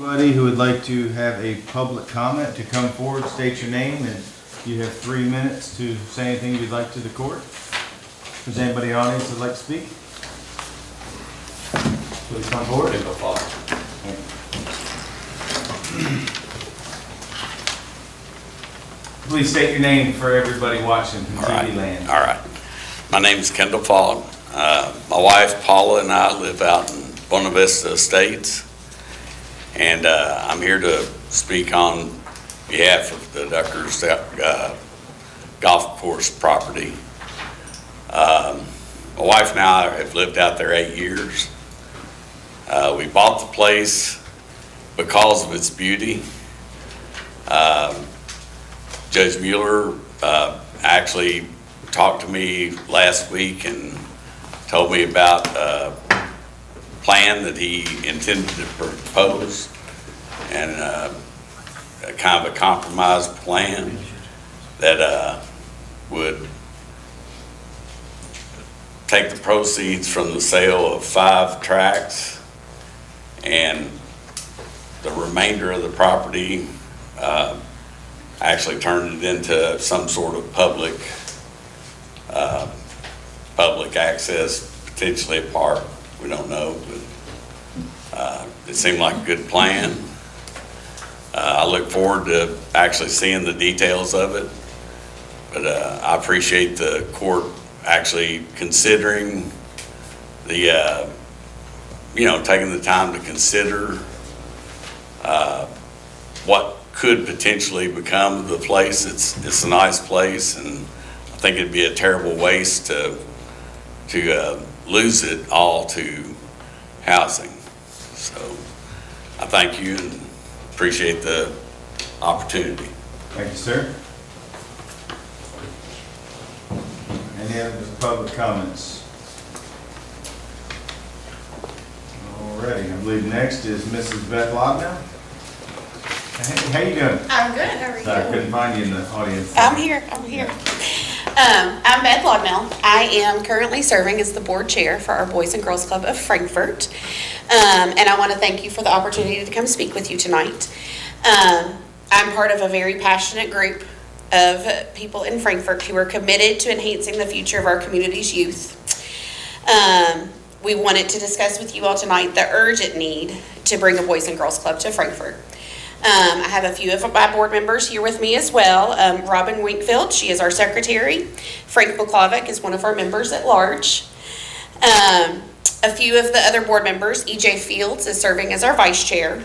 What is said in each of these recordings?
Anybody who would like to have a public comment to come forward, state your name, and you have 3 minutes to say anything you'd like to the court. If there's anybody in the audience that'd like to speak, please come forward. Please state your name for everybody watching from TV land. All right. My name is Kendall Fogg. My wife Paula and I live out in Buena Vista Estates. And I'm here to speak on behalf of the Duckers golf course property. My wife and I have lived out there 8 years. We bought the place because of its beauty. Judge Mueller actually talked to me last week and told me about plan that he intended to propose, and kind of a compromise plan that would take the proceeds from the sale of 5 tracts and the remainder of the property, actually turn it into some sort of public access, potentially a park. We don't know, but it seemed like a good plan. I look forward to actually seeing the details of it, but I appreciate the court actually considering the, taking the time to consider what could potentially become the place. It's a nice place, and I think it'd be a terrible waste to lose it all to housing. So I thank you and appreciate the opportunity. Thank you, sir. Any other public comments? Alrighty, I believe next is Mrs. Beth Lobnow. Hey, how you doing? I'm good. How are you? Sorry, I couldn't find you in the audience. I'm here. I'm Beth Laudmill. I am currently serving as the board chair for our Boys and Girls Club of Frankfort. And I want to thank you for the opportunity to come speak with you tonight. I'm part of a very passionate group of people in Frankfort who are committed to enhancing the future of our community's youth. We wanted to discuss with you all tonight the urgent need to bring a Boys and Girls Club to Frankfort. I have a few of my board members here with me as well. Robin Winkfield, she is our secretary. Frank McClavick is one of our members at large. A few of the other board members, EJ Fields is serving as our vice chair.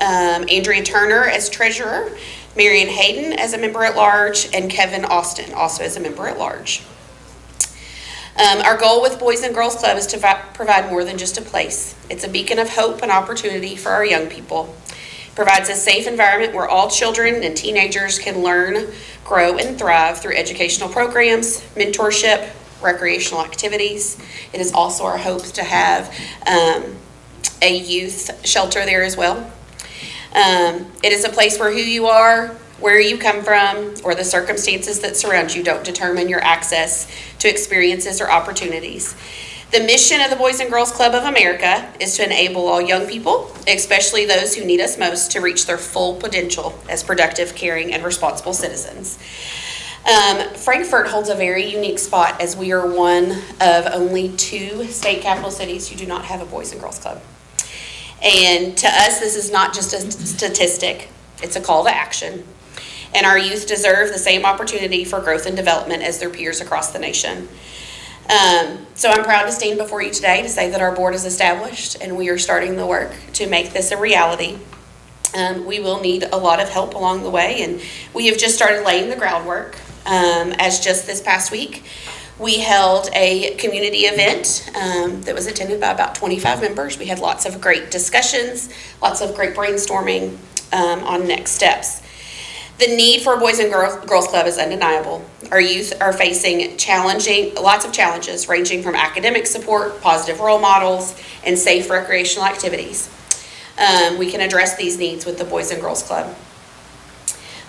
Andrea Turner as treasurer. Marion Hayden as a member at large. And Kevin Austin also as a member at large. Our goal with Boys and Girls Club is to provide more than just a place. It's a beacon of hope and opportunity for our young people. Provides a safe environment where all children and teenagers can learn, grow, and thrive through educational programs, mentorship, recreational activities. It is also our hope to have a youth shelter there as well. It is a place where who you are, where you come from, or the circumstances that surround you don't determine your access to experiences or opportunities. The mission of the Boys and Girls Club of America is to enable all young people, especially those who need us most, to reach their full potential as productive, caring, and responsible citizens. Frankfort holds a very unique spot as we are one of only 2 state capital cities who do not have a Boys and Girls Club. And to us, this is not just a statistic, it's a call to action. And our youth deserve the same opportunity for growth and development as their peers across the nation. So I'm proud to stand before you today to say that our board is established and we are starting the work to make this a reality. We will need a lot of help along the way, and we have just started laying the groundwork. As just this past week, we held a community event that was attended by about 25 members. We had lots of great discussions, lots of great brainstorming on next steps. The need for a Boys and Girls Club is undeniable. Our youth are facing lots of challenges ranging from academic support, positive role models, and safe recreational activities. We can address these needs with the Boys and Girls Club.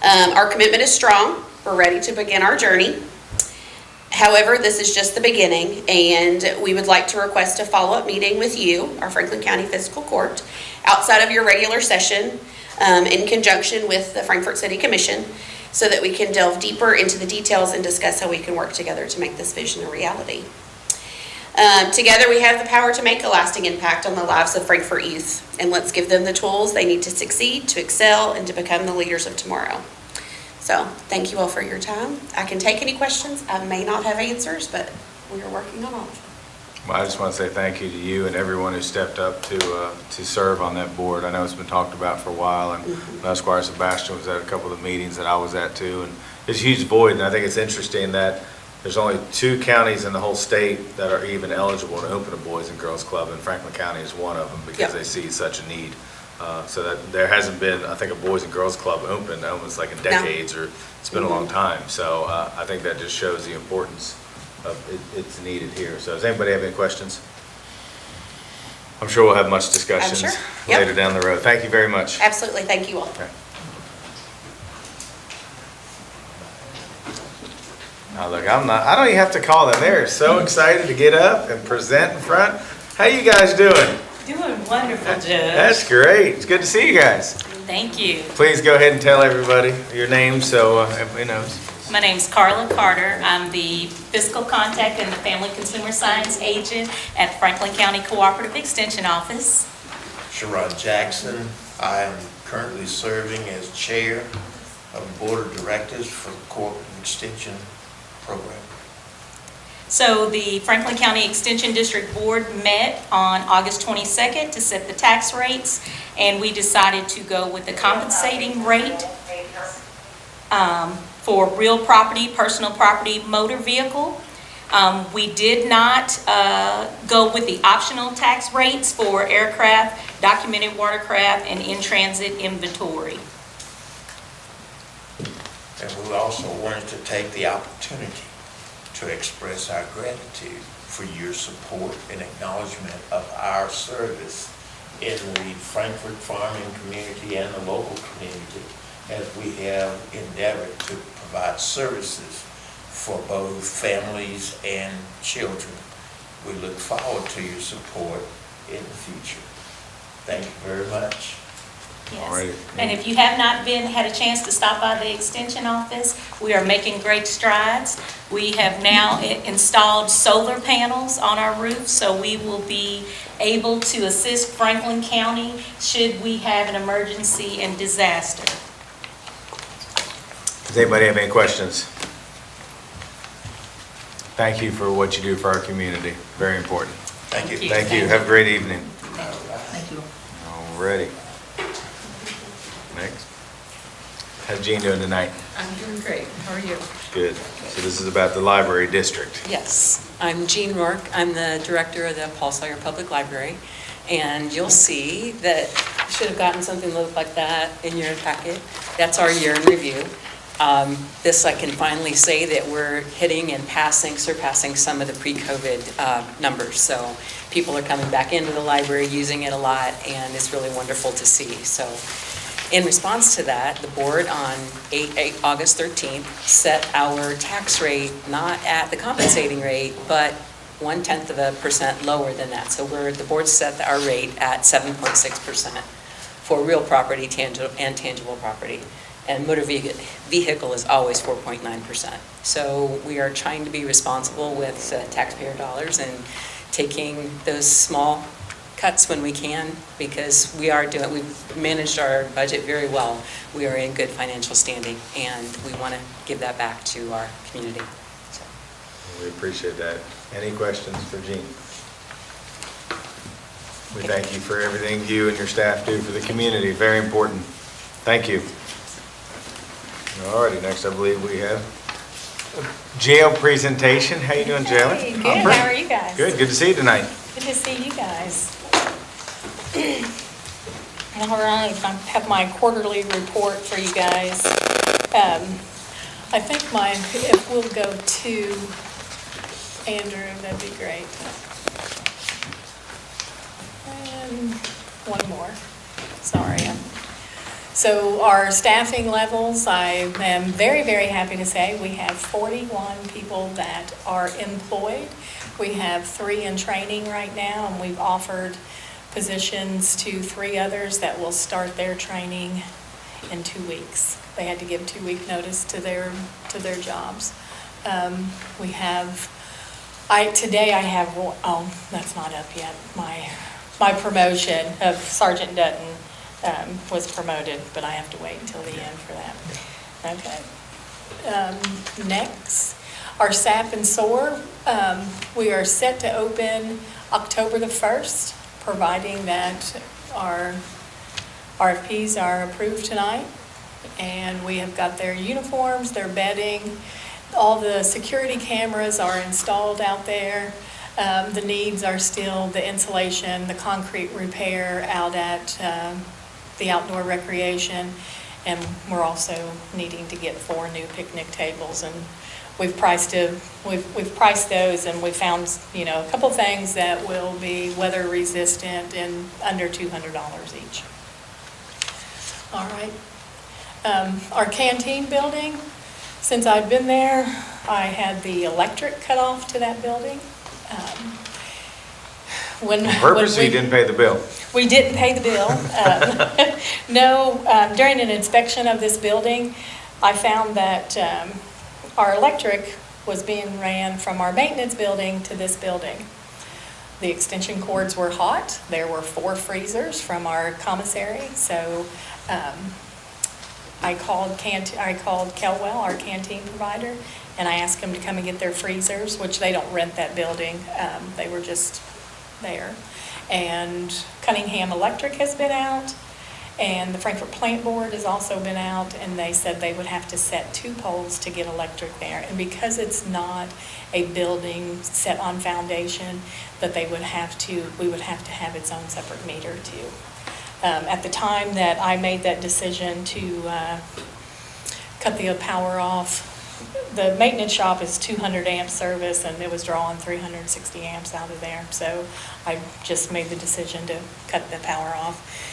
Our commitment is strong. We're ready to begin our journey. However, this is just the beginning, and we would like to request a follow-up meeting with you, our Franklin County Fiscal Court, outside of your regular session, in conjunction with the Frankfort City Commission, so that we can delve deeper into the details and discuss how we can work together to make this vision a reality. Together we have the power to make a lasting impact on the lives of Frankfort youth, and let's give them the tools they need to succeed, to excel, and to become the leaders of tomorrow. So thank you all for your time. I can take any questions. I may not have answers, but we are working on all of them. Well, I just want to say thank you to you and everyone who stepped up to serve on that board. I know it's been talked about for a while, and Squire Sebastian was at a couple of the meetings that I was at too. And there's a huge void, and I think it's interesting that there's only 2 counties in the whole state that are even eligible to open a Boys and Girls Club, and Franklin County is one of them because they see such a need. So that there hasn't been, I think, a Boys and Girls Club open almost like in decades, or it's been a long time. So I think that just shows the importance of it's needed here. So does anybody have any questions? I'm sure we'll have much discussions later down the road. Thank you very much. Absolutely. Thank you all. Okay. Now look, I don't even have to call them. They're so excited to get up and present in front. How you guys doing? Doing wonderful, Judge. That's great. It's good to see you guys. Thank you. Please go ahead and tell everybody your name so everybody knows. My name's Carla Carter. I'm the fiscal contact and the family consumer science agent at Franklin County Cooperative Extension Office. Sherrod Jackson. I am currently serving as chair of the Board of Directors for the Cooperative Extension Program. So the Franklin County Extension District Board met on August 22nd to set the tax rates, and we decided to go with the compensating rate for real property, personal property, motor vehicle. We did not go with the optional tax rates for aircraft, documented watercraft, and in-transit inventory. And we also wanted to take the opportunity to express our gratitude for your support and acknowledgement of our service in the Frankfurt farming community and the local community as we have endeavored to provide services for both families and children. We look forward to your support in the future. Thank you very much. All right. Yes. And if you have not had a chance to stop by the Extension office, we are making great strides. We have now installed solar panels on our roof, so we will be able to assist Franklin County should we have an emergency and disaster. Does anybody have any questions? Thank you for what you do for our community. Very important. Thank you. Thank you. Have a great evening. Thank you. All righty. Next. How's Jean doing tonight? I'm doing great. How are you? Good. So this is about the library district. Yes, I'm Jean Rourke. I'm the director of the Paul Sawyer Public Library. And you'll see that you should have gotten something that looked like that in your packet. That's our year in review. This, I can finally say that we're hitting and surpassing some of the pre-COVID numbers. So people are coming back into the library, using it a lot, and it's really wonderful to see. So in response to that, the board on August 13th set our tax rate not at the compensating rate, but 0.1% lower than that. So the board set our rate at 7.6% for real property and tangible property. And motor vehicle is always 4.9%. So we are trying to be responsible with taxpayer dollars and taking those small cuts when we can, because we've managed our budget very well. We are in good financial standing, and we want to give that back to our community. So. We appreciate that. Any questions for Jean? We thank you for everything you and your staff do for the community. Very important. Thank you. All righty, next I believe we have a jail presentation. How you doing, Jailer? Hey, good. How are you guys? Good to see you tonight. Good to see you guys. All right, I have my quarterly report for you guys. I think if we'll go to Andrew, that'd be great. And one more, sorry. So our staffing levels, I am very, very happy to say we have 41 people that are employed. We have 3 in training right now, and we've offered positions to 3 others that will start their training in 2 weeks. They had to give 2-week notice to their jobs. Today I have, that's not up yet. My promotion of Sergeant Dutton was promoted, but I have to wait until the end for that. Okay. Next, our SAP and SOAR, we are set to open October the 1st, providing that our RFPs are approved tonight. And we have got their uniforms, their bedding, all the security cameras are installed out there. The needs are still the insulation, the concrete repair out at the outdoor recreation, and we're also needing to get 4 new picnic tables, and we've priced those, and we found a couple things that will be weather resistant and under $200 each. All right, our canteen building, since I've been there, I had the electric cut off to that building. On purpose, or you didn't pay the bill? We didn't pay the bill. No, during an inspection of this building, I found that our electric was being ran from our maintenance building to this building. The extension cords were hot. There were 4 freezers from our commissary, so I called Kelwell, our canteen provider, and I asked them to come and get their freezers, which they don't rent that building. They were just there. And Cunningham Electric has been out, and the Frankfurt Plant Board has also been out, and they said they would have to set 2 poles to get electric there. And because it's not a building set on foundation, that we would have to have its own separate meter too. At the time that I made that decision to cut the power off, the maintenance shop is 200 amp service, and it was drawing 360 amps out of there. So I just made the decision to cut the power off.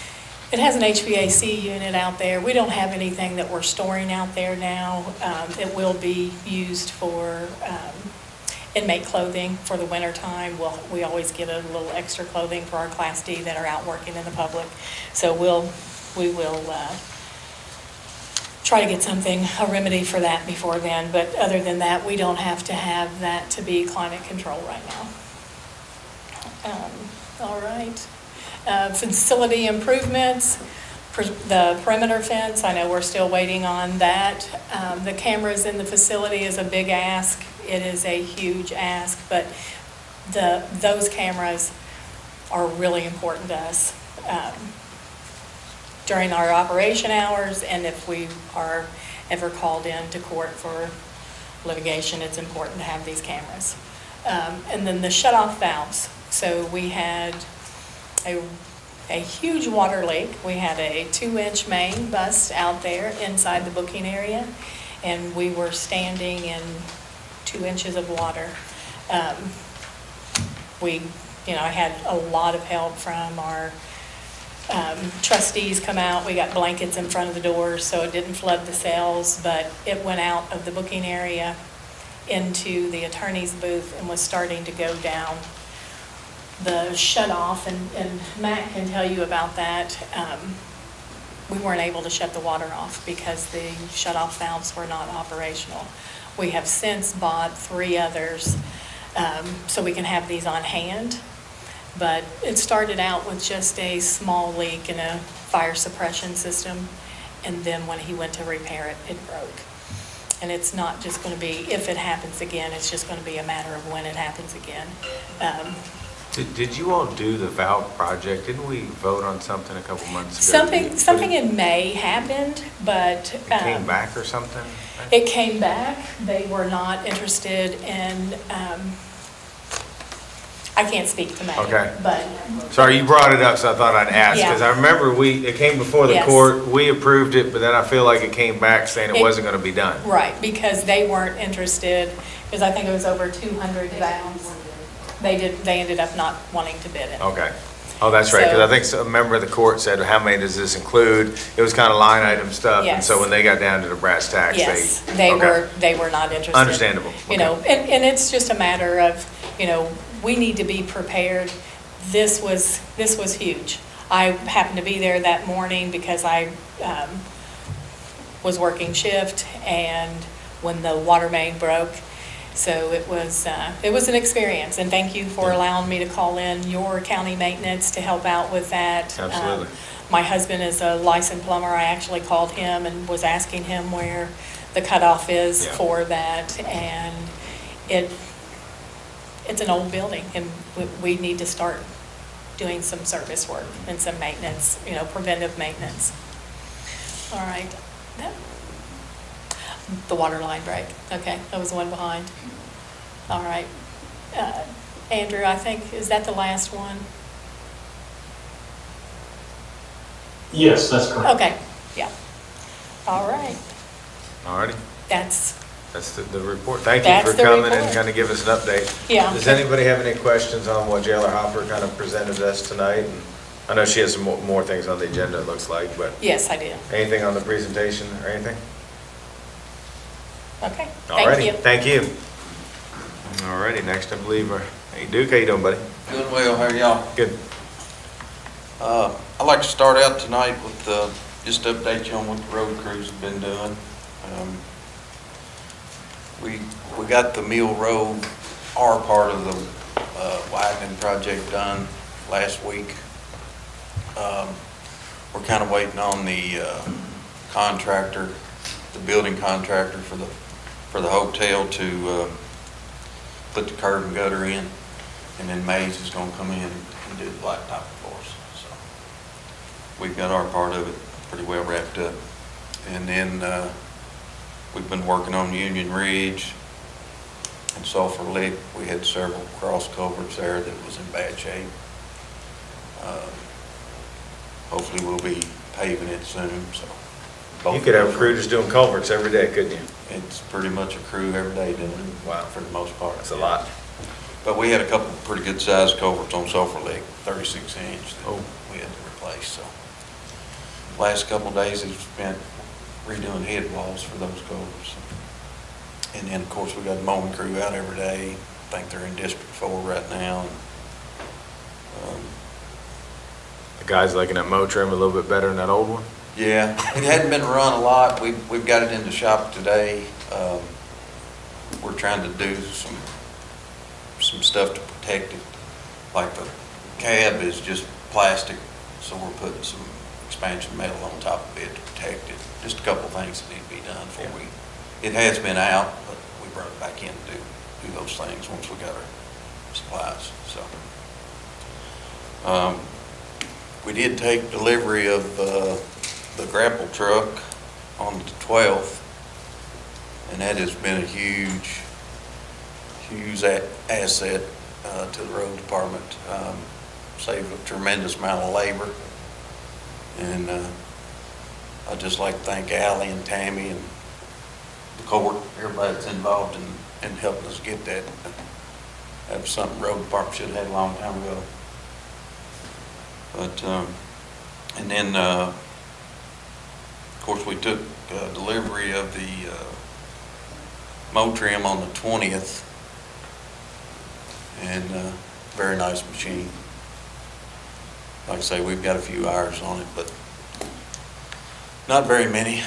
It has an HVAC unit out there. We don't have anything that we're storing out there now. It will be used for inmate clothing for the winter time. We always get a little extra clothing for our Class D that are out working in the public. So we will try to get something, a remedy for that before then. But other than that, we don't have to have that to be climate control right now. All right. Facility improvements, the perimeter fence, I know we're still waiting on that. The cameras in the facility is a big ask. It is a huge ask, but those cameras are really important to us during our operation hours, and if we are ever called in to court for litigation, it's important to have these cameras. And then the shut-off valves. So we had a huge water leak. We had a 2-inch main bust out there inside the booking area, and we were standing in 2 inches of water. I had a lot of help from our trustees come out. We got blankets in front of the doors so it didn't flood the cells, but it went out of the booking area into the attorney's booth and was starting to go down the shut off, and Matt can tell you about that. We weren't able to shut the water off because the shut off valves were not operational. We have since bought 3 others so we can have these on hand. But it started out with just a small leak in a fire suppression system, and then when he went to repair it, it broke. And it's not just going to be if it happens again, it's just going to be a matter of when it happens again. Did you all do the valve project? Didn't we vote on something a couple months ago? Something in May happened, but It came back or something? it came back. They were not interested in, I can't speak to May. Okay. But Sorry, you brought it up, so I thought I'd ask, because I remember it came before the Yes. court, we approved it, but then I feel like it came back saying it wasn't gonna be done. right, because they weren't interested, because I think it was over 200 valves. They ended up not wanting to bid it. Okay. Oh, that's right, because So- I think a member of the court said, how many does this include? It was kind of line item stuff, and Yes. so when they got down to the brass tacks, Yes, okay. they were not interested. Understandable. You know, and it's just a matter of, we need to be prepared. This was huge. I happened to be there that morning because I was working shift, and when the water main broke, so it was an experience, and thank you for allowing me to call in your county maintenance to help out with that. Absolutely. My husband is a licensed plumber. I actually called him and was asking him where the cutoff is Yeah. for that, and it's an old building, and we need to start doing some service work and some maintenance, preventive maintenance. All right. The water line break. Okay, that was the one behind. All right. Andrew, I think, is that the last one? Yes, that's correct. Okay, yeah. All right. All righty, That's the report. Thank you That's for the coming and report. kind of giving us an update. Yeah. Does anybody have any questions on what Jailer Hopper kind of presented us tonight? And I know she has some more things on the agenda, it looks like, but Yes, I did. anything on the presentation or anything? Okay, All thank righty, you. thank you. All righty, next I believe, hey Duke, how you doing, buddy? Doing well, how are y'all? Good. I'd like to start out tonight with just to update you on what the road crews have been doing. We got the Mill Road, our part of the widening project done last week. We're kind of waiting on the contractor, the building contractor for the hotel to put the curb and gutter in, and then Mays is gonna come in and do the blacktop for us. So we've got our part of it pretty well wrapped up. And then we've been working on Union Ridge and Sulphur Lick. We had several cross culverts there that was in bad shape. Hopefully we'll be paving it soon, so both. You could have a crew just doing culverts every day, couldn't you? It's pretty much a crew every day doing it. Wow. For the most part. That's a lot. But we had a couple of pretty good sized culverts on Sulphur Lake, 36 inch that Oh. we had to replace, so. Last couple of days we've spent redoing head walls for those culverts. And then, of course, we got the mowing crew out every day. I think they're in District 4 right now. And, The guy's liking that mow trim a little bit better than that old one? yeah, it hadn't been run a lot. We've got it in the shop today. We're trying to do some stuff to protect it. Like the cab is just plastic, so we're putting some expansion metal on top of it to protect it. Just a couple of things that need to be done before it has been out, but we brought it back in to do those things once we got our supplies, so. We did take delivery of the grapple truck on the 12th, and that has been a huge asset to the road department. Saved a tremendous amount of labor, and I'd just like to thank Allie and Tammy and the court, everybody that's involved in helping us get that. That was something road department should have had a long time ago. But, and then, of course, we took delivery of the mow trim on the 20th, and very nice machine. Like I say, we've got a few hours on it, but not very many.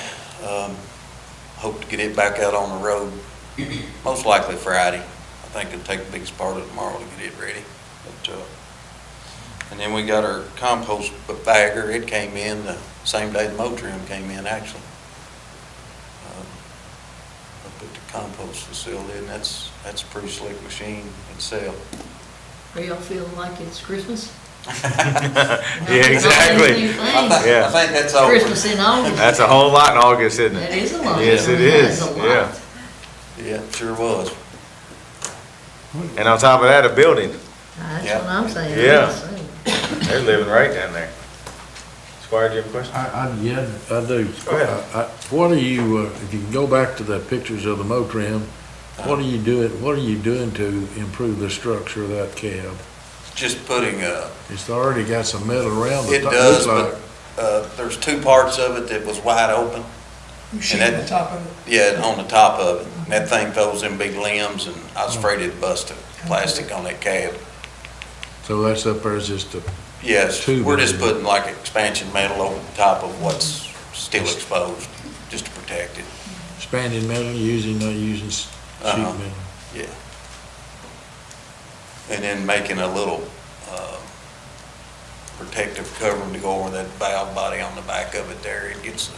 Hope to get it back out on the road, most likely Friday. I think it'll take the biggest part of tomorrow to get it ready. But, and then we got our compost bagger. It came in the same day the mow trim came in, actually. Up at the compost facility, and that's a pretty slick machine itself. Are y'all feeling like it's Christmas? Yeah, exactly. Yeah. I think that's over. Christmas in August. That's a whole lot in August, isn't That it? is a lot. Yes, it That is. a lot. Yeah. Yeah, it sure was. And on top of that, a building. That's Yeah. what I'm saying. Yeah. I'm saying. They're living right down there. Squire, do you have a question? Yeah, I do. Go ahead. What are you, if you can go back to the pictures of the mow trim, what are you doing to improve the structure of that cab? Just putting It's already got some metal around the it top. does, Looks but there's two parts of it that was wide open. Sheet And on that- top of it. Yeah, on the top of it. And that thing throws them big limbs, and I was afraid it'd bust the plastic on that cab. So that's up there is just a, Yes, Tube we're just is- putting like expansion metal over the top of what's still exposed, just to protect it. expanded metal, not using sheet Uh-huh. metal. Yeah. And then making a little protective covering to go over that valve body on the back of it there. It gets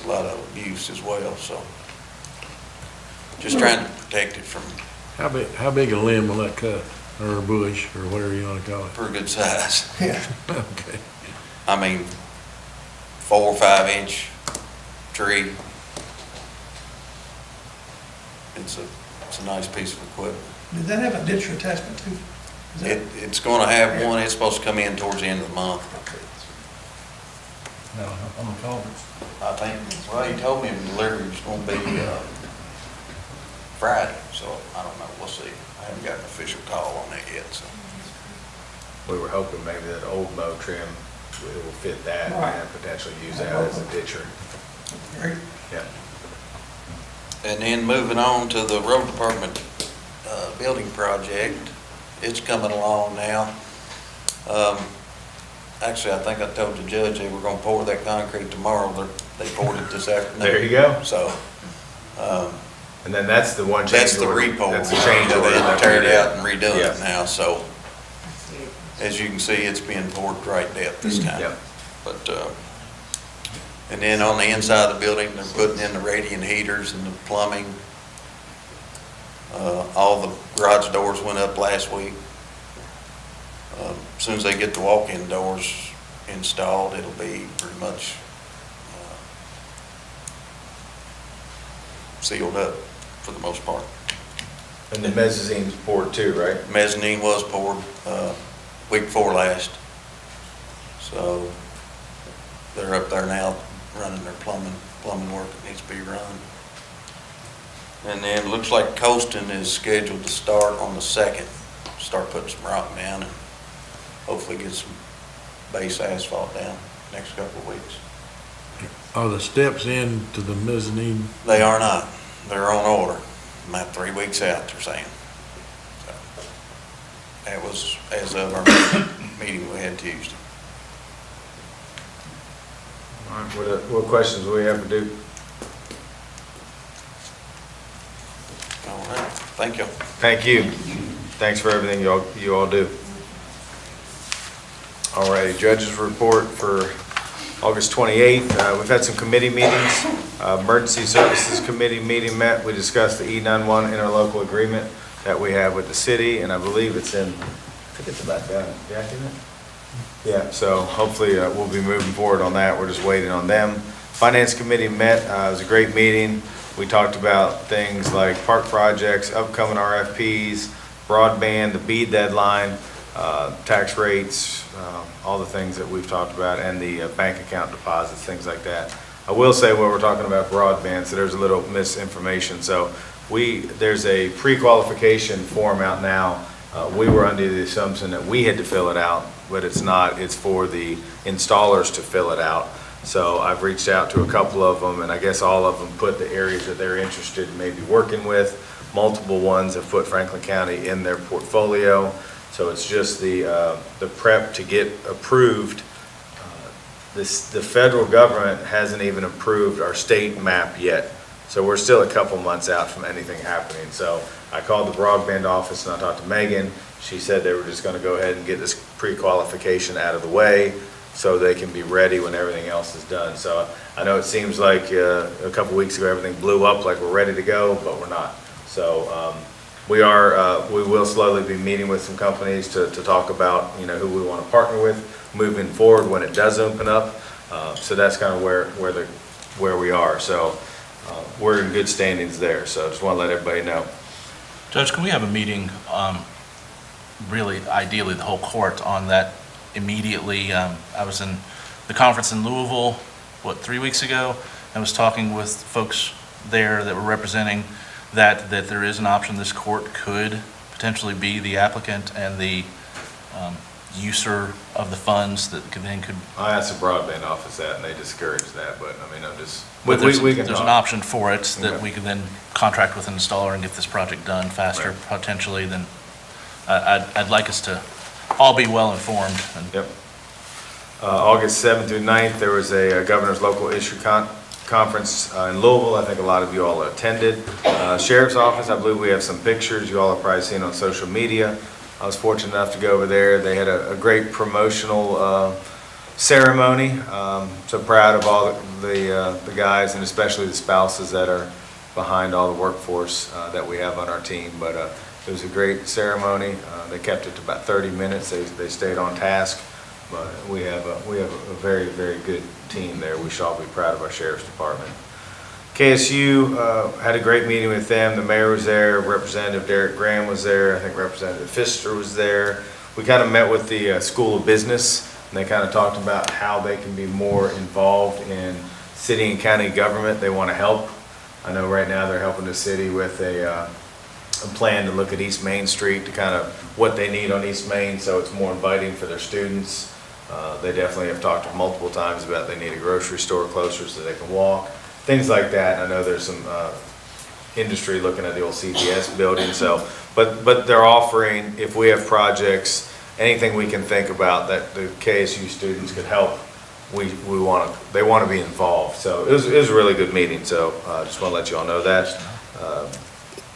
a lot of abuse as well, so. Just trying to protect it from How big a limb will that cut, or a bush, or whatever you wanna call it? pretty good size. Yeah. Okay. I mean, 4 or 5 inch tree. It's a nice piece of equipment. Did that have a ditch attachment too? Is that- It's gonna have one, it's supposed to come in towards the end of the month. No, on the culverts. I think, well, he told me the delivery was gonna be, Friday, so I don't know, we'll see. I haven't got an official call on that yet, so. We were hoping maybe that old mow trim will fit that Right. and potentially use that as a ditcher. Great. Yeah. And then moving on to the road department, building project, it's coming along now. Actually, I think I told the judge they were gonna pour that concrete tomorrow, they poured it this afternoon. There you go. So, And then that's the one change that's the order. repo. That's the change order. They had to tear it out and redo Yes. it now, so as you can see, it's being poured right depth this time. Yep. But, and then on the inside of the building, they're putting in the radiant heaters and the plumbing. All the garage doors went up last week. As soon as they get the walk-in doors installed, it'll be pretty much sealed up for the most part. And the mezzanine's poured too, right? Mezzanine was poured week before last. So they're up there now running their plumbing work that needs to be run. And then it looks like coasting is scheduled to start on the 2nd, start putting some rock down and hopefully get some base asphalt down next couple of weeks. Are the steps in to the mezzanine? They are not. They're on order. About 3 weeks out, they're saying. So, that was as of our meeting we had Tuesday. All right, what questions do we have for Duke? All right, thank you. Thank you. Thanks for everything you all do. All righty, judges report for August 28th. We've had some committee meetings. Emergency Services Committee meeting met. We discussed the E91 interlocal agreement that we have with the city, and I believe it's in, I think it's about down, Jack, isn't it? Yeah, so hopefully we'll be moving forward on that. We're just waiting on them. Finance Committee met. It was a great meeting. We talked about things like park projects, upcoming RFPs, broadband, the BEAD deadline, tax rates, all the things that we've talked about, and the bank account deposits, things like that. I will say when we're talking about broadband, so there's a little misinformation. So there's a pre-qualification form out now. We were under the assumption that we had to fill it out, but it's not. It's for the installers to fill it out. So I've reached out to a couple of them, and I guess all of them put the areas that they're interested in maybe working with. Multiple ones have put Franklin County in their portfolio. So it's just the prep to get approved. The federal government hasn't even approved our state map yet. So we're still a couple months out from anything happening. So I called the broadband office and I talked to Megan. She said they were just going to go ahead and get this pre-qualification out of the way so they can be ready when everything else is done. So I know it seems like a couple weeks ago everything blew up like we're ready to go, but we're not. So we will slowly be meeting with some companies to talk about, who we want to partner with moving forward when it does open up. So that's kind of where we are. So we're in good standings there. So just want to let everybody know. Judge, can we have a meeting, really ideally the whole court on that immediately? I was in the conference in Louisville, 3 weeks ago? I was talking with folks there that were representing that there is an option this court could potentially be the applicant and the user of the funds that then could. I asked the broadband office that, and they discouraged that. But I mean, I'm just there's an option for it that we can then contract with an installer and get this project done faster, right, potentially. Then I'd like us to all be well informed. Yep. August 7th through 9th, there was a governor's local issue conference in Louisville. I think a lot of you all attended. Sheriff's office, I believe we have some pictures you all have probably seen on social media. I was fortunate enough to go over there. They had a great promotional ceremony. So proud of all the guys, and especially the spouses that are behind all the workforce that we have on our team. But it was a great ceremony. They kept it to about 30 minutes. They stayed on task. But we have a very, very good team there. We should all be proud of our sheriff's department. KSU had a great meeting with them. The mayor was there. Representative Derek Graham was there. I think Representative Pfister was there. We kind of met with the School of Business, and they kind of talked about how they can be more involved in city and county government. They want to help. I know right now they're helping the city with a plan to look at East Main Street to kind of what they need on East Main so it's more inviting for their students. They definitely have talked multiple times about they need a grocery store closer so they can walk. Things like that. I know there's some industry looking at the old CPS building. So, but they're offering, if we have projects, anything we can think about that the KSU students could help, they want to be involved. So it was a really good meeting. So I just want to let you all know that.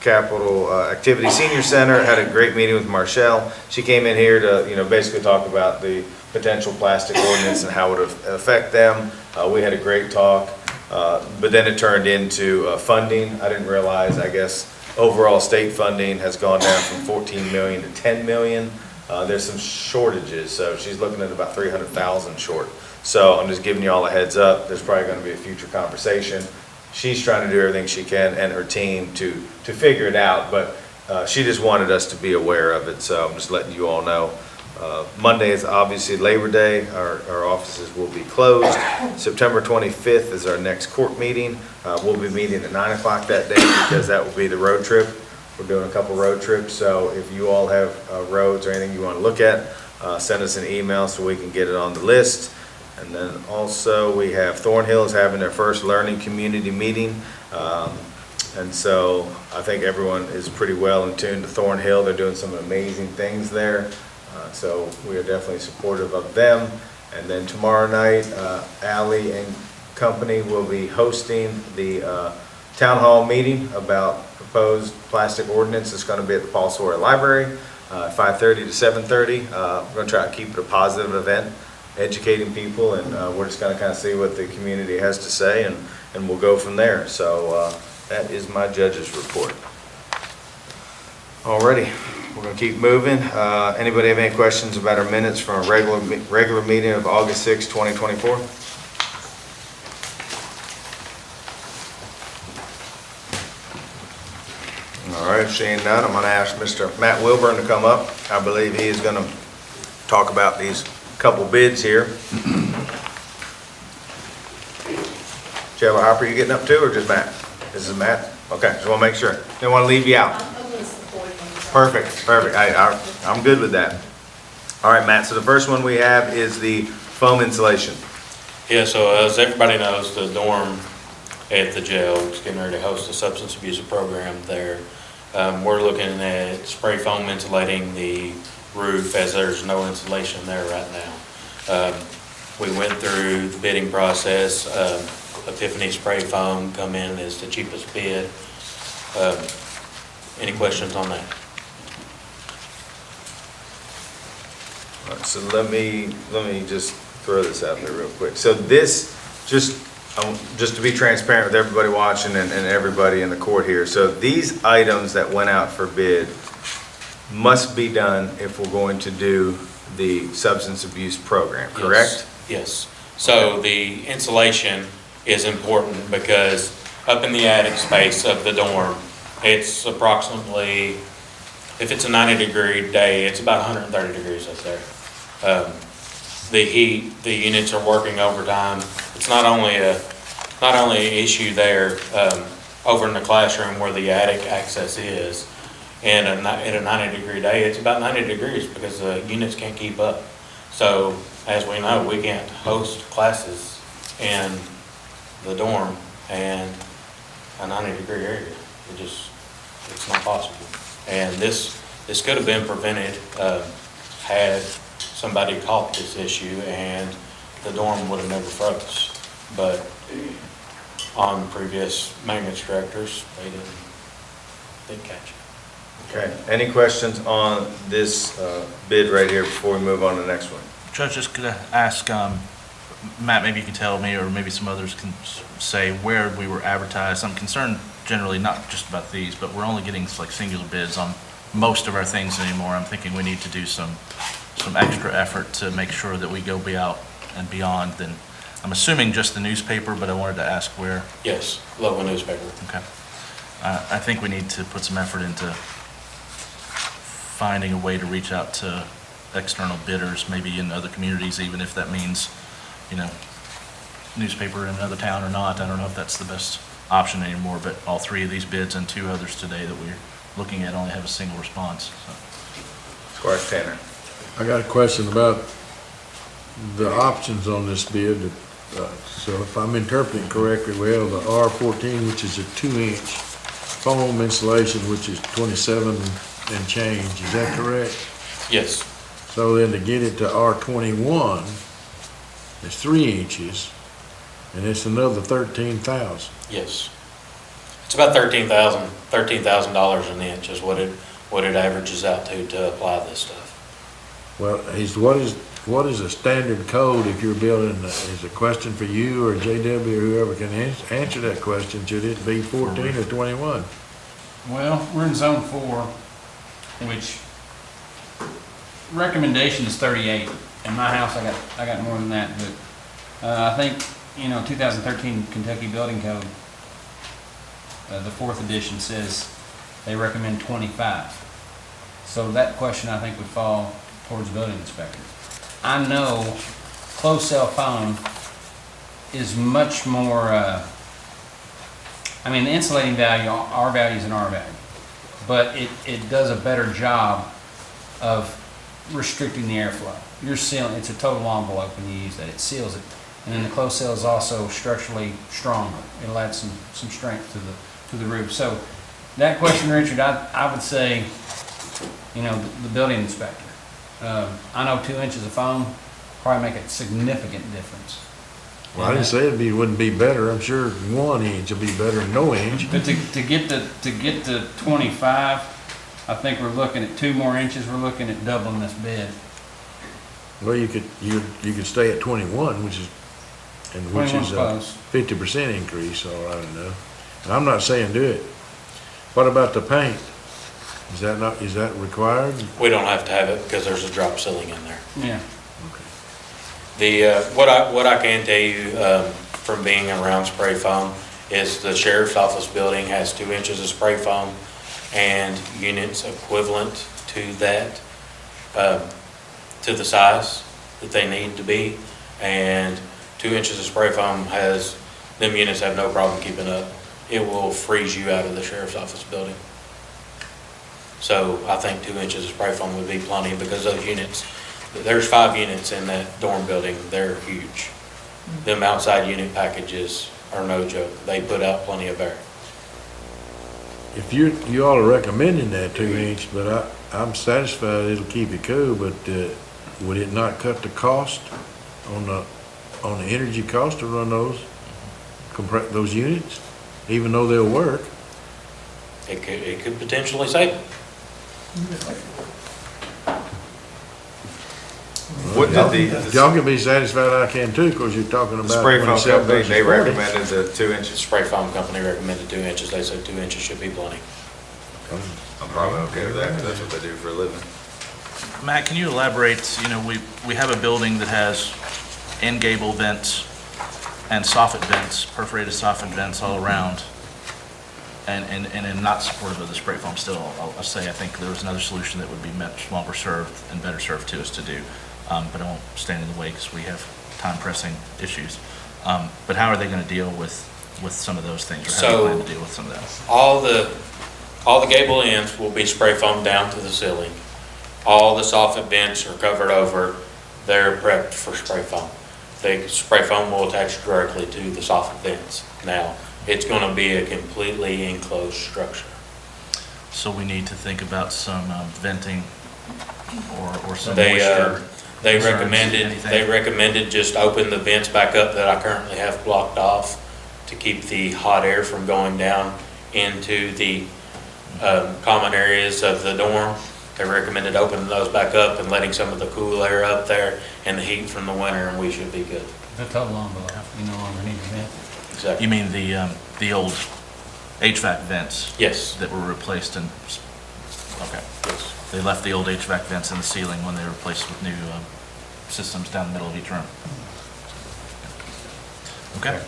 Capital Activity Senior Center had a great meeting with Marshall. She came in here to basically talk about the potential plastic ordinance and how it would affect them. We had a great talk. But then it turned into funding. I didn't realize, I guess, overall state funding has gone down from 14 million to 10 million. There's some shortages, so she's looking at about 300,000 short. So I'm just giving you all a heads up. There's probably going to be a future conversation. She's trying to do everything she can and her team to figure it out, but she just wanted us to be aware of it, so I'm just letting you all know. Monday is obviously Labor Day. Our offices will be closed. September 25th is our next court meeting. We'll be meeting at 9 o'clock that day because that will be the road trip. We're doing a couple road trips, so if you all have roads or anything you want to look at, send us an email so we can get it on the list. And then also, we have Thornhill is having their first learning community meeting. And so I think everyone is pretty well in tune to Thornhill. They're doing some amazing things there. So we are definitely supportive of them. And then tomorrow night, Ally and company will be hosting the town hall meeting about proposed plastic ordinance. It's going to be at the Paul Sawyer Library, 5:30 to 7:30. We're going to try to keep it a positive event, educating people, and we're just going to kind of see what the community has to say, and we'll go from there. So that is my judge's report. Alrighty, we're going to keep moving. Anybody have any questions about our minutes from a regular meeting of August 6, 2024? All right, seeing none, I'm going to ask Mr. Matt Wilburn to come up. I believe he is going to talk about these couple bids here. Trevor Hopper, you getting up too, or just Matt? This is Matt? Okay, just want to make sure. Didn't want to leave you out. Perfect. I'm good with that. All right, Matt, so the first one we have is the foam insulation. Yeah, so as everybody knows, the dorm at the jail is getting ready to host a substance abuse program there. We're looking at spray foam insulating the roof, as there's no insulation there right now. We went through the bidding process. Epiphany Spray Foam come in as the cheapest bid. Any questions on that? All right, so let me just throw this out there real quick. So this, just to be transparent with everybody watching and everybody in the court here, so these items that went out for bid must be done if we're going to do the substance abuse program, correct? Yes. So the insulation is important because up in the attic space of the dorm, it's approximately, if it's a 90-degree day, it's about 130 degrees up there. The heat, the units are working overtime. It's not only an issue there over in the classroom where the attic access is, and at a 90-degree day, it's about 90 degrees because the units can't keep up. So as we know, we can't host classes in the dorm and a 90-degree area. It's not possible. And this could have been prevented had somebody caught this issue, and the dorm would have never froze. But on previous maintenance directors, they didn't catch it. Okay, any questions on this bid right here before we move on to the next one? Judge, just gonna ask, Matt, maybe you can tell me, or maybe some others can say where we were advertised. I'm concerned generally not just about these, but we're only getting like singular bids on most of our things anymore. I'm thinking we need to do some extra effort to make sure that we go out and beyond. Then I'm assuming just the newspaper, but I wanted to ask where. Yes, local newspaper. Okay. I think we need to put some effort into finding a way to reach out to external bidders, maybe in other communities, even if that means, newspaper in another town or not. I don't know if that's the best option anymore, but all three of these bids and two others today that we're looking at only have a single response. Squire Tanner. I got a question about the options on this bid. So if I'm interpreting correctly, we have the R14, which is a 2-inch foam insulation, which is 27 and change. Is that correct? Yes. So then to get it to R21, it's 3 inches, and it's another $13,000. Yes. It's about $13,000 an inch is what it averages out to apply this stuff. Well, what is a standard code if you're building, is a question for you or JW or whoever can answer that question. Should it be 14 or 21? Well, we're in zone 4, which recommendation is 38. In my house, I got more than that, but I think, 2013 Kentucky Building Code, the 4th edition says they recommend 25. So that question, I think, would fall towards the building inspector. I know closed cell phone is much more, I mean, the insulating value, R value is an R value, but it does a better job of restricting the airflow. You're sealing, it's a total envelope when you use that, it seals it. And then the closed cell is also structurally stronger. It'll add some strength to the roof. So that question, Richard, I would say, you know, the building inspector. I know 2 inches of foam probably make a significant difference. Well, I didn't say wouldn't be better. I'm sure 1 inch would be better than no inch. But to get to 25, I think we're looking at 2 more inches. We're looking at doubling this bid. Well, you could stay at 21, which is a 50% increase, all right enough. And I'm not saying do it. What about the paint? Is that required? We don't have to have it because there's a drop ceiling in there. Yeah. What I can tell you from being around spray foam is the sheriff's office building has 2 inches of spray foam and units equivalent to that, to the size that they need to be. And 2 inches of spray foam them units have no problem keeping up. It will freeze you out of the sheriff's office building. So I think 2 inches of spray foam would be plenty because those units, there's 5 units in that dorm building. They're huge. Them outside unit packages are no joke. They put out plenty of air. If you all are recommending that 2 inch, but I'm satisfied it'll keep it cool, but would it not cut the cost on the energy cost to run those units, even though they'll work? It could potentially save it. What did If y'all can be satisfied, I can too, because you're talking the about spray foam 27 company, versus they 40. recommended the 2 The inches. spray foam company recommended 2 inches. They said 2 inches should be plenty. I'm probably okay with that, because that's what they do for a living. Matt, can you elaborate, you know, we have a building that has end gable vents and soffit vents, perforated soffit vents all around, and am not supportive of the spray foam still. I'll say I think there was another solution that would be much longer served and better served to us to do, but I won't stand in the way because we have time pressing issues. But how are they going to deal with some of those things, or how do you plan to deal with some of that? All the gable ends will be spray foamed down to the ceiling. All the soffit vents are covered over. They're prepped for spray foam. The spray foam will attach directly to the soffit vents. Now, it's going to be a completely enclosed structure. So we need to think about some venting or some moisture. They concerns, recommended just open the vents back up that I currently have blocked off to keep the hot air from going down into the common areas of the dorm. They recommended opening those back up and letting some of the cool air up there and the heat from the winter, and we should be good. The total envelope, you no longer need the vent. Exactly. You mean the old HVAC vents? Yes. That were replaced and, okay. Yes. They left the old HVAC vents in the ceiling when they were replaced with new systems down the middle of each room. Okay.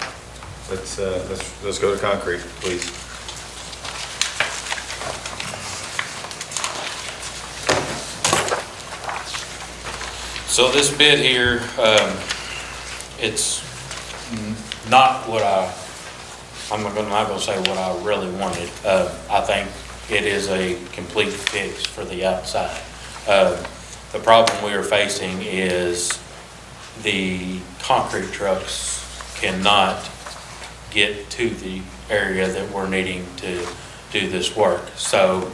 Let's go to concrete, please. So this bid here, it's not what I'm not gonna say what I really wanted. I think it is a complete fix for the outside. The problem we are facing is the concrete trucks cannot get to the area that we're needing to do this work. So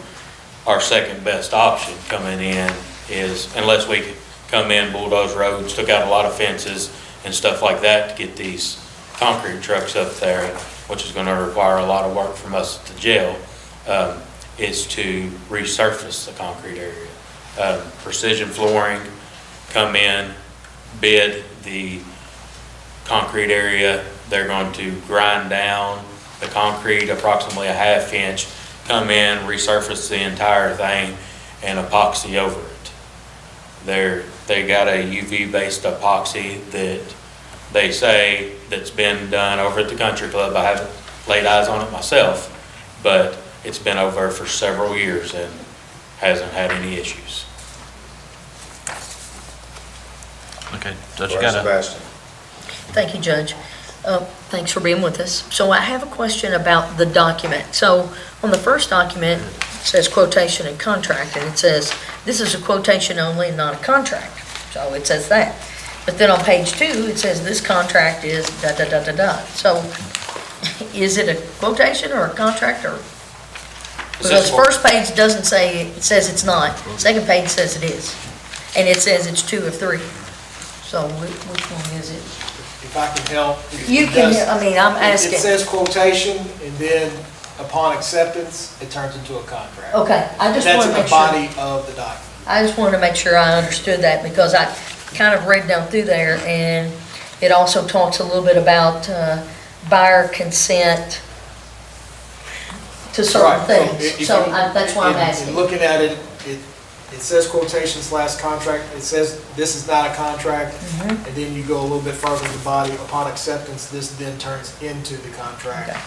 our second best option coming in is, unless we could come in, bulldoze roads, took out a lot of fences and stuff like that to get these concrete trucks up there, which is going to require a lot of work from us at the jail, is to resurface the concrete area. Precision Flooring come in, bid the concrete area. They're going to grind down the concrete approximately a ½ inch, come in, resurface the entire thing, and epoxy over it. They got a UV-based epoxy that they say that's been done over at the country club. I haven't laid eyes on it myself, but it's been over for several years and hasn't had any issues. Okay, Judge, you Or got a, Sebastian. Thank you, Judge. Thanks for being with us. So I have a question about the document. So on the first document, it says quotation and contract, and it says, this is a quotation only, not a contract. So it says that. But then on page 2, it says this contract is da-da-da-da-da. So is it a quotation or a contract, or? Because first page doesn't say, it says it's not. Second page says it is. And it says it's 2 of 3. So which one is it? If I can help. You can, I mean, I'm It asking. says quotation, and then upon acceptance, it turns into a contract. Okay, I just That's want in to the make sure. body of the document. I just wanted to make sure I understood that, because I kind of read down through there, and it also talks a little bit about buyer consent to certain Right. things. If So you- that's why I'm in asking. Looking at it, it says quotation/contract, it says this is not a contract, Mhm. and then you go a little bit further in the body, upon acceptance, this then turns into the contract. Okay.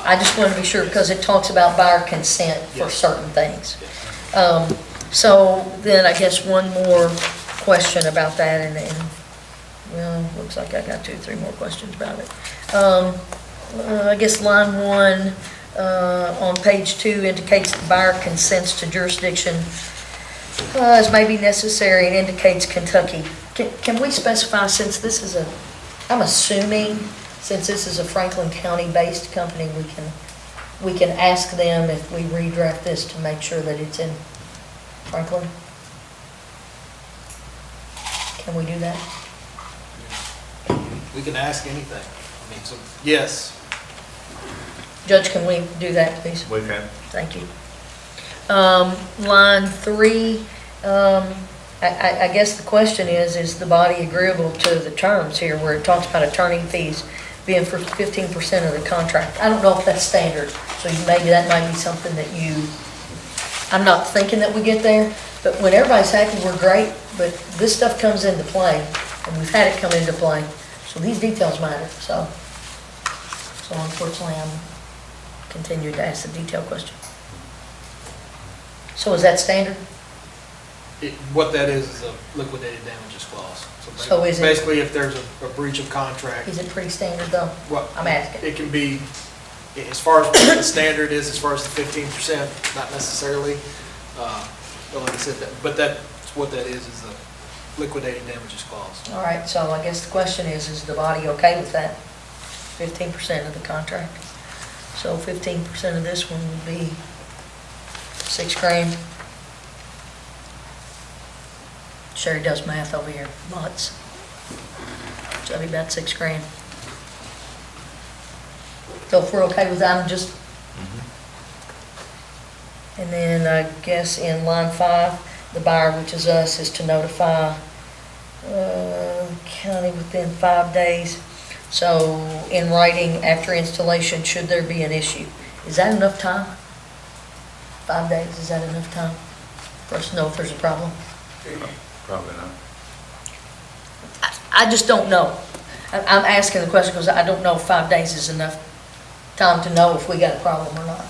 I just want to be sure, because it talks about buyer consent for Yes. certain things. So then I guess one more question about that, and well, looks like I got 2 or 3 more questions about it. I guess line 1 on page 2 indicates the buyer consents to jurisdiction as may be necessary, and indicates Kentucky. Can we specify, since this is I'm assuming, since this is a Franklin County-based company, we can ask them if we redraft this to make sure that it's in Franklin? Can we do that? We can ask anything. I mean, so, yes. Judge, can we do that, please? We can. Thank you. Line 3, I guess the question is the body agreeable to the terms here, where it talks about attorney fees being for 15% of the contract? I don't know if that's standard, so maybe that might be something that I'm not thinking that we get there, but when everybody's happy, we're great, but this stuff comes into play, and we've had it come into play, so these details matter, so unfortunately, I'm continuing to ask the detailed question. So is that standard? What that is a liquidated damages clause. So is it- Basically, if there's a breach of contract. Is it pretty standard, though? Well, I'm asking. It can be, as far as what the standard is, as far as the 15%, not necessarily. But like I said, but that's what that is a liquidated damages clause. All right, so I guess the question is the body okay with that? 15% of the contract? So 15% of this one would be $6,000. Sherry does math over here, lots. So that'd be about $6,000. So if we're okay with that, and then I guess in line 5, the buyer, which is us, is to notify county within 5 days. So in writing, after installation, should there be an issue? Is that enough time? 5 days, is that enough time for us to know if there's a problem? Probably not. I just don't know. I'm asking the question because I don't know if 5 days is enough time to know if we got a problem or not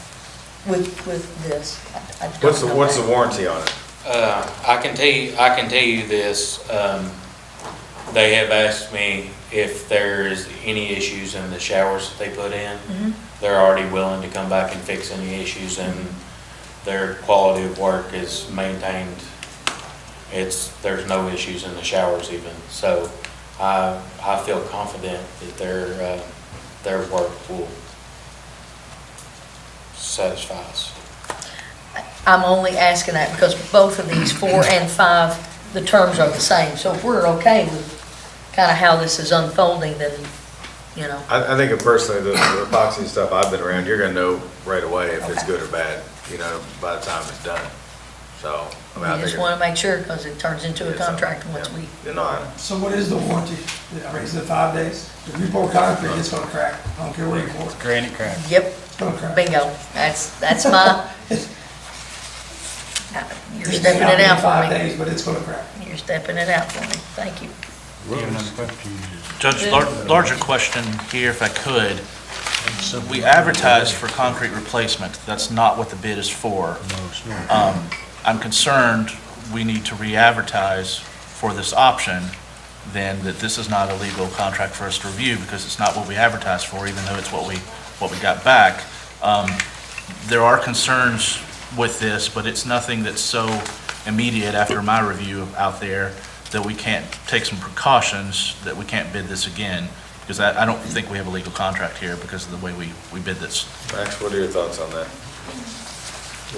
with this. I don't know What's that. the warranty on it? I can tell you this, they have asked me if there's any issues in the showers that they put in. Mhm. They're already willing to come back and fix any issues, and their quality of work is maintained. There's no issues in the showers even, so I feel confident that their work will satisfy us. I'm only asking that because both of these, 4 and 5, the terms are the same. So if we're okay with kind of how this is unfolding, then, you know. I think personally, the epoxy stuff I've been around, you're gonna know right away if it's good or bad, by the time it's done. So, I mean, I We think. just want to make sure because it turns into a contract once we. So what is the warranty? I mean, is it 5 days? If you pour concrete, it's gonna crack. I don't care where you pour it. Granite crack. Yep, It's gonna crack. bingo. That's my, you're stepping it out for 5 me. days, but it's gonna crack. You're stepping it out for me. Thank you. Judge, larger question here, if I could. We advertised for concrete replacement. That's not what the bid is for. I'm concerned we need to re-advertise for this option then that this is not a legal contract for us to review because it's not what we advertised for, even though it's what we got back. There are concerns with this, but it's nothing that's so immediate after my review out there that we can't take some precautions, that we can't bid this again, because I don't think we have a legal contract here because of the way we bid this. Max, what are your thoughts on that?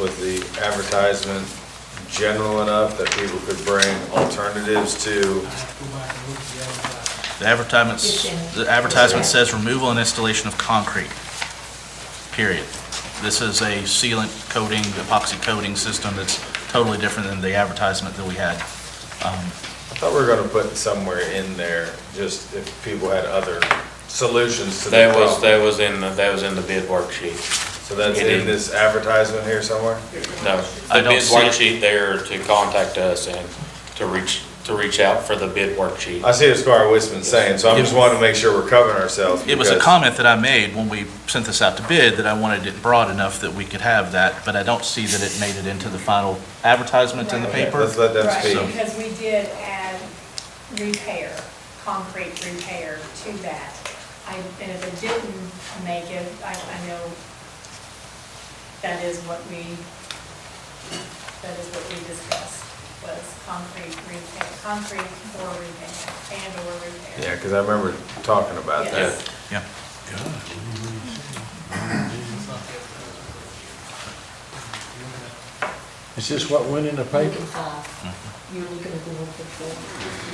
Was the advertisement general enough that people could bring alternatives to? The advertisement says removal and installation of concrete, period. This is a sealant coating, epoxy coating system that's totally different than the advertisement that we had. I thought we were gonna put somewhere in there, just if people had other solutions to the That problem. was in the bid worksheet. So that's in this advertisement here somewhere? No, I the don't bid see it. worksheet there to contact us and to reach out for the bid worksheet. I see what Squire Wisman's saying, so I'm just wanting to make sure we're covering ourselves. It was a because- comment that I made when we sent this out to bid, that I wanted it broad enough that we could have that, but I don't see that it made it into the final advertisement in the Okay, paper. let's let them speak. Right, because we did add repair, concrete repair to that. And if it didn't make it, I know that is what we discussed, was concrete repair, concrete or repair, and or repair. Yeah, because I remember talking about that. Yes. Yeah. Is this what went in the paper? You're looking at the 1.4,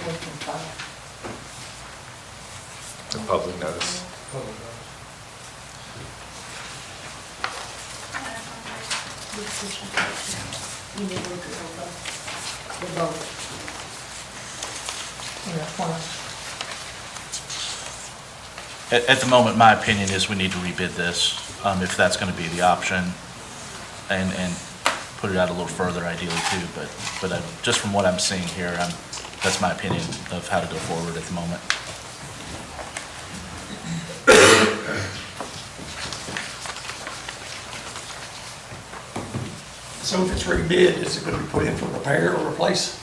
1.5. The public notice. You need to look at the vote. In that corner. At the moment, my opinion is we need to rebid this, if that's gonna be the option, and put it out a little further ideally too, but just from what I'm seeing here, that's my opinion of how to go forward at the moment. So if it's rebid, is it gonna be put in for repair or replace?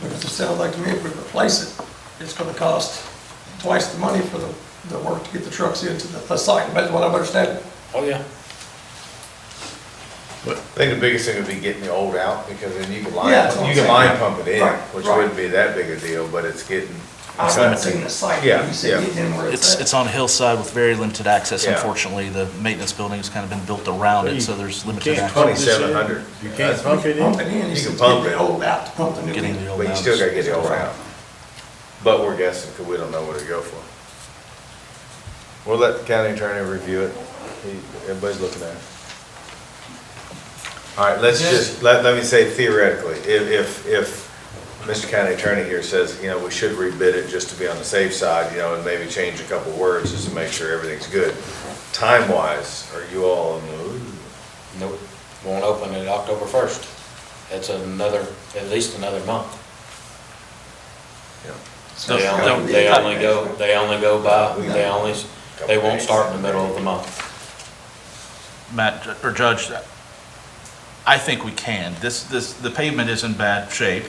Because it sounds like to me if we replace it, it's gonna cost twice the money for the work to get the trucks into the site, that's what I'm understanding. Oh, yeah. I think the biggest thing would be getting the old out, because then you can Yeah, that's what I'm saying. pump it in, Right, which right. wouldn't be that big a deal, but it's getting. I haven't seen the site, Yeah, you said yeah. getting in where it's at. It's on a hillside with very limited access, Yeah. unfortunately. The maintenance building's kind of been built around it, so there's limited can't access. 2,700. You can't pump it in? Pump it in, you You said can pump get it. the old out to pump the new Getting in. the old But you out. still gotta get the old out. But we're guessing, because we don't know what to go for. We'll let the county attorney review it. Everybody's looking at it. All right, let's just, let me say theoretically, if Mr. County Attorney here says, we should rebid it just to be on the safe side, and maybe change a couple words just to make sure everything's good. Time-wise, are you all in the mood? Nope, won't open it October 1st. It's at least another month. They'll- They won't start in the middle of the month. Matt, or Judge, I think we can. The pavement is in bad shape.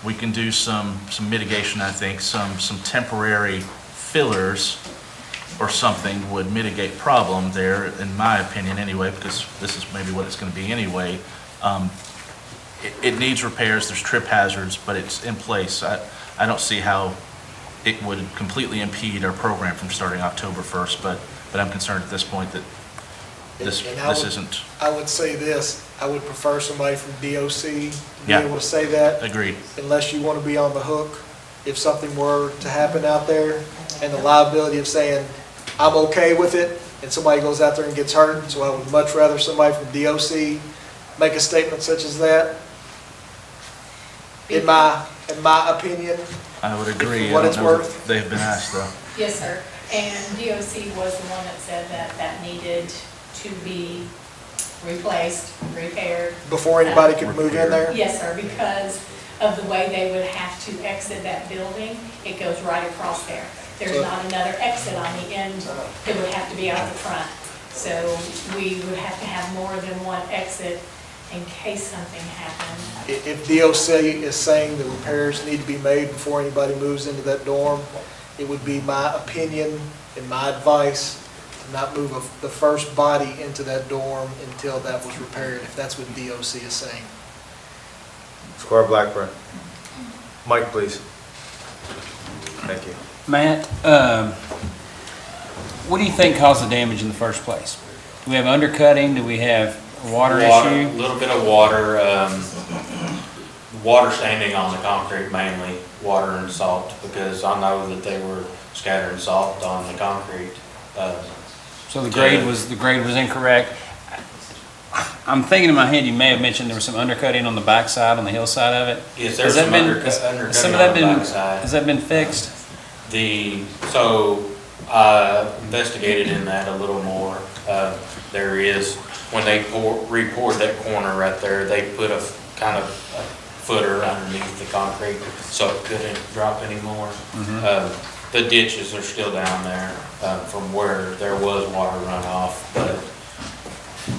We can do some mitigation, I think, some temporary fillers or something would mitigate problem there, in my opinion anyway, because this is maybe what it's gonna be anyway. It needs repairs, there's trip hazards, but it's in place. I don't see how it would completely impede our program from starting October 1st, but I'm concerned at this point that this And I would- isn't. I would say this, I would prefer somebody from DOC to be Yeah. able to say that, Agreed. unless you want to be on the hook if something were to happen out there, and the liability of saying, I'm okay with it, and somebody goes out there and gets hurt, so I would much rather somebody from DOC make a statement such as that. In my opinion, I would agree. What I it's don't know worth. if they've been asked though. Yes, sir. And DOC was the one that said that needed to be replaced, repaired. before anybody could move in there. Yes, sir, because of the way they would have to exit that building, it goes right across there. There's not another exit on the end, it would have to be out the front. So we would have to have more than one exit in case something happened. If DOC is saying the repairs need to be made before anybody moves into that dorm, it would be my opinion and my advice to not move the first body into that dorm until that was repaired, if that's what DOC is saying. Squire Blackburn. Mike, please. Thank you. Matt, what do you think caused the damage in the first place? Do we have undercutting? Do we have a water A issue? little bit of water, water standing on the concrete mainly, water and salt, because I know that they were scattering salt on the concrete. So the grade was incorrect. I'm thinking in my head, you may have mentioned there was some undercutting on the backside, on the hillside of it. Yes, there's some undercutting some of on that the backside. Has that been fixed? So I investigated in that a little more. There is, when they re-poured that corner right there, they put a kind of a footer underneath the concrete so it couldn't drop anymore. The ditches are still down there from where there was water runoff, but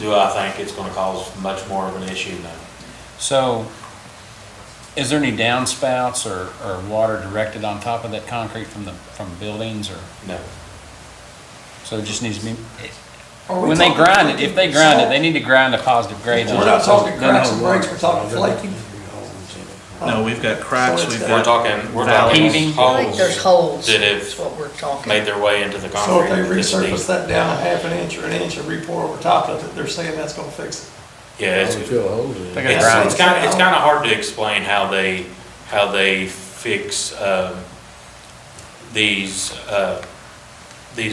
do I think it's gonna cause much more of an issue? No. So, is there any downspouts or water directed on top of that concrete from buildings or? No. So it just needs to be, Are we when they talking grind it, if they grind it, salt? they need to grind a positive grade on it. We're not talking So- cracks and breaks, we're talking flaking. No, we've got cracks, we've We're got, talking Heaving. I think there's holes, that that's have what we're talking. made their way into the So if concrete. they this deep. resurface that down a half an inch or an inch and re-pour over top of it, they're saying that's gonna fix it. Yeah, it's, Probably fill holes in it. They gotta grind it's it. kind of hard to explain how they fix these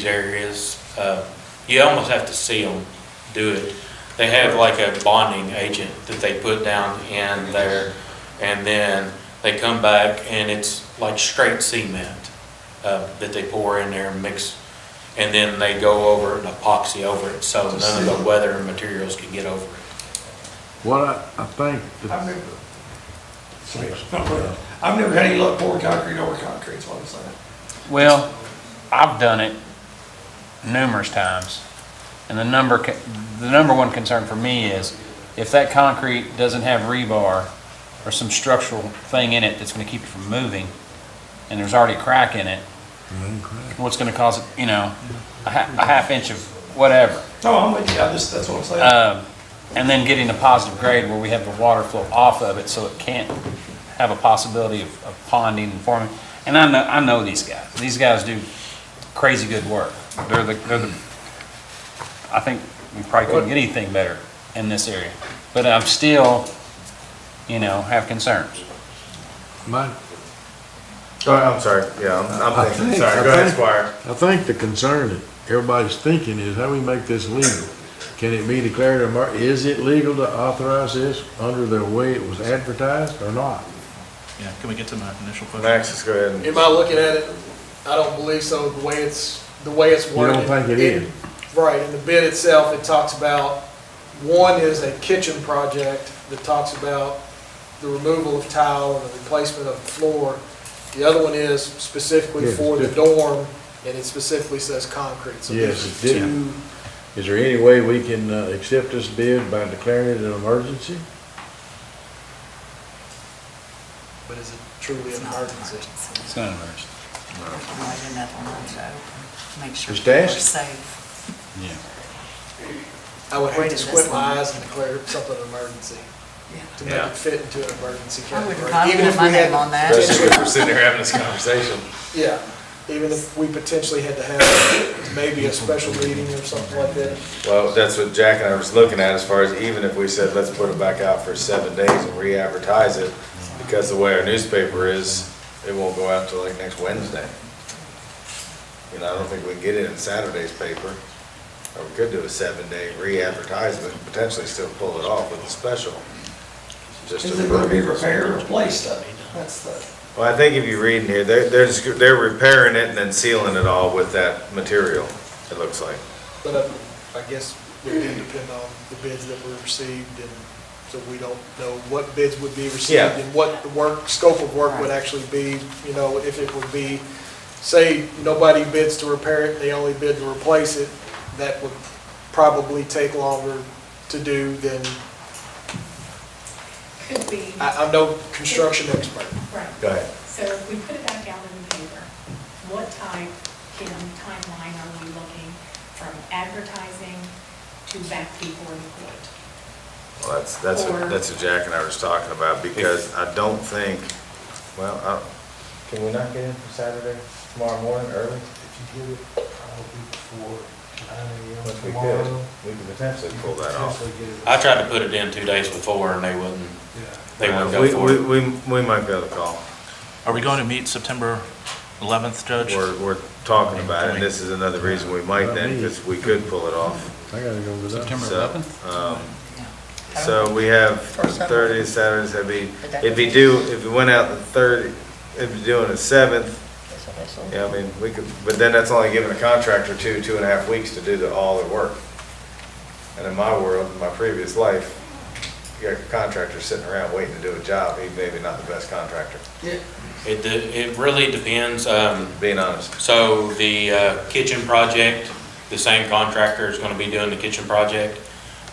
areas. You almost have to see them do it. They have like a bonding agent that they put down in there, and then they come back and it's like straight cement that they pour in there and mix, and then they go over an epoxy over it so none of the weather and materials can get over it. What I think, I've never had any luck pouring concrete over concrete, is what I'm saying. Well, I've done it numerous times, and the number one concern for me is if that concrete doesn't have rebar or some structural thing in it that's going to keep it from moving, and there's already a crack in it, what's going to cause it, a half inch of whatever. No, I'm with you, that's what I'm saying. And then getting a positive grade where we have the water flow off of it so it can't have a possibility of ponding and forming. And I know these guys. These guys do crazy good work. They're the I think we probably couldn't get anything better in this area. But I'm still, have concerns. my, Oh, I'm sorry, yeah, I'm thinking, sorry, go ahead, Squire. I think the concern that everybody's thinking is how we make this legal. Can it be declared is it legal to authorize this under the way it was advertised or not? yeah, can we get to my initial question? Max, just go ahead and. Am I looking at it? I don't believe so, the way it's You worded. don't think it is? Right, in the bid itself, it talks about, one is a kitchen project that talks about the removal of tile and the replacement of the floor. The other one is specifically Yes, for the different. dorm, and it specifically says concrete. So Yes, these it are did. two. Is there any way we can accept this bid by declaring it an emergency? But is it truly an emergency? It's not an emergency. Make sure Just people are ask. safe. Yeah. I would hate Wait to a squint this my long. eyes and declare something an emergency, to make Yeah. it fit into an emergency I would category. kind of Even want if my we had name on that. Especially if we're sitting here having this conversation. Yeah, even if we potentially had to have maybe a special meeting or something like that. Well, that's what Jack and I was looking at, as far as even if we said, let's put it back out for 7 days and re-advertise it, because the way our newspaper is, it won't go out till like next Wednesday. I don't think we can get it in Saturday's paper, or we could do a 7-day re-advertisement, and potentially still pull it off with a special. Just Is to it gonna be repaired or replaced? That's the, Well, I think if you read in here, they're repairing it and then sealing it all with that material, it looks like. But I guess it would depend on the bids that were received, and so we don't know what bids would be received Yeah. and what the scope of work would actually be, if it would be, say, nobody bids to repair it, they only bid to replace it, that would probably take longer to do than if we, I'm no construction expert. right, Go ahead. so if we put it back out in the paper, what timeline are we looking from advertising to back before the court? Well, that's what Jack and I were just talking about, because I don't think, can we not get in for Saturday, tomorrow morning, early? If you get it probably before 9 a.m. Which we tomorrow. could, we could potentially pull that off. Potentially get it. I tried to put it in 2 days before and they wouldn't We- go for it. We might be able to call. Are we going to meet September 11th, Judge? We're talking about it, and this is another reason we might then, because we could pull it off. I gotta go with that. September So, 11th? So we have First Saturday. 30 Saturdays, it'd be due, if we went out the 30, it'd be due on the 7th. Yeah, I mean, we could, but then that's only giving a contractor 2.5 weeks to do all their work. And in my world, in my previous life, you got a contractor sitting around waiting to do a job, he's maybe not the best contractor, It really depends. being honest. So the kitchen project, the same contractor is going to be doing the kitchen project.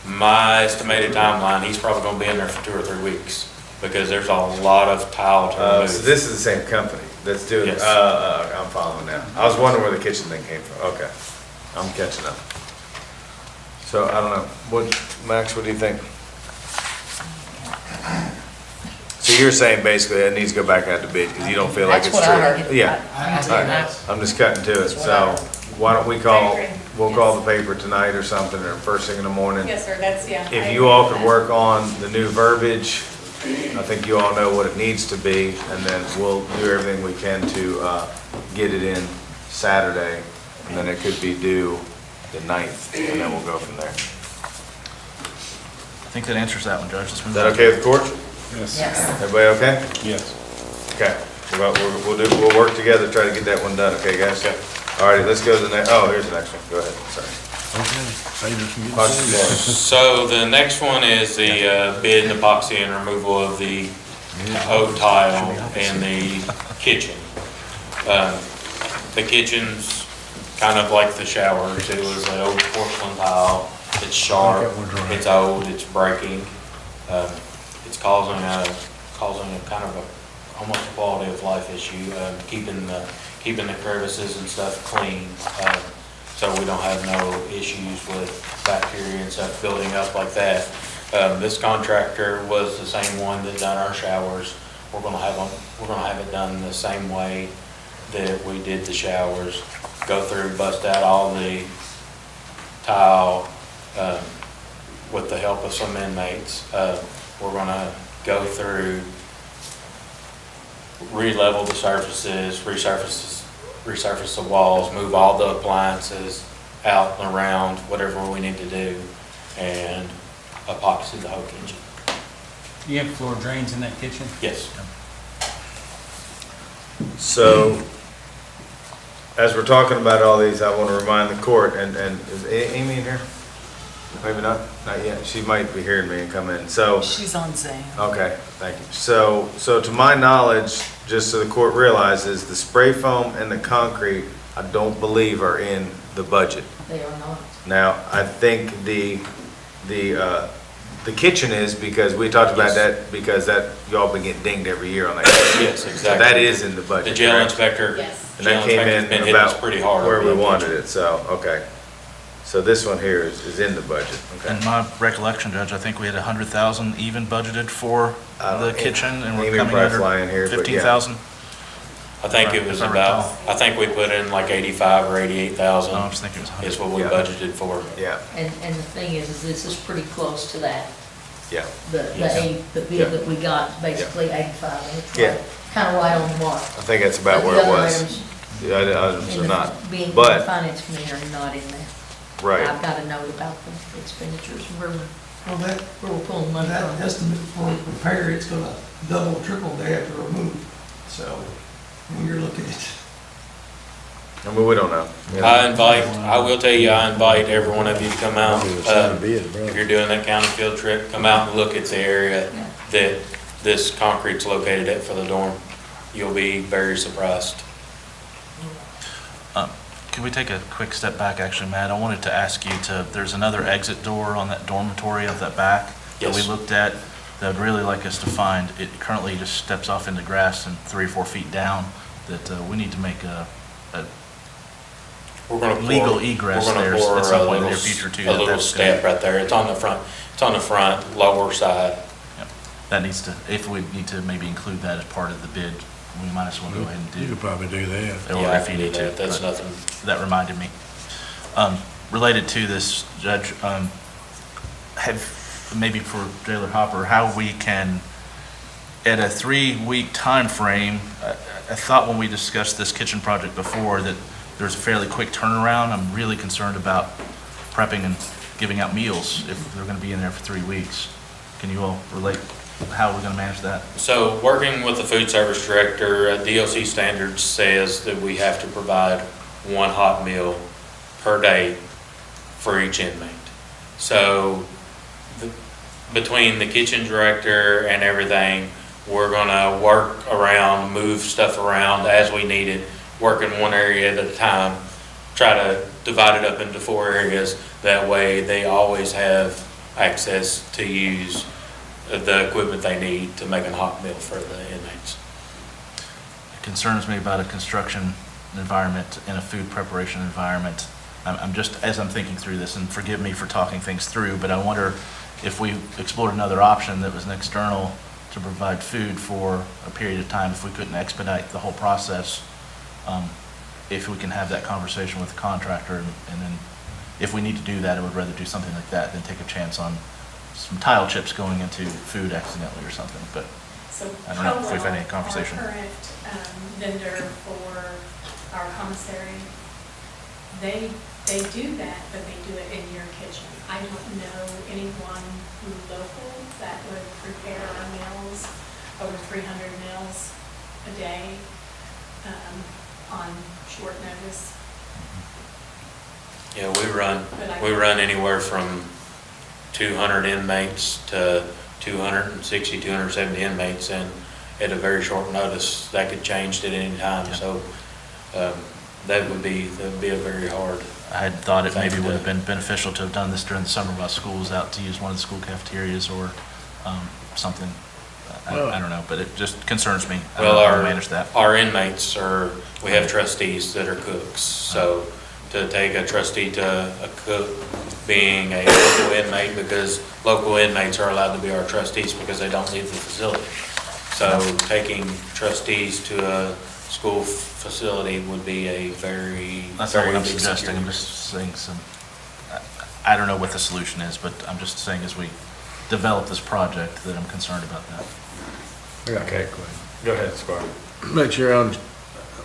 My estimated timeline, he's probably going to be in there for 2 or 3 weeks because there's a lot of tile to remove. So this is the same company that's doing, Yes. I'm following now. I was wondering where the kitchen thing came from, okay. I'm catching up. So, I don't know, Max, what do you think? So you're saying basically it needs to go back out to bid because you don't feel like That's it's what true? I heard. Yeah. I All right. that's- I'm just cutting to it, That's what I so heard. why don't we call, I agree. we'll call the paper tonight or something, or first thing in the morning. Yes, sir, that's, yeah. I If agree you all with could that. work on the new verbiage, I think you all know what it needs to be, and then we'll do everything we can to get it in Saturday, and then it could be due the 9th, and then we'll go from there. I think that answers that one, Judge. Let's Is move that on. okay with the court? Yes. Everybody okay? Yes. Okay, we'll work together, to try to get that one done, okay, guys? All righty, let's go to the next, oh, here's the next one, go ahead, sorry. Okay. Save us from getting Watch sued. the board. So the next one is the bid and epoxy and removal of the oak tile in the kitchen. The kitchen's kind of like the showers. It was an old porcelain tile. It's sharp, it's old, it's breaking. It's causing a kind of a, almost a quality of life issue, keeping the crevices and stuff clean. So we don't have no issues with bacteria and stuff building up like that. This contractor was the same one that done our showers. We're gonna have it done the same way that we did the showers. Go through, bust out all the tile, with the help of some inmates. We're gonna go through, re-level the surfaces, resurface the walls, move all the appliances out and around, whatever we need to do, and epoxy the whole kitchen. Do you have floor drains in that kitchen? Yes. So, as we're talking about all these, I want to remind the court, and is Amy in here? Maybe not yet. She might be hearing me and come in, so. She's on Zoom. Okay, thank you. So to my knowledge, just so the court realizes, the spray foam and the concrete, I don't believe are in the budget. They are not. Now, I think the kitchen is, because we talked about that, because that, y'all been getting dinged every year on that. Yes, So exactly. that is in the budget. The jail correct? inspector, Yes. And that came jail inspector's been in hitting us about pretty hard. where over we that wanted kitchen. it, so, okay. So this one here is in the budget, okay? In my recollection, Judge, I think we had 100,000 even budgeted for the kitchen, and we're Amy coming probably under flying here, but yeah. 15,000. I think it was If I about, recall. I think we put in like 85 or 88,000 No, I was thinking it was 100. is what we Yeah. budgeted for. Yeah, And the thing is this is pretty close to that. yeah. The bid that we got, basically 85, and it's Yeah. kind of right on the mark. I think that's about But where the it other was. items The other items in are the- not, Being in the but, finance committee are not in there. right. I've got a note about the expenditures, where Well, that, we're pulling money that from. estimate for repair, it's gonna double, triple they have to remove. So when you're looking at, I mean, we don't know. I will tell you, I invite every one of you to come out. It was gonna be it, bro. If you're doing that county field trip, come out and look at the area that this concrete's located at for the dorm. You'll be very surprised. Can we take a quick step back, actually, Matt? I wanted to ask you there's another exit door on that dormitory of that back that we Yes. looked at. that I'd really like us to find. It currently just steps off into grass and 3 or 4 feet down, that we need to make a We're gonna pour. legal egress we're gonna there pour at some a point in the little near future too. A little that's step gonna- right there. It's on the front lower side. Yep. That needs to, if we need to maybe include that as part of the bid, we might as well go ahead and do. You could probably do that. Or Yeah, I if you can do need to. that. That's but nothing. That reminded me. Related to this, Judge, have, maybe for Jailer Hopper, how we can, at a 3-week time frame. I thought when we discussed this kitchen project before that there's a fairly quick turnaround. I'm really concerned about prepping and giving out meals if they're gonna be in there for 3 weeks. Can you all relate how we're gonna manage that? So working with the food service director, DOC standards says that we have to provide 1 hot meal per day for each inmate. So between the kitchen director and everything, we're gonna work around, move stuff around as we need it, work in one area at a time, try to divide it up into 4 areas. That way they always have access to use the equipment they need to make a hot meal for the inmates. It concerns me about a construction environment and a food preparation environment. I'm just, as I'm thinking through this, and forgive me for talking things through, but I wonder if we explored another option that was an external to provide food for a period of time, if we couldn't expedite the whole process, if we can have that conversation with the contractor, and then if we need to do that, I would rather do something like that than take a chance on some tile chips going into food accidentally or something, but So I don't know if we've had any conversation. Our current vendor for our commissary, they do that, but they do it in your kitchen. I don't know anyone local that would prepare our meals, over 300 meals a day, on short notice. Yeah, we run anywhere from 200 inmates to 260, 270 inmates, and at a very short notice, that could change at any time. So that would be a very hard. I had thought it maybe would have been beneficial to have done this during the summer while school's out, to use one of the school cafeterias or something. I don't know, but it just concerns me. I don't know how to manage that. Our inmates we have trustees that are cooks, so to take a trustee to a cook being a local inmate, because local inmates are allowed to be our trustees because they don't leave the facility. So taking trustees to a school facility would be a very, That's not very what I'm big suggesting, I'm security just saying I don't know what the solution is, but I'm just saying as we develop this project that I'm concerned about that. Okay, go ahead, Squire. Make sure on,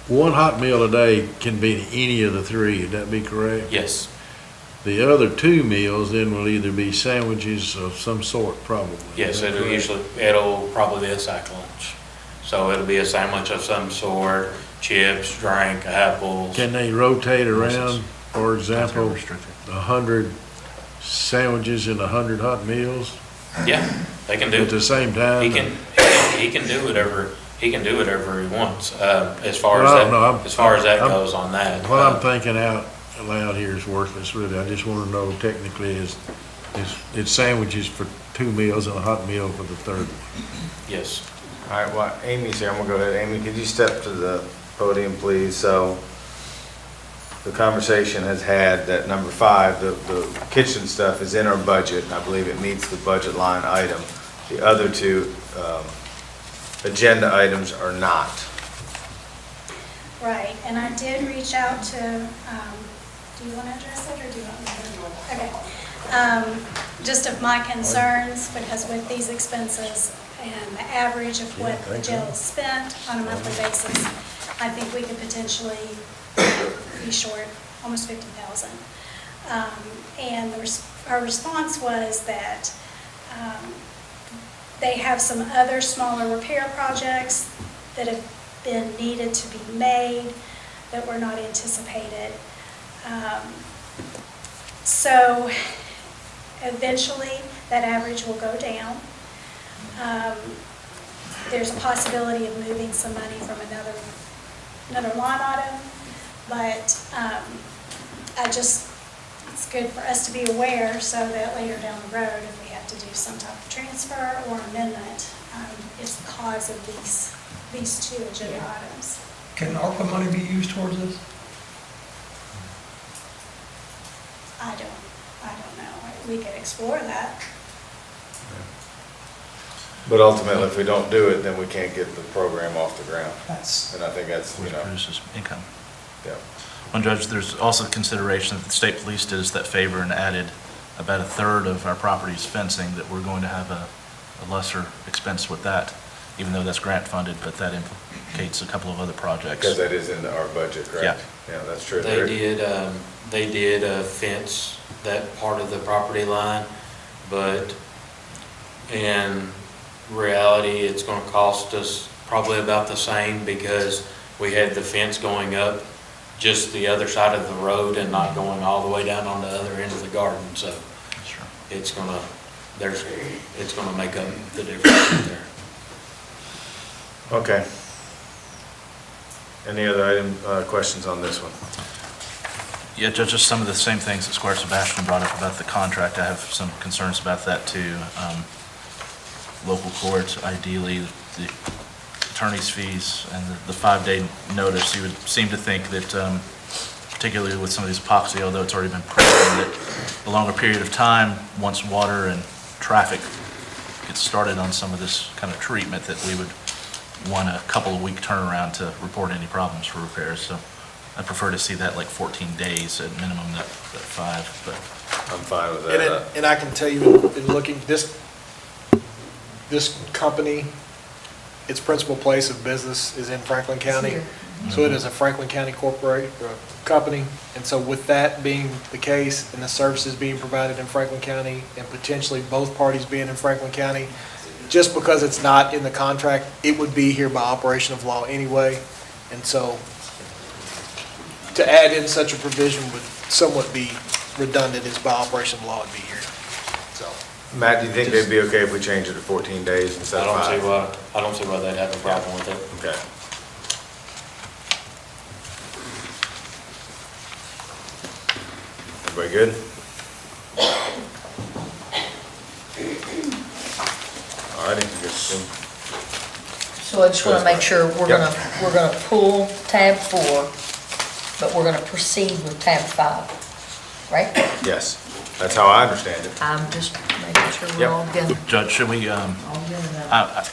1 hot meal a day can be any of the 3, would that be correct? Yes. The other 2 meals then will either be sandwiches of some sort, probably. Yes, Is that correct? it'll probably be a sack lunch. So it'll be a sandwich of some sort, chips, drink, apples. Can they rotate around, for example, Restricted. 100 sandwiches and 100 hot meals Yeah, they can do at the it. same time? He can do whatever he wants, as far Well, I as don't know. as far as that goes on that. What I'm thinking out loud here is worthless, really. I just want to know technically it's sandwiches for 2 meals and a hot meal for the 3rd. Yes. All right, well, Amy's here, I'm gonna go ahead. Amy, could you step to the podium, please? So the conversation has had that number 5, the kitchen stuff is in our budget, and I believe it meets the budget line item. The other 2 agenda items are not. Right, and I did reach out to, do you want to address it, or do you want me to? Okay. Just of my concerns, because with these expenses and the average of what the jail has spent on a monthly basis, I think we could potentially be short almost 50,000. And our response was that they have some other smaller repair projects that have been needed to be made that were not anticipated. So eventually that average will go down. There's a possibility of moving some money from another line item, but it's good for us to be aware so that later down the road, if we have to do some type of transfer or amendment, is the cause of these two agenda items. Can ARPA money be used towards this? I don't know. We could explore that. But ultimately, if we don't do it, then we can't get the program off the ground. That's. And I think that's, Which produces income. yeah. Well, Judge, there's also consideration that the state police did us that favor and added about a third of our property's fencing, that we're going to have a lesser expense with that, even though that's grant funded, but that implicates a couple of other projects. Because that is in our budget, correct? Yeah. Yeah, that's true. They did fence that part of the property line, but in reality, it's gonna cost us probably about the same because we had the fence going up just the other side of the road and not going all the way down on the other end of the garden, so it's gonna make up the difference there. Okay. Any other questions on this one? Yeah, Judge, just some of the same things that Squire Sebastian brought up about the contract. I have some concerns about that too. Local courts, ideally, the attorney's fees and the 5-day notice. You would seem to think that, particularly with some of these epoxy, although it's already been proven that a longer period of time, once water and traffic gets started on some of this kind of treatment, that we would want a couple of week turnaround to report any problems for repairs. So I prefer to see that like 14 days at minimum, that 5, but. I'm fine with that. And I can tell you, in looking, this company, its principal place of business is in Franklin County. So it is a Franklin County company. And so with that being the case and the services being provided in Franklin County and potentially both parties being in Franklin County, just because it's not in the contract, it would be here by operation of law anyway. And so to add in such a provision would somewhat be redundant, as by operation of law would be here. So. Matt, do you think they'd be okay if we change it to 14 days instead of 5? I don't see why they'd have a problem with it. Okay. Everybody good? All righty, I guess, So I just want to make sure we're Yep. gonna pull tab 4, but we're gonna proceed with tab 5, right? yes, that's how I understand it. I'm just making sure we're Yep. all good. Judge, should we, All good enough.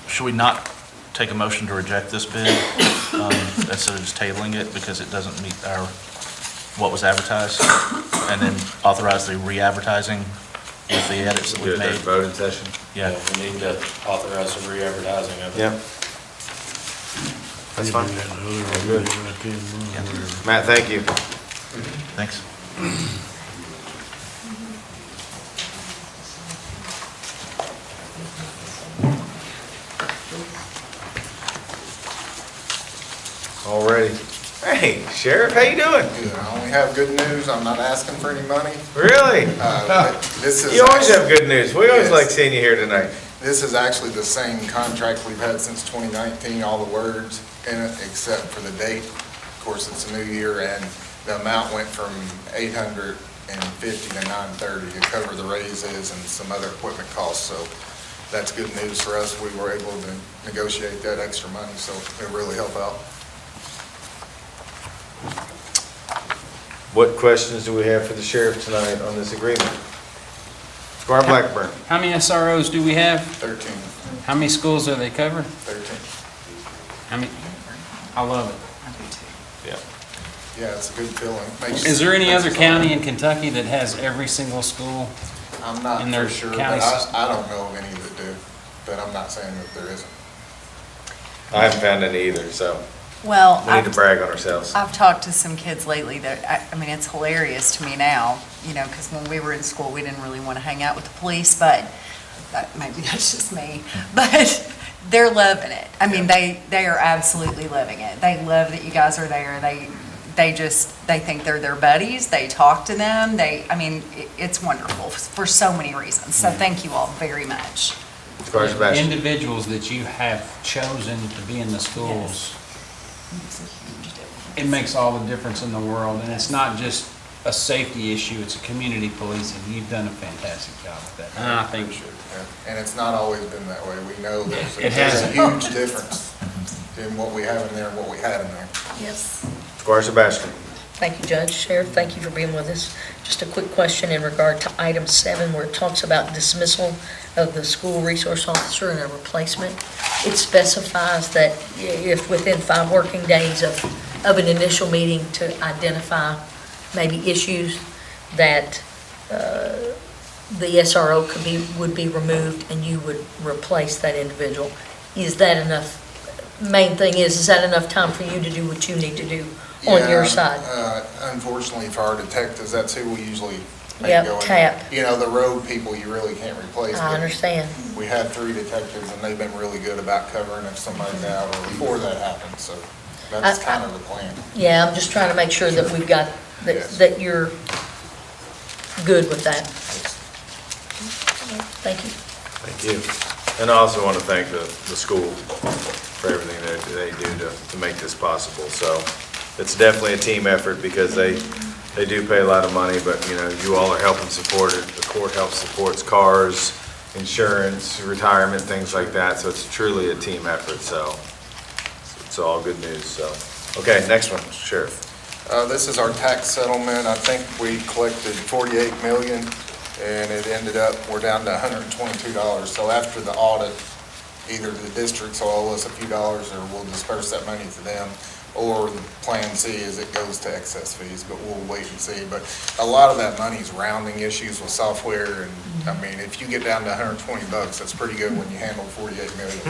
should we not take a motion to reject this bid instead of just tabling it because it doesn't meet what was advertised? And then authorize the re-advertising with the edits that Do we've it as made? a voting session? Yeah. We need to authorize the re-advertising of it. Yep. That's fine. Good. Matt, thank you. Thanks. Already. Hey, Sheriff, how you doing? Good. I only have good news. I'm not asking for any money. Really? This is. You always have good news. We always Yes. like seeing you here tonight. This is actually the same contract we've had since 2019, all the words in it except for the date. Of course, it's a new year and the amount went from 850 to 930 to cover the raises and some other equipment costs. So that's good news for us. We were able to negotiate that extra money, so it really helped out. What questions do we have for the sheriff tonight on this agreement? Squire Blackburn. How many SROs do we have? 13. How many schools are they covering? 13. I mean, I love it. Yeah. Yeah, it's a good feeling. Is there any other county in Kentucky that has every single school? I'm not in their for sure, but counties? I don't know of any that do, but I'm not saying that there isn't. I haven't found any either, so Well, we need to brag on ourselves. I've talked to some kids lately that, I mean, it's hilarious to me now, you know, because when we were in school, we didn't really want to hang out with the police, but maybe that's just me. But they're loving it. I mean, they are absolutely loving it. They love that you guys are there. They think they're their buddies. They talk to them. I mean, it's wonderful for so many reasons. So thank you all very much. Individuals that you have chosen to be in the schools, it makes all the difference in the world. And it's not just a safety issue, it's a community policing. You've done a fantastic job with that. I think Yeah. And it's not always been that way. We know there's It there's a hasn't. huge difference in what we have in there and what we had in there. Yes. Squire Sebastian. Thank you, Judge. Sheriff, thank you for being with us. Just a quick question in regard to item 7, where it talks about dismissal of the school resource officer and a replacement. It specifies that if within 5 working days of an initial meeting to identify maybe issues, that the SRO would be removed and you would replace that individual. Is that enough? Main thing is that enough time for you to do what you need to do on your side? Unfortunately for our detectives, that's who we usually make Yep, go in. tap. You know, the road people, you really can't replace. I but understand. We had 3 detectives, and they've been really good about covering if somebody's out or before that happens, so that's kind of the plan. Yeah, I'm just trying to make sure that we've got, Yes. that you're good with that. Thank you. Thank you. And I also want to thank the school for everything that they do to make this possible. So it's definitely a team effort because they do pay a lot of money, but, you know, you all are helping support it. The court helps supports cars, insurance, retirement, things like that. So it's truly a team effort. So it's all good news. So, okay, next one, Sheriff. This is our tax settlement. I think we collected 48 million, and it ended up, we're down to $122. So after the audit, either the districts will owe us a few dollars, or we'll disperse that money to them, or the plan C is it goes to excess fees, but we'll wait and see. But a lot of that money is rounding issues with software, and I mean, if you get down to $120, that's pretty good when you handle 48 million,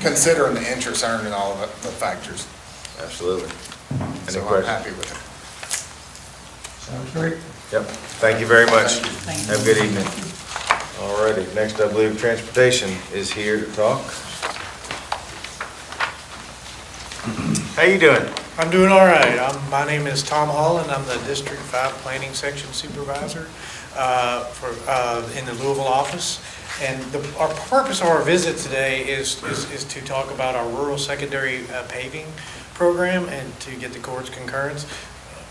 considering the interest earned and all of the factors. Absolutely. Any So I'm questions? happy with it. Sounds great. Yep, thank you very much. Thank you. Have a good evening. All righty, next I believe Transportation is here to talk. How you doing? I'm doing all right. My name is Tom Holland. I'm the District 5 Planning Section Supervisor in the Louisville office. And our purpose of our visit today is to talk about our rural secondary paving program and to get the court's concurrence.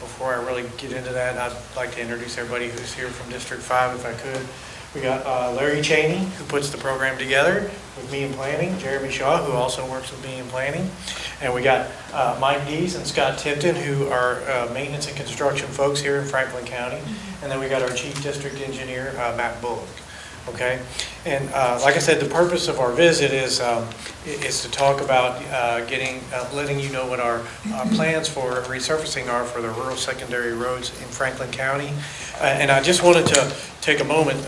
Before I really get into that, I'd like to introduce everybody who's here from District 5 if I could. We got Larry Cheney, who puts the program together with me in planning, Jeremy Shaw, who also works with me in planning, and we got Mike Dees and Scott Tipton, who are maintenance and construction folks here in Franklin County, and then we got our chief district engineer, Matt Bullock. Okay, and like I said, the purpose of our visit is to talk about letting you know what our plans for resurfacing are for the rural secondary roads in Franklin County. And I just wanted to take a moment.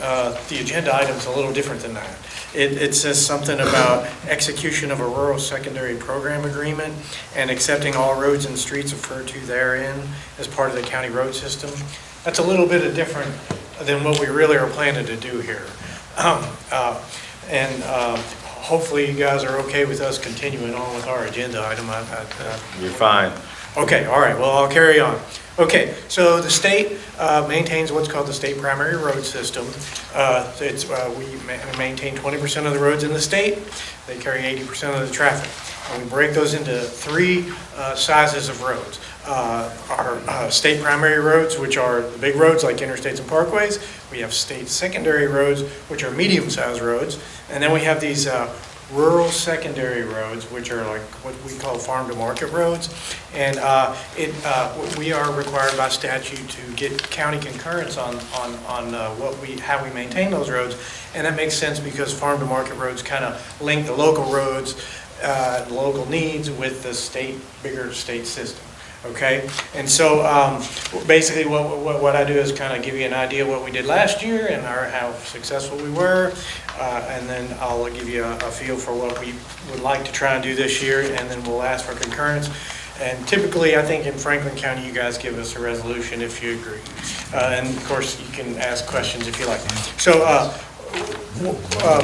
The agenda item's a little different than that. It says something about execution of a rural secondary program agreement and accepting all roads and streets referred to therein as part of the county road system. That's a little bit different than what we really are planning to do here. Hopefully you guys are okay with us continuing on with our agenda item. You're fine. Okay, all right, well, I'll carry on. Okay, so the state maintains what's called the state primary road system. We maintain 20% of the roads in the state. They carry 80% of the traffic. And we break those into 3 sizes of roads. Our state primary roads, which are the big roads like interstates and parkways. We have state secondary roads, which are medium-sized roads. And then we have these rural secondary roads, which are like what we call farm-to-market roads. And we are required by statute to get county concurrence on how we maintain those roads. And that makes sense because farm-to-market roads kind of link the local roads, the local needs with the bigger state system. Okay, and so basically what I do is kind of give you an idea of what we did last year and how successful we were, and then I'll give you a feel for what we would like to try and do this year, and then we'll ask for concurrence. And typically, I think in Franklin County, you guys give us a resolution if you agree. And of course, you can ask questions if you like. So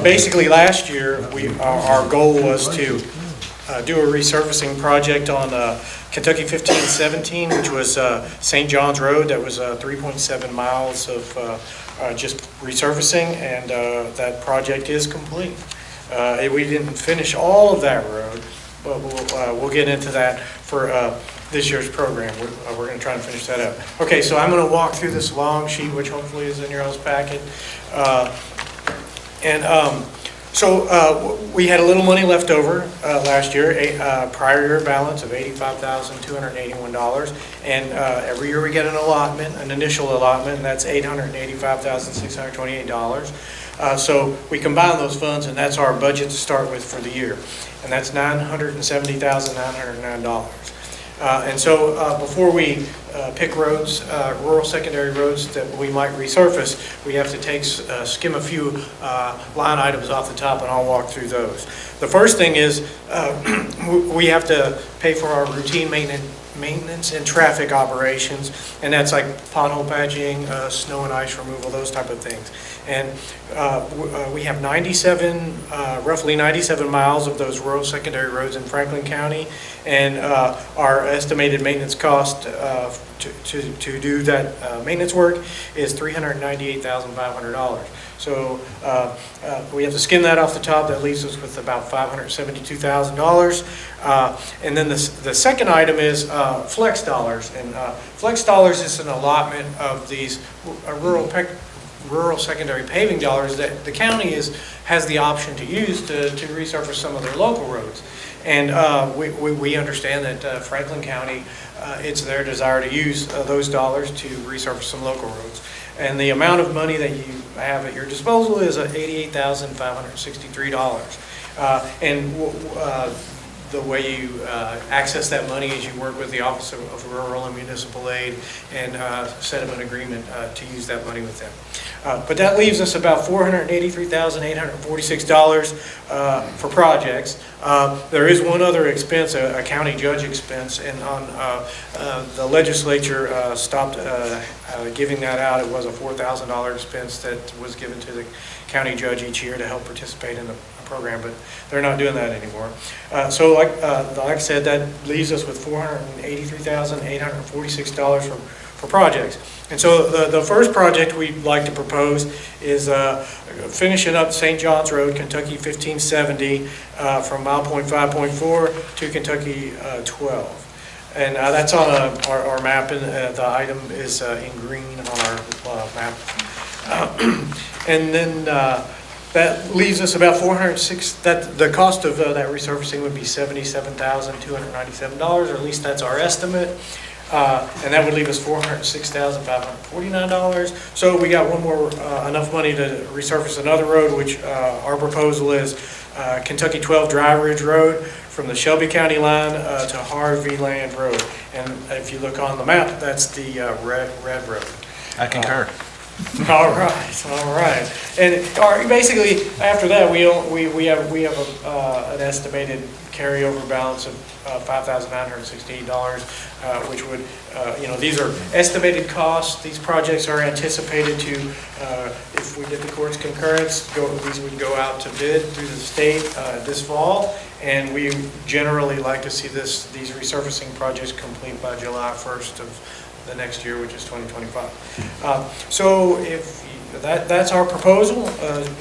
basically last year, our goal was to do a resurfacing project on Kentucky 1517, which was St. John's Road. That was 3.7 miles of just resurfacing, and that project is complete. We didn't finish all of that road, but we'll get into that for this year's program. We're going to try and finish that up. Okay, so I'm going to walk through this long sheet, which hopefully is in your all's packet. So we had a little money left over last year, prior year balance of $85,281. And every year we get an allotment, an initial allotment, and that's $885,628. So we combine those funds, and that's our budget to start with for the year. And that's $970,909. And so before we pick roads, rural secondary roads that we might resurface, we have to skim a few line items off the top, and I'll walk through those. The first thing is we have to pay for our routine maintenance and traffic operations, and that's like pothole patching, snow and ice removal, those type of things. And we have roughly 97 miles of those rural secondary roads in Franklin County, and our estimated maintenance cost to do that maintenance work is $398,500. So we have to skim that off the top. That leaves us with about $572,000. And then the second item is flex dollars. And flex dollars is an allotment of these rural secondary paving dollars that the county has the option to use to resurface some of their local roads. And we understand that Franklin County, it's their desire to use those dollars to resurface some local roads. And the amount of money that you have at your disposal is $88,563. And the way you access that money is you work with the Office of Rural and Municipal Aid and set up an agreement to use that money with them. But that leaves us about $483,846 for projects. There is one other expense, a county judge expense, and the legislature stopped giving that out. It was a $4,000 expense that was given to the county judge each year to help participate in the program, but they're not doing that anymore. So like I said, that leaves us with $483,846 for projects. And so the first project we'd like to propose is finishing up St. John's Road, Kentucky 1570, from mile point 5.4 to Kentucky 12. And that's on our map, and the item is in green on our map. And then that leaves us about the cost of that resurfacing would be $77,297, or at least that's our estimate. And that would leave us $406,549. So we got enough money to resurface another road, which our proposal is Kentucky 12 Dry Ridge Road from the Shelby County line to Harvey Land Road. And if you look on the map, that's the red road. I concur. All right. And basically, after that, we have an estimated carryover balance of $5,968, which would, these are estimated costs. These projects are anticipated to, if we get the court's concurrence, these would go out to bid through the state this fall, and we generally like to see these resurfacing projects complete by July 1st of the next year, which is 2025. So if that's our proposal,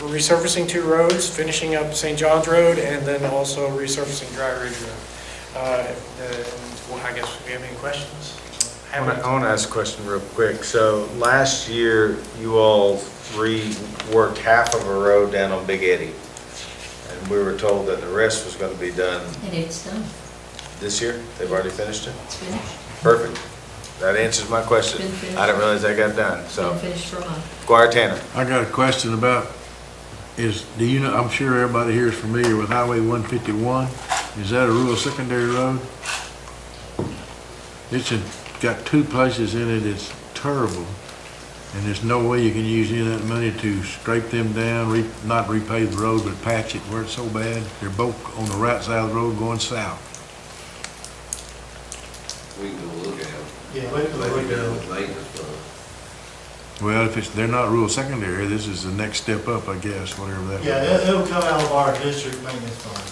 resurfacing 2 roads, finishing up St. John's Road, and then also resurfacing Dry Ridge Road. I guess we have any questions? I want to ask a question real quick. So last year, you all reworked half of a road down on Big Eddy, and we were told that the rest was going to be done. And it's done. This year? They've already finished it? It's finished. Perfect. That answers my question. It's been finished. I didn't realize that got done, It's so. been finished for a month. Squire Tanner. I got a question about, do you know, I'm sure everybody here is familiar with Highway 151. Is that a rural secondary road? It's got 2 places in it, it's terrible. And there's no way you can use any of that money to scrape them down, not repave the road, but patch it where it's so bad. They're both on the right side of the road going south. We can go look at them. Yeah, we can look at them. Well, if they're not rural secondary, this is the next step up, I guess, whatever that. Yeah, it'll come out of our district maintenance fund.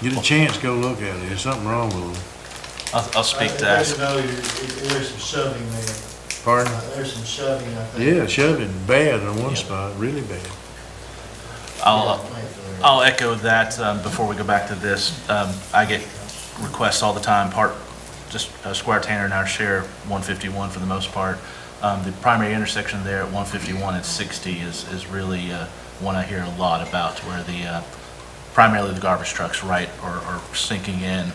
Get a chance, go look at it. There's something wrong with them. I'll speak to that. There's some shoving there. Pardon? There's some shoving, I think. Yeah, shoving bad on one spot, really bad. I'll I'll echo that before we go back to this. I get requests all the time, Squire Tanner and I share 151 for the most part. The primary intersection there at 151 and 60 is really one I hear a lot about, where primarily the garbage trucks, are sinking in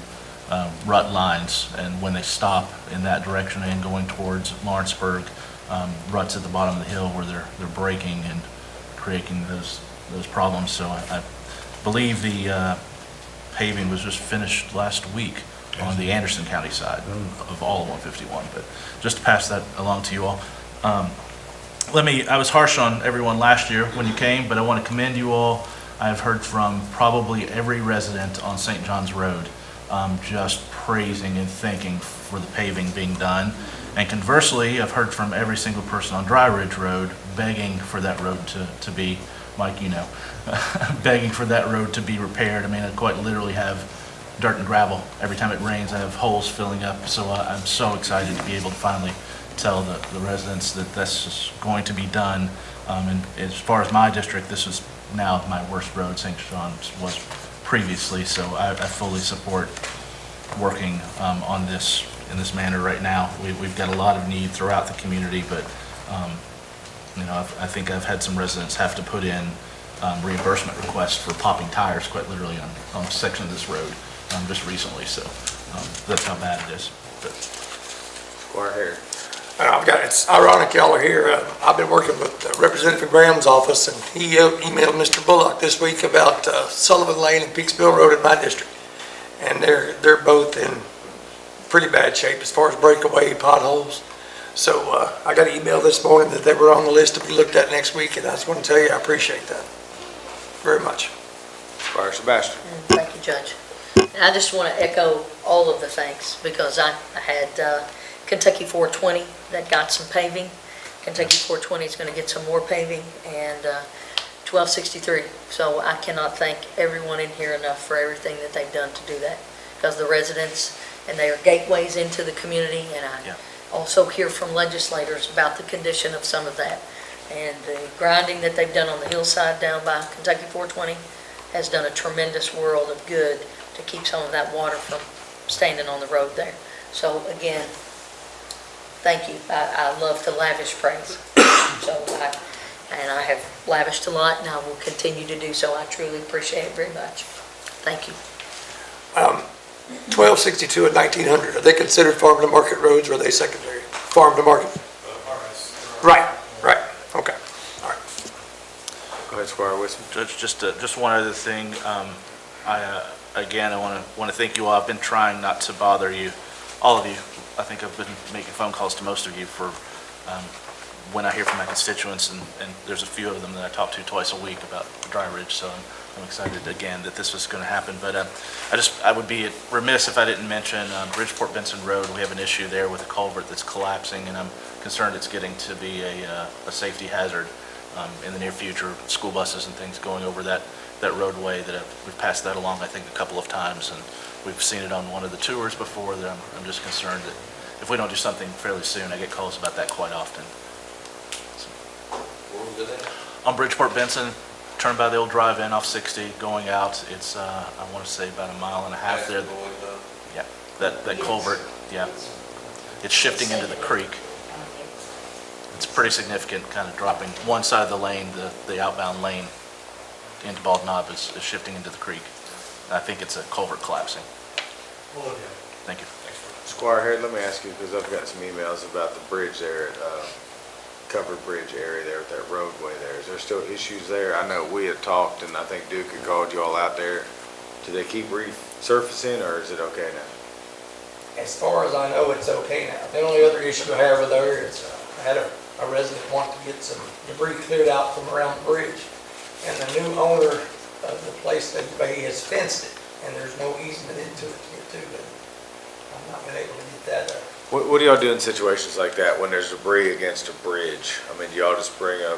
rut lines, and when they stop in that direction and going towards Lawrenceburg, ruts at the bottom of the hill where they're breaking and creating those problems. So I believe the paving was just finished last week on the Anderson County side of all of 151, but just to pass that along to you all. I was harsh on everyone last year when you came, but I want to commend you all. I've heard from probably every resident on St. John's Road just praising and thanking for the paving being done. And conversely, I've heard from every single person on Dry Ridge Road begging for that road to be, Mike, begging for that road to be repaired. I mean, I quite literally have dirt and gravel. Every time it rains, I have holes filling up. So I'm so excited to be able to finally tell the residents that this is going to be done. And as far as my district, this is now my worst road. St. John's was previously, so I fully support working on this in this manner right now. We've got a lot of need throughout the community, but I think I've had some residents have to put in reimbursement requests for popping tires, quite literally, on a section of this road just recently. So that's how bad it is. Squire here. It's ironic y'all are here. I've been working with Representative Graham's office, and he emailed Mr. Bullock this week about Sullivan Lane and Peaksville Road in my district. And they're both in pretty bad shape as far as breakaway potholes. So I got an email this morning that they were on the list to be looked at next week, and I just want to tell you I appreciate that very much. Squire Sebastian. Thank you, Judge. And I just want to echo all of the thanks, because I had Kentucky 420 that got some paving. Kentucky 420 is going to get some more paving, and 1263. So I cannot thank everyone in here enough for everything that they've done to do that, because the residents, and they are gateways into the community, and I also hear from legislators about the condition of some of that. And the grinding that they've done on the hillside down by Kentucky 420 has done a tremendous world of good to keep some of that water from standing on the road there. So again, thank you. I love to lavish praise. And I have lavished a lot, and I will continue to do so. I truly appreciate it very much. Thank you. 1262 and 1900, are they considered farm to market roads, or are they secondary? Farm to market? Right, okay, all right. Go ahead, Squire Wilson. Judge, just one other thing. I want to thank you all. I've been trying not to bother you, all of you. I think I've been making phone calls to most of you for when I hear from my constituents, and there's a few of them that I talk to twice a week about Dry Ridge, so I'm excited again that this was going to happen. But I would be remiss if I didn't mention Bridgeport Benson Road. We have an issue there with a culvert that's collapsing, and I'm concerned it's getting to be a safety hazard in the near future. School buses and things going over that roadway, we've passed that along, I think, a couple of times, and we've seen it on one of the tours before. That I'm just concerned that if we don't do something fairly soon, I get calls about that quite often. On Bridgeport Benson, turn by the old drive-in off 60, going out. It's I want to say about a mile and a half there. Yeah, that culvert. Yeah, it's shifting into the creek. It's pretty significant, kind of dropping one side of the lane, the outbound lane into Bald Knob is shifting into the creek. I think it's a culvert collapsing. Thank you. Squire Harry, let me ask you, because I've got some emails about the bridge there, covered bridge area there with that roadway there. Is there still issues there? I know we had talked, and I think Duke had called you all out there. Do they keep resurfacing, or is it okay now? As far as I know, it's okay now. The only other issue I have with there is I had a resident want to get some debris cleared out from around the bridge. And the new owner of the place that he has fenced it, and there's no easement into it to get to, but I've not been able to get that up. What do y'all do in situations like that when there's debris against a bridge? I mean, do y'all just bring up,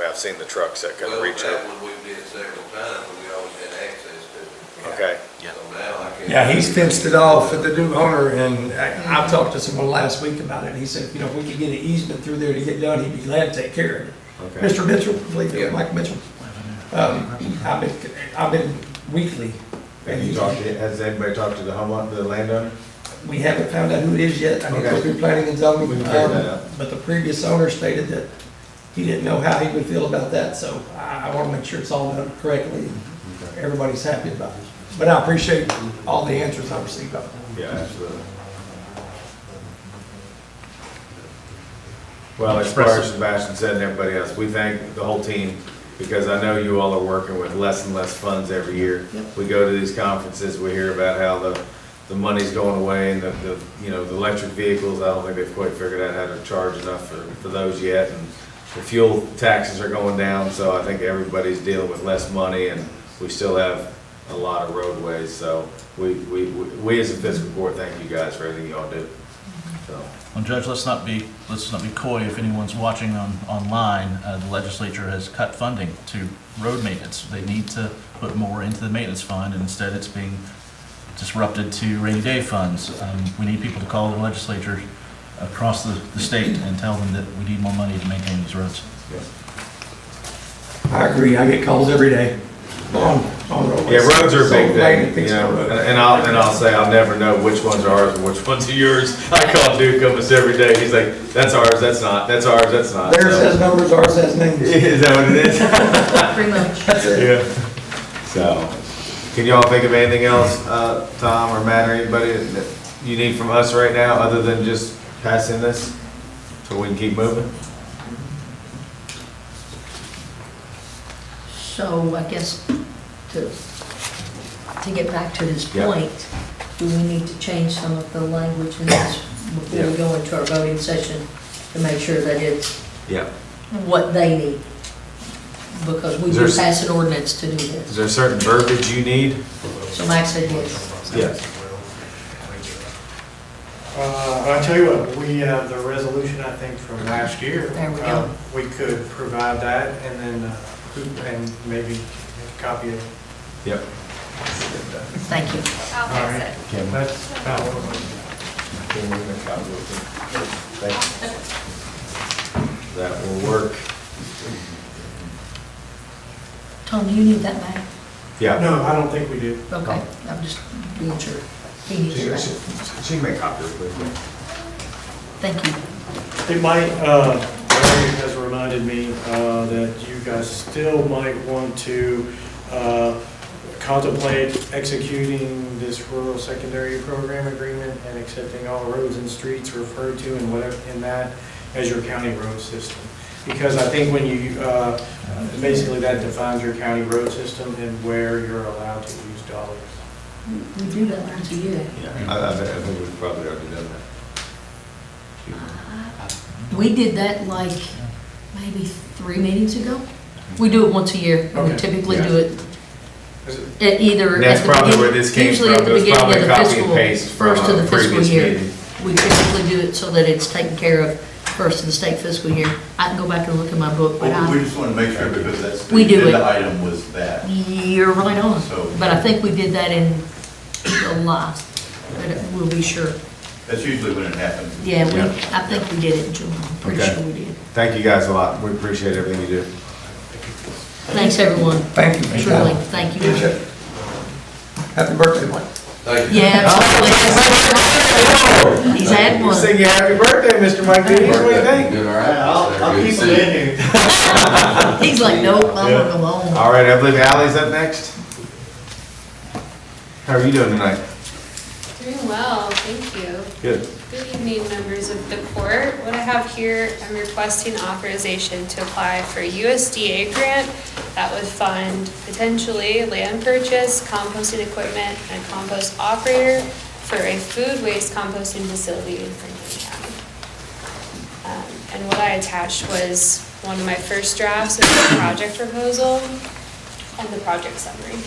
I've seen the trucks that kind of reach up. We did several times, but we always had access to it. Okay. So now I can't. Yeah, he's fenced it off with the new owner, and I talked to someone last week about it, and he said, if we could get an easement through there to get done, he'd be glad to take care of it. Okay. Mr. Mitchell, I believe it was Mike Mitchell. I've been weekly. Have you talked to, has anybody talked to the landowner? We haven't found out who it is yet. I need to go Okay. through planning and zoning. We can figure that out. But the previous owner stated that he didn't know how he would feel about that, so I want to make sure it's all done correctly. Everybody's happy about it. But I appreciate all the answers I received. Yeah, absolutely. Well, as far as Sebastian said and everybody else, we thank the whole team, because I know you all are working with less and less funds every year. We go to these conferences, we hear about how the money's going away, and the electric vehicles, I don't think they've quite figured out how to charge enough for those yet. And the fuel taxes are going down, so I think everybody's dealing with less money, and we still have a lot of roadways. So we as a fiscal court thank you guys for everything y'all do. So. Well, Judge, let's not be coy. If anyone's watching online, the legislature has cut funding to road maintenance. They need to put more into the maintenance fund, and instead it's being disrupted to rainy day funds. We need people to call the legislature across the state and tell them that we need more money to maintain these roads. I agree. I get calls every day on roadways. Yeah, roads are a big So, thing, and I'll say I'll never know which ones are ours and which ones are yours. I call Duke almost every day. He's like, "That's ours. That's not. That's ours. That's not." Theirs has numbers, ours has names. Is that what it is? Pretty much. That's it. Yeah. So, can y'all think of anything else, Tom or Matt or anybody that you need from us right now, other than just passing this so we can keep moving? So I guess to get back to his Yeah. point, do we need to change some of the language in this before we go into our voting session to make sure that it's Yeah. what they need? Because we Is do there- pass an ordinance to do Is this. there certain verbiage you need? So Max said yes. Yes. I'll tell you what, we have the resolution, I think, from last year. There we go. We could provide that and then, and maybe a copy of. Yep. Thank you. I'll pass it. Kim. That's about what That will work. Tom, do you need that back? Yeah. No, I don't think we do. Okay, I'm just being sure. He needs it back. She can make copies of it. Thank you. It might, Larry has reminded me that you guys still might want to contemplate executing this rural secondary program agreement and accepting all roads and streets referred to in whatever, in that as your county road system. Because I think when you, basically that defines your county road system and where you're allowed to use dollars. We do that once a year. I think we've probably already done that. We did that like maybe 3 meetings ago. We do it once a year. We Okay. typically Yeah. do it at either. That's at the probably begin- where this came usually from. at the It was beginning probably of the copy and fiscal- paste from First of a the fiscal previous year. meeting. We typically do it so that it's taken care of first of the state fiscal year. I can go back and look at my book, but Well, we just want to make sure because that's, We do the it. agenda item was that. You're right on. So- But I think we did that in July, but we'll be sure. That's usually when it happens. Yeah, Yeah. I think we did it in July. I'm pretty Okay. sure we did. Thank you guys a lot. We appreciate everything you do. Thanks, everyone. Thank you. Truly, thank you. Happy birthday, Mike. Yeah, absolutely. He's had We one. sing you happy birthday, Mr. Mike Dees. What do you think? Doing all right? I'll keep him in here. He's like, nope, I'm gonna go home. All right, I believe Ally's up next. How are you doing tonight? Doing well, thank you. Good. Good evening, members of the court. What I have here, I'm requesting authorization to apply for a USDA grant that would fund potentially land purchase, composting equipment, and a compost operator for a food waste composting facility in Franklin County. And what I attached was one of my first drafts of the project proposal and the project summary.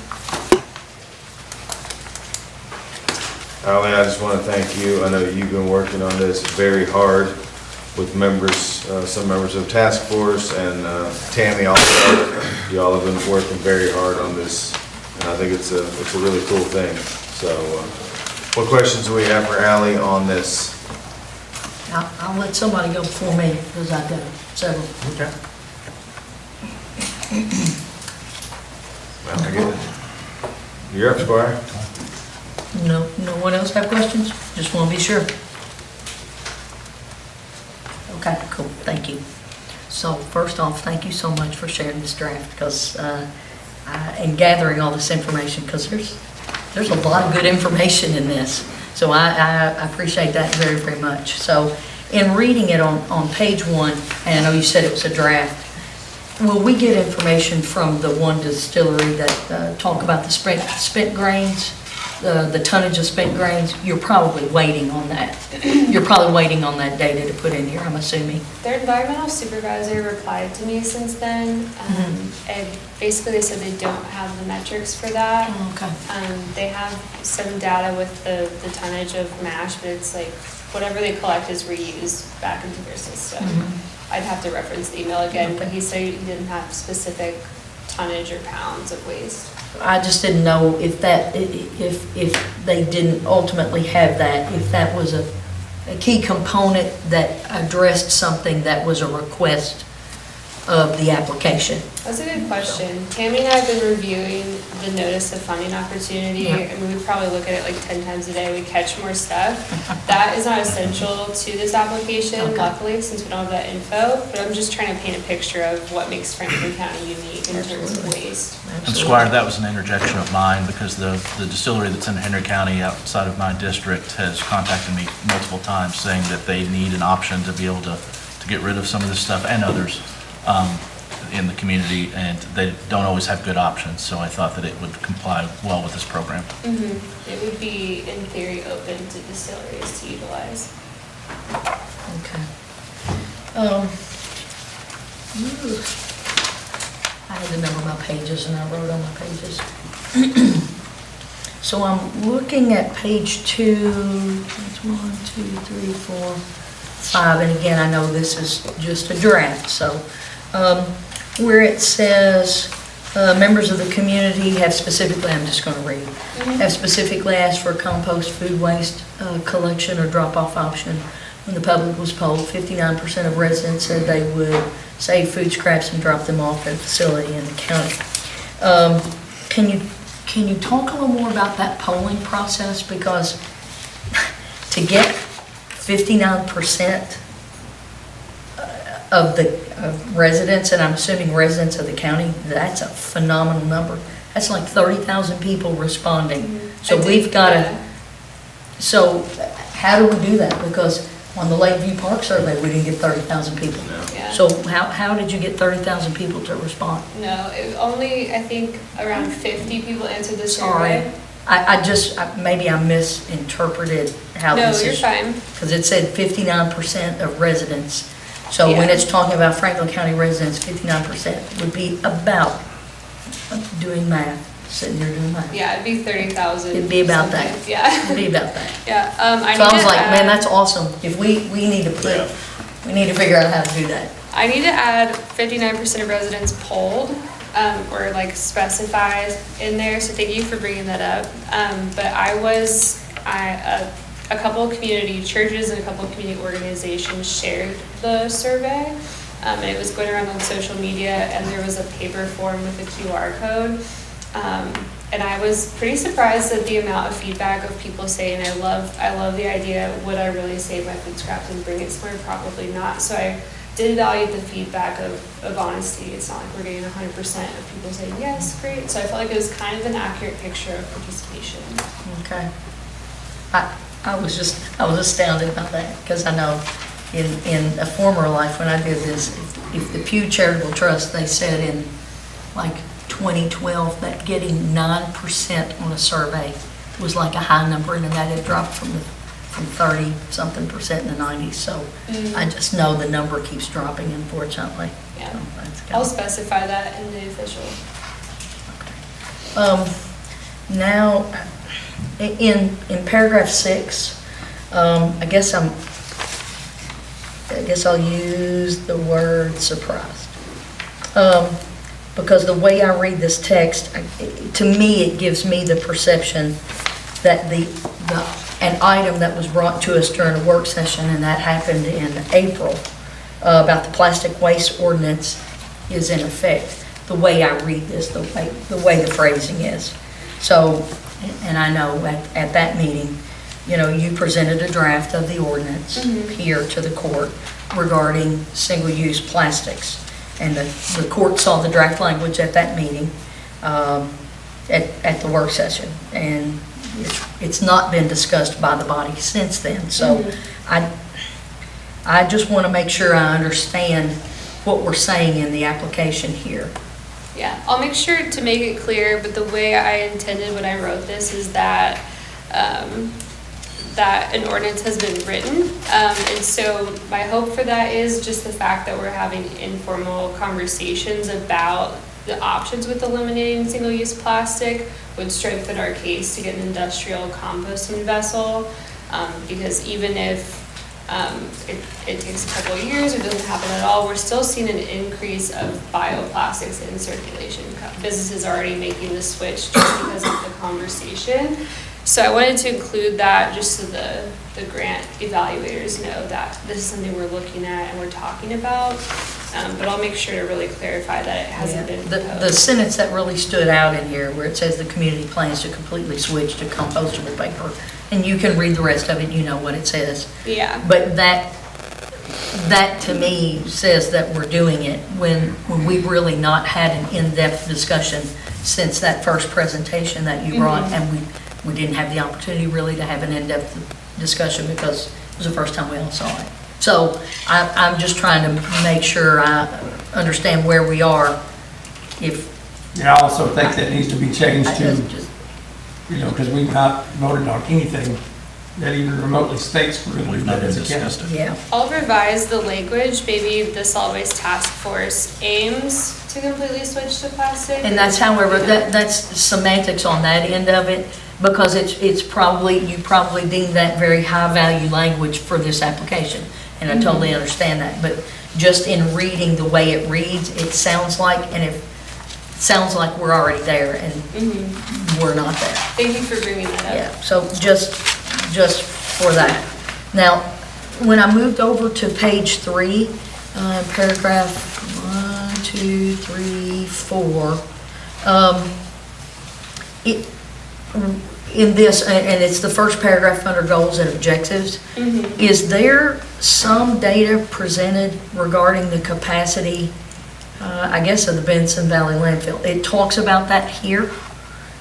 Ally, I just want to thank you. I know you've been working on this very hard with members, some members of task force, and Tammy also. Y'all have been working very hard on this, and I think it's a really cool thing. So, what questions do we have for Ally on this? I'll let somebody go before me, because I've got several. Okay. I get it. You're up, Squire. No, no one else have questions? Just want to be sure. Okay, cool, thank you. So first off, thank you so much for sharing this draft, because, and gathering all this information, because there's a lot of good information in this. So I appreciate that very, very much. So in reading it on page 1, and I know you said it was a draft, will we get information from the one distillery that talk about the spent grains, the tonnage of spent grains? You're probably waiting on that. You're probably waiting on that data to put in here, I'm assuming. Their environmental supervisor replied to me since then, and basically they said they don't have the metrics for that. Okay. They have some data with the tonnage of mash, but it's like whatever they collect is reused back into their system. I'd have to reference the email again, but he said he didn't have specific tonnage or pounds of waste. I just didn't know if that, if they didn't ultimately have that, if that was a key component that addressed something that was a request of the application. That's a good question. Tammy and I have been reviewing the notice of funding opportunity. Yeah. I mean, we probably look at it like 10 times a day. We catch more stuff. That is not essential to this application, luckily, since we don't have that info. But I'm just trying to paint a picture of what makes Franklin County unique in terms of waste. And Squire, that was an interjection of mine, because the distillery that's in Henry County outside of my district has contacted me multiple times saying that they need an option to be able to get rid of some of this stuff and others in the community, and they don't always have good options, so I thought that it would comply well with this program. It would be, in theory, open to distilleries to utilize. Okay. I had to number my pages, and I wrote on my pages. So I'm looking at page 2, that's 1, 2, 3, 4, 5, and again, I know this is just a draft, so where it says, members of the community have specifically, I'm just going to read, have specifically asked for a compost food waste collection or drop-off option. When the public was polled, 59% of residents said they would save food scraps and drop them off at a facility in the county. Can you talk a little more about that polling process? Because to get 59% of the residents, and I'm assuming residents of the county, that's a phenomenal number. That's like 30,000 people responding. So we've got to, so how do we do that? Because on the Lakeview Park survey, we didn't get 30,000 people. Yeah. So how did you get 30,000 people to respond? No, it only, I think, around 50 people answered the Sorry. survey. Maybe I misinterpreted how No, this is. you're fine. Because it said 59% of residents. So when Yeah. it's talking about Franklin County residents, 59% would be about, doing math, sitting here doing math. Yeah, it'd be 30,000. It'd be about that. something. Yeah. It'd be about that. Yeah, So I was like, man, that's awesome. If we need to put, we need to figure out how to do that. I need to add 59% of residents polled, or like specified in there, so thank you for bringing that up. But a couple of community churches and a couple of community organizations shared the survey. And it was going around on social media, and there was a paper form with a QR code. And I was pretty surprised at the amount of feedback of people saying, I love the idea, would I really save my food scraps and bring it somewhere? Probably not. So I did value the feedback of honesty. It's not like we're getting 100% of people saying, yes, great. So I felt like it was kind of an accurate picture of participation. Okay. I was astounded by that, because I know in a former life when I did this, if the Pew Charitable Trust, they said in like 2012 that getting 9% on a survey was like a high number, and then that had dropped from 30-something% in the 90s. So I just know the number keeps dropping, unfortunately. Yeah. So that's kind I'll of- specify that in the official. Now, in paragraph 6, I guess I'll use the word surprised. Because the way I read this text, to me, it gives me the perception that an item that was brought to us during a work session, and that happened in April, about the plastic waste ordinance is in effect. the way I read this, the way the phrasing is. So, and I know at that meeting, you know, you presented a draft of the ordinance here to the court regarding single-use plastics. And the court saw the draft language at that meeting, at the work session. And it's not been discussed by the body since then. So I just want to make sure I understand what we're saying in the application here. Yeah, I'll make sure to make it clear, but the way I intended when I wrote this is that, that an ordinance has been written. And so my hope for that is just the fact that we're having informal conversations about the options with eliminating single-use plastic would strengthen our case to get an industrial composting vessel. Because even if it takes a couple of years or doesn't happen at all, we're still seeing an increase of bioplastics in circulation. Businesses are already making the switch just because of the conversation. So I wanted to include that just so the grant evaluators know that this is something we're looking at and we're talking about. But I'll make sure to really clarify that it hasn't been proposed. The sentence that really stood out in here where it says the community plans to completely switch to compostable paper. And you can read the rest of it, you know what it says. Yeah. But that to me says that we're doing it when we've really not had an in-depth discussion since that first presentation that you brought. And we didn't have the opportunity really to have an in-depth discussion because it was the first time we all saw it. So I'm just trying to make sure I understand where we are. And I also think that needs to be changed to, you know, because we've not voted on anything that even remotely states we're going to do that as a county. Yeah. I'll revise the language. Maybe the solid waste task force aims to completely switch to plastic. And that's however, that's semantics on that end of it, because it's probably, you probably deem that very high value language for this application. And I totally understand that, but just in reading the way it reads, it sounds like, and it sounds like we're already there and we're not there. Thank you for bringing that up. Yeah, so just for that. Now, when I moved over to page 3, paragraph 1, 2, 3, 4, in this, and it's the first paragraph under goals and objectives, is there some data presented regarding the capacity, I guess, of the Benson Valley landfill? It talks about that here.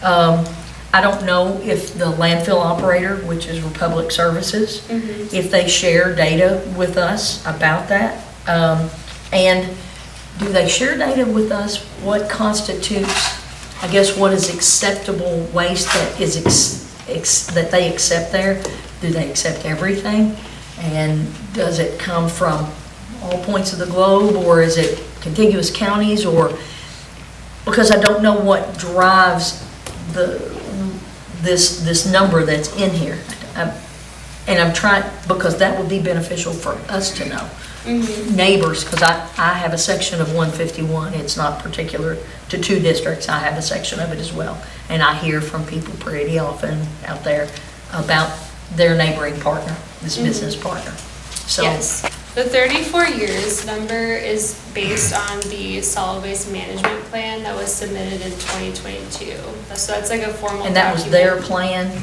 I don't know if the landfill operator, which is Republic Services, if they share data with us about that. And do they share data with us what constitutes, I guess, what is acceptable waste that is that they accept there? Do they accept everything? And does it come from all points of the globe, or is it contiguous counties, or, because I don't know what drives this number that's in here. And I'm trying, because that would be beneficial for us to know. Neighbors, because I have a section of 151. It's not particular to 2 districts. I have a section of it as well. And I hear from people pretty often out there about their neighboring partner, this business partner. So, yes. The 34 years number is based on the solid waste management plan that was submitted in 2022. So that's like a formal and that was their plan?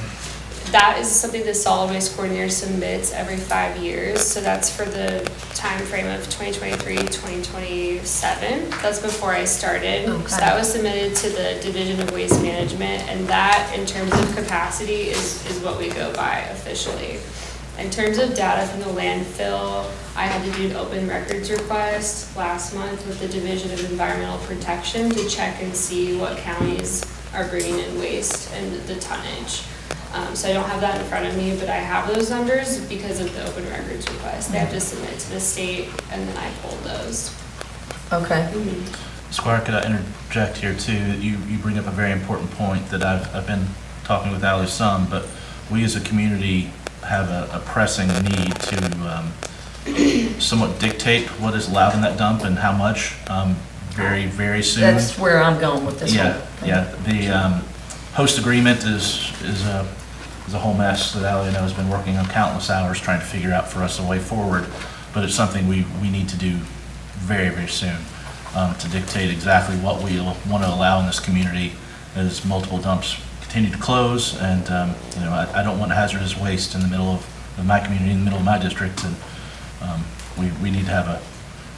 That is something the solid waste coordinator submits every 5 years. So that's for the time frame of 2023, 2027. That's before I started. Okay. So that was submitted to the Division of Waste Management, and that, in terms of capacity, is what we go by officially. In terms of data from the landfill, I had to do an open records request last month with the Division of Environmental Protection to check and see what counties are bringing in waste and the tonnage. So I don't have that in front of me, but I have those numbers because of the open records request. They have to submit to the state, and then I pulled those. Okay. Squire, could I interject here too? You bring up a very important point that I've been talking with Ally some, but we as a community have a pressing need to somewhat dictate what is allowed in that dump and how much very, very soon. That's where I'm going with this Yeah, whole thing. yeah. The host agreement is a whole mess that Ally, I know, has been working on countless hours trying to figure out for us a way forward, but it's something we need to do very, very soon. to dictate exactly what we want to allow in this community as multiple dumps continue to close. And, I don't want hazardous waste in the middle of my community, in the middle of my district. And we need to have a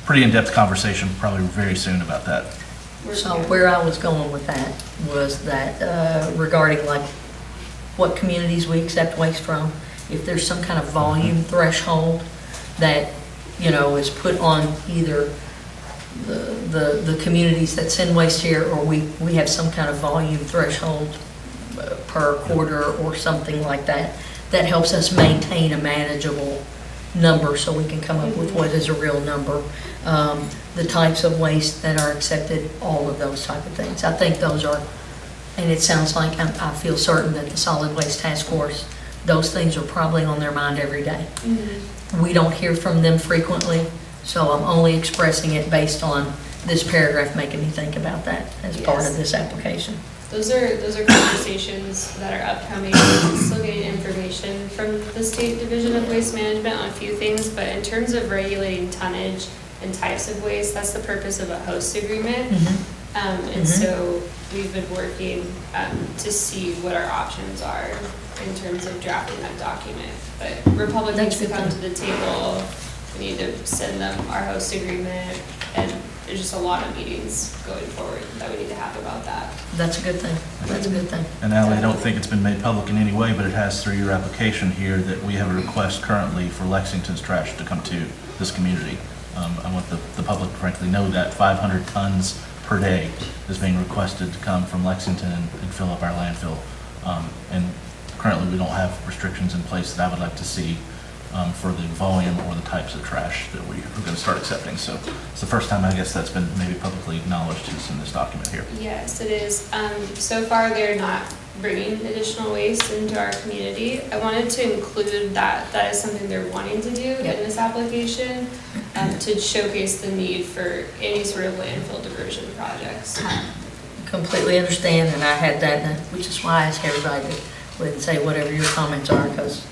pretty in-depth conversation probably very soon about that. So where I was going with that was that regarding like what communities we accept waste from, if there's some kind of volume threshold that, is put on either the communities that send waste here, or we have some kind of volume threshold per quarter or something like that, that helps us maintain a manageable number so we can come up with what is a real number. The types of waste that are accepted, all of those type of things. I think those are, and it sounds like I feel certain that the Solid Waste Task Force, those things are probably on their mind every day. We don't hear from them frequently, so I'm only expressing it based on this paragraph making me think about that as part of this application. Those are conversations that are upcoming. I'm still getting information from the State Division of Waste Management on a few things, but in terms of regulating tonnage and types of waste, that's the purpose of a host agreement. And so we've been working to see what our options are in terms of drafting that document. But Republic needs to come to the table. We need to send them our host agreement, and there's just a lot of meetings going forward that we need to have about that. That's a good thing. That's a good thing. And Ally, I don't think it's been made public in any way, but it has through your application here that we have a request currently for Lexington's trash to come to this community. I want the public to frankly know that 500 tons per day is being requested to come from Lexington and fill up our landfill. And currently we don't have restrictions in place that I would like to see for the volume or the types of trash that we are going to start accepting. So it's the first time I guess that's been maybe publicly acknowledged is in this document here. Yes, it is. So far, they're not bringing additional waste into our community. I wanted to include that is something they're wanting to do in this application to showcase the need for any sort of landfill diversion projects. Completely understand, and I had that, which is why I ask everybody to go ahead and say whatever your comments are, because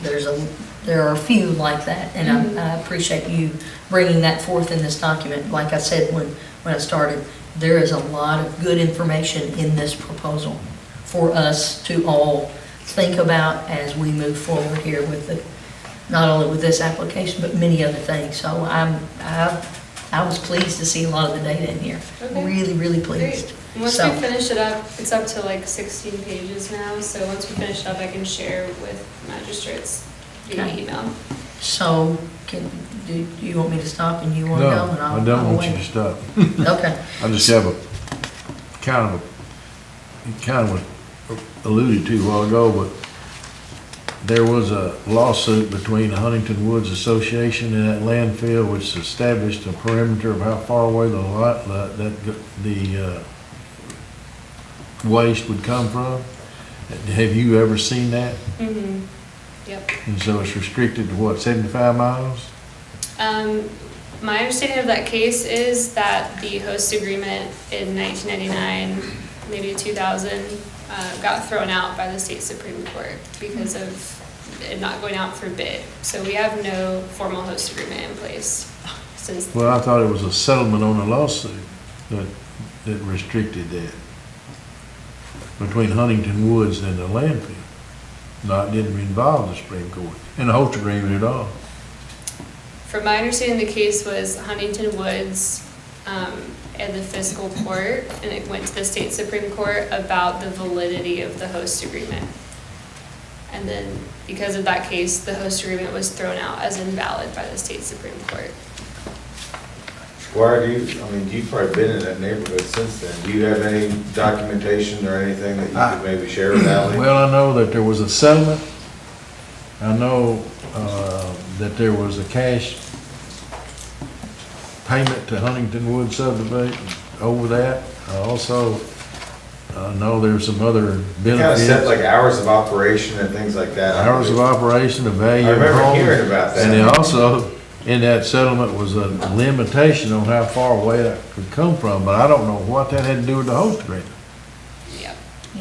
there are a few like that, and I appreciate you bringing that forth in this document. Like I said when I started, there is a lot of good information in this proposal for us to all think about as we move forward here with not only with this application, but many other things. So I was pleased to see a lot of the data in here. Okay. Really, really pleased. Great. Once we finish it up, it's up to like 16 pages now, so once we finish it up, I can share with magistrates via email. So, do you want me to stop and you want to go? And No, I don't want you to stop. Okay. I just have a kind of alluded to a while ago, but there was a lawsuit between the Huntington Woods Association and that landfill, which established a perimeter of how far away the waste would come from. Have you ever seen that? Yep. And so it's restricted to what, 75 miles? My understanding of that case is that the host agreement in 1999, maybe 2000, got thrown out by the state Supreme Court because of it not going out for bid. So we have no formal host agreement in place since then. Well, I thought it was a settlement on a lawsuit that restricted that between Huntington Woods and the landfill. No, it didn't involve the Supreme Court and the host agreement at all. From my understanding, the case was Huntington Woods and the Fiscal Court, and it went to the state Supreme Court about the validity of the host agreement. And then because of that case, the host agreement was thrown out as invalid by the state Supreme Court. Squire, you've probably been in that neighborhood since then. Do you have any documentation or anything that you could maybe share with Ally? Well, I know that there was a settlement. I know that there was a cash payment to Huntington Woods subdivision over that. I also know there's some other benefits. Kind of set like hours of operation and things like that. Hours of operation, the value of I remember homes. hearing about that. And then also, in that settlement was a limitation on how far away that could come from, but I don't know what that had to do with the host agreement. Yep.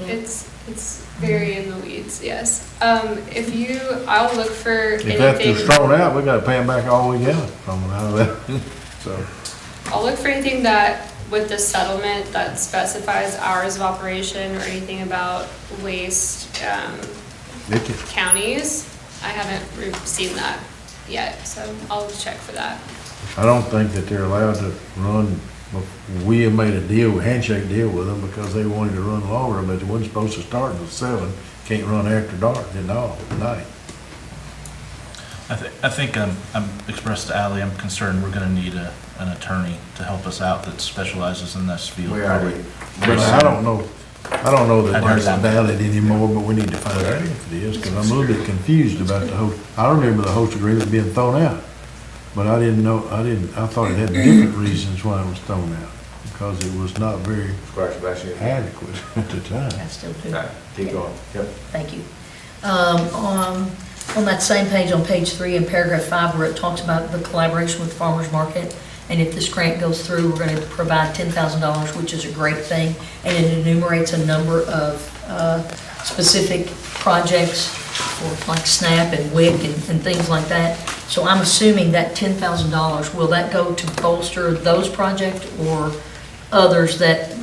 It's very in the weeds, yes. I'll look for anything. If that was thrown out, we gotta pay them back all we got from it out of that, so. I'll look for anything that, with the settlement, that specifies hours of operation or anything about waste, Vicky? counties. I haven't seen that yet, so I'll check for that. I don't think that they're allowed to run, we have made a deal, handshake deal with them because they wanted to run longer, but they wasn't supposed to start until 7, can't run after dark at all, at night. I think I'm expressed to Ally, I'm concerned we're gonna need an attorney to help us out that specializes in this field. We probably. already- But I don't know that I'd heard it's that. valid anymore, but we need to find out if it is, because I'm a little bit confused about the host. I remember the host agreement being thrown out, but I didn't know, I thought it had different reasons why it was thrown out, because it was not very Squire Sebastian. adequate at the time. I still do. Right, keep going. Yep. Thank you. On that same page, on page 3 in paragraph 5, where it talks about the collaboration with farmers market, and if this grant goes through, we're going to provide $10,000, which is a great thing, and it enumerates a number of specific projects for like SNAP and WIC and things like that. So I'm assuming that $10,000, will that go to bolster those projects or others that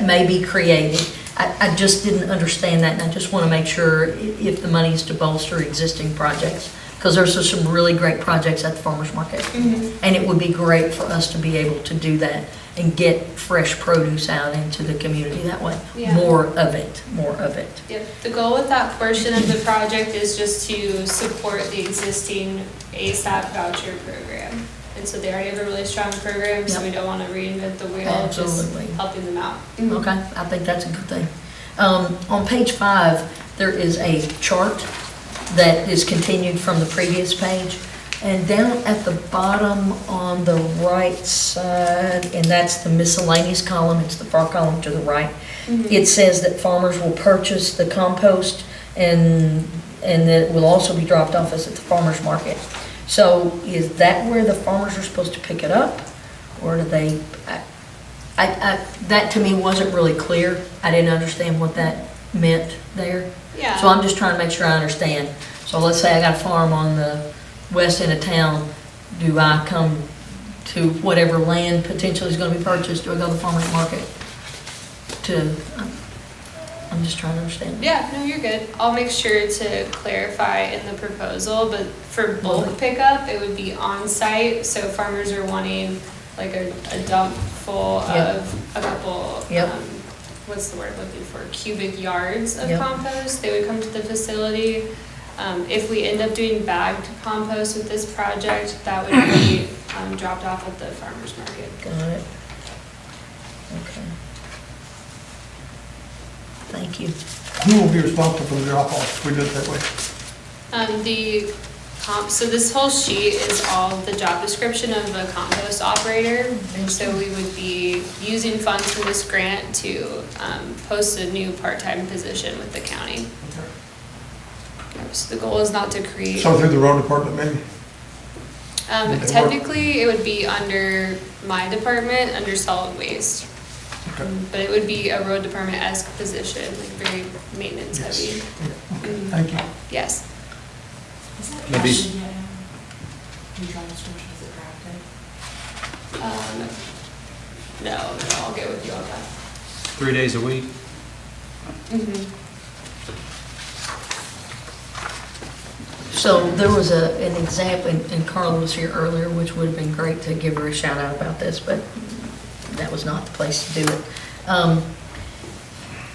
may be created? I just didn't understand that, and I just want to make sure if the money is to bolster existing projects, because there's just some really great projects at the farmer's market. And it would be great for us to be able to do that and get fresh produce out into the community that way. Yeah. More of it. Yep, the goal with that portion of the project is just to support the existing ASAP voucher program. And so they already have a really strong program, so Yep. we don't want to reinvent the wheel, Absolutely. just helping them out. Okay, I think that's a good thing. On page 5, there is a chart that is continued from the previous page. And down at the bottom on the right side, and that's the miscellaneous column, it's the far column to the right, it says that farmers will purchase the compost and that it will also be dropped off as at the farmer's market. So is that where the farmers are supposed to pick it up? Or do they, that to me wasn't really clear. I didn't understand what that meant there. Yeah. So I'm just trying to make sure I understand. So let's say I got a farm on the west end of town. Do I come to whatever land potentially is going to be purchased? Do I go to the farmer's market? I'm just trying to understand. Yeah, no, you're good. I'll make sure to clarify in the proposal, but for bulk pickup, it would be on-site, so farmers are wanting like a dump full Yep. of a couple, Yep. what's the word I'm looking for, cubic yards of Yep. compost, they would come to the facility. If we end up doing bagged compost with this project, that would be dropped off at the farmer's market. Got it. Okay. Thank you. Who will be responsible for the drop-off if we do it that way? So this whole sheet is all the job description of a compost operator. And so we would be using funds from this grant to post a new part-time position with the county. So the goal is not to create. So through the road department maybe? Technically, it would be under my department, under solid waste. But it would be a road department-esque position, like very maintenance heavy. Thank you. Yes. Maybe. No, I'll get with you on that. 3 days a week? So there was an example, and Carla was here earlier, which would have been great to give her a shout out about this, but that was not the place to do it.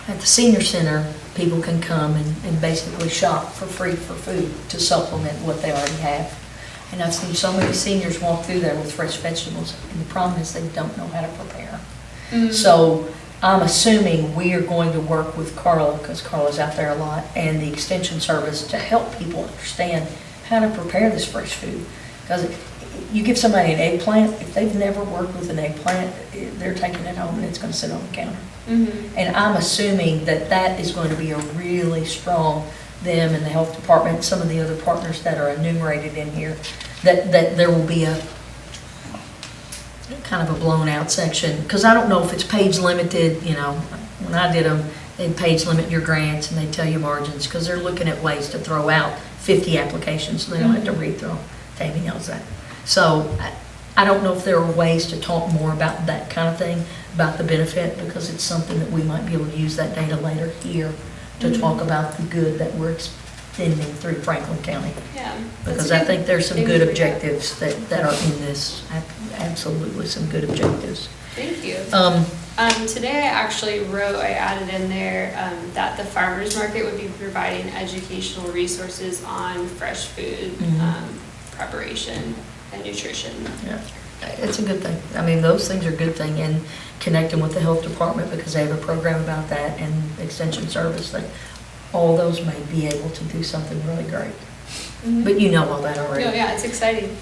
At the senior center, people can come and basically shop for free for food to supplement what they already have. And I've seen so many seniors walk through there with fresh vegetables, and the problem is they don't know how to prepare. So I'm assuming we are going to work with Carla, because Carla's out there a lot, and the extension service to help people understand how to prepare this fresh food. Because you give somebody an eggplant, if they've never worked with an eggplant, they're taking it home and it's going to sit on the counter. And I'm assuming that that is going to be a really strong, them and the health department, some of the other partners that are enumerated in here, that there will be a kind of a blown out section, because I don't know if it's page limited. You know, when I did them, they'd page limit your grants and they tell you margins, because they're looking at ways to throw out 50 applications so they don't have to read through them. Tammy knows that. So I don't know if there are ways to talk more about that kind of thing, about the benefit, because it's something that we might be able to use that data later here to talk about the good that we're extending through Franklin County. Yeah. Because that's a I think there's some thing good to bring up. objectives that are in this, absolutely some good objectives. Thank you. Um, Today I actually I added in there, that the farmer's market would be providing educational resources on fresh food, preparation and nutrition. Yeah, it's a good thing. I mean, those things are a good thing, and connecting with the health department because they have a program about that, and extension service, that all those may be able to do something really great. But you know all that already. No, yeah, it's exciting.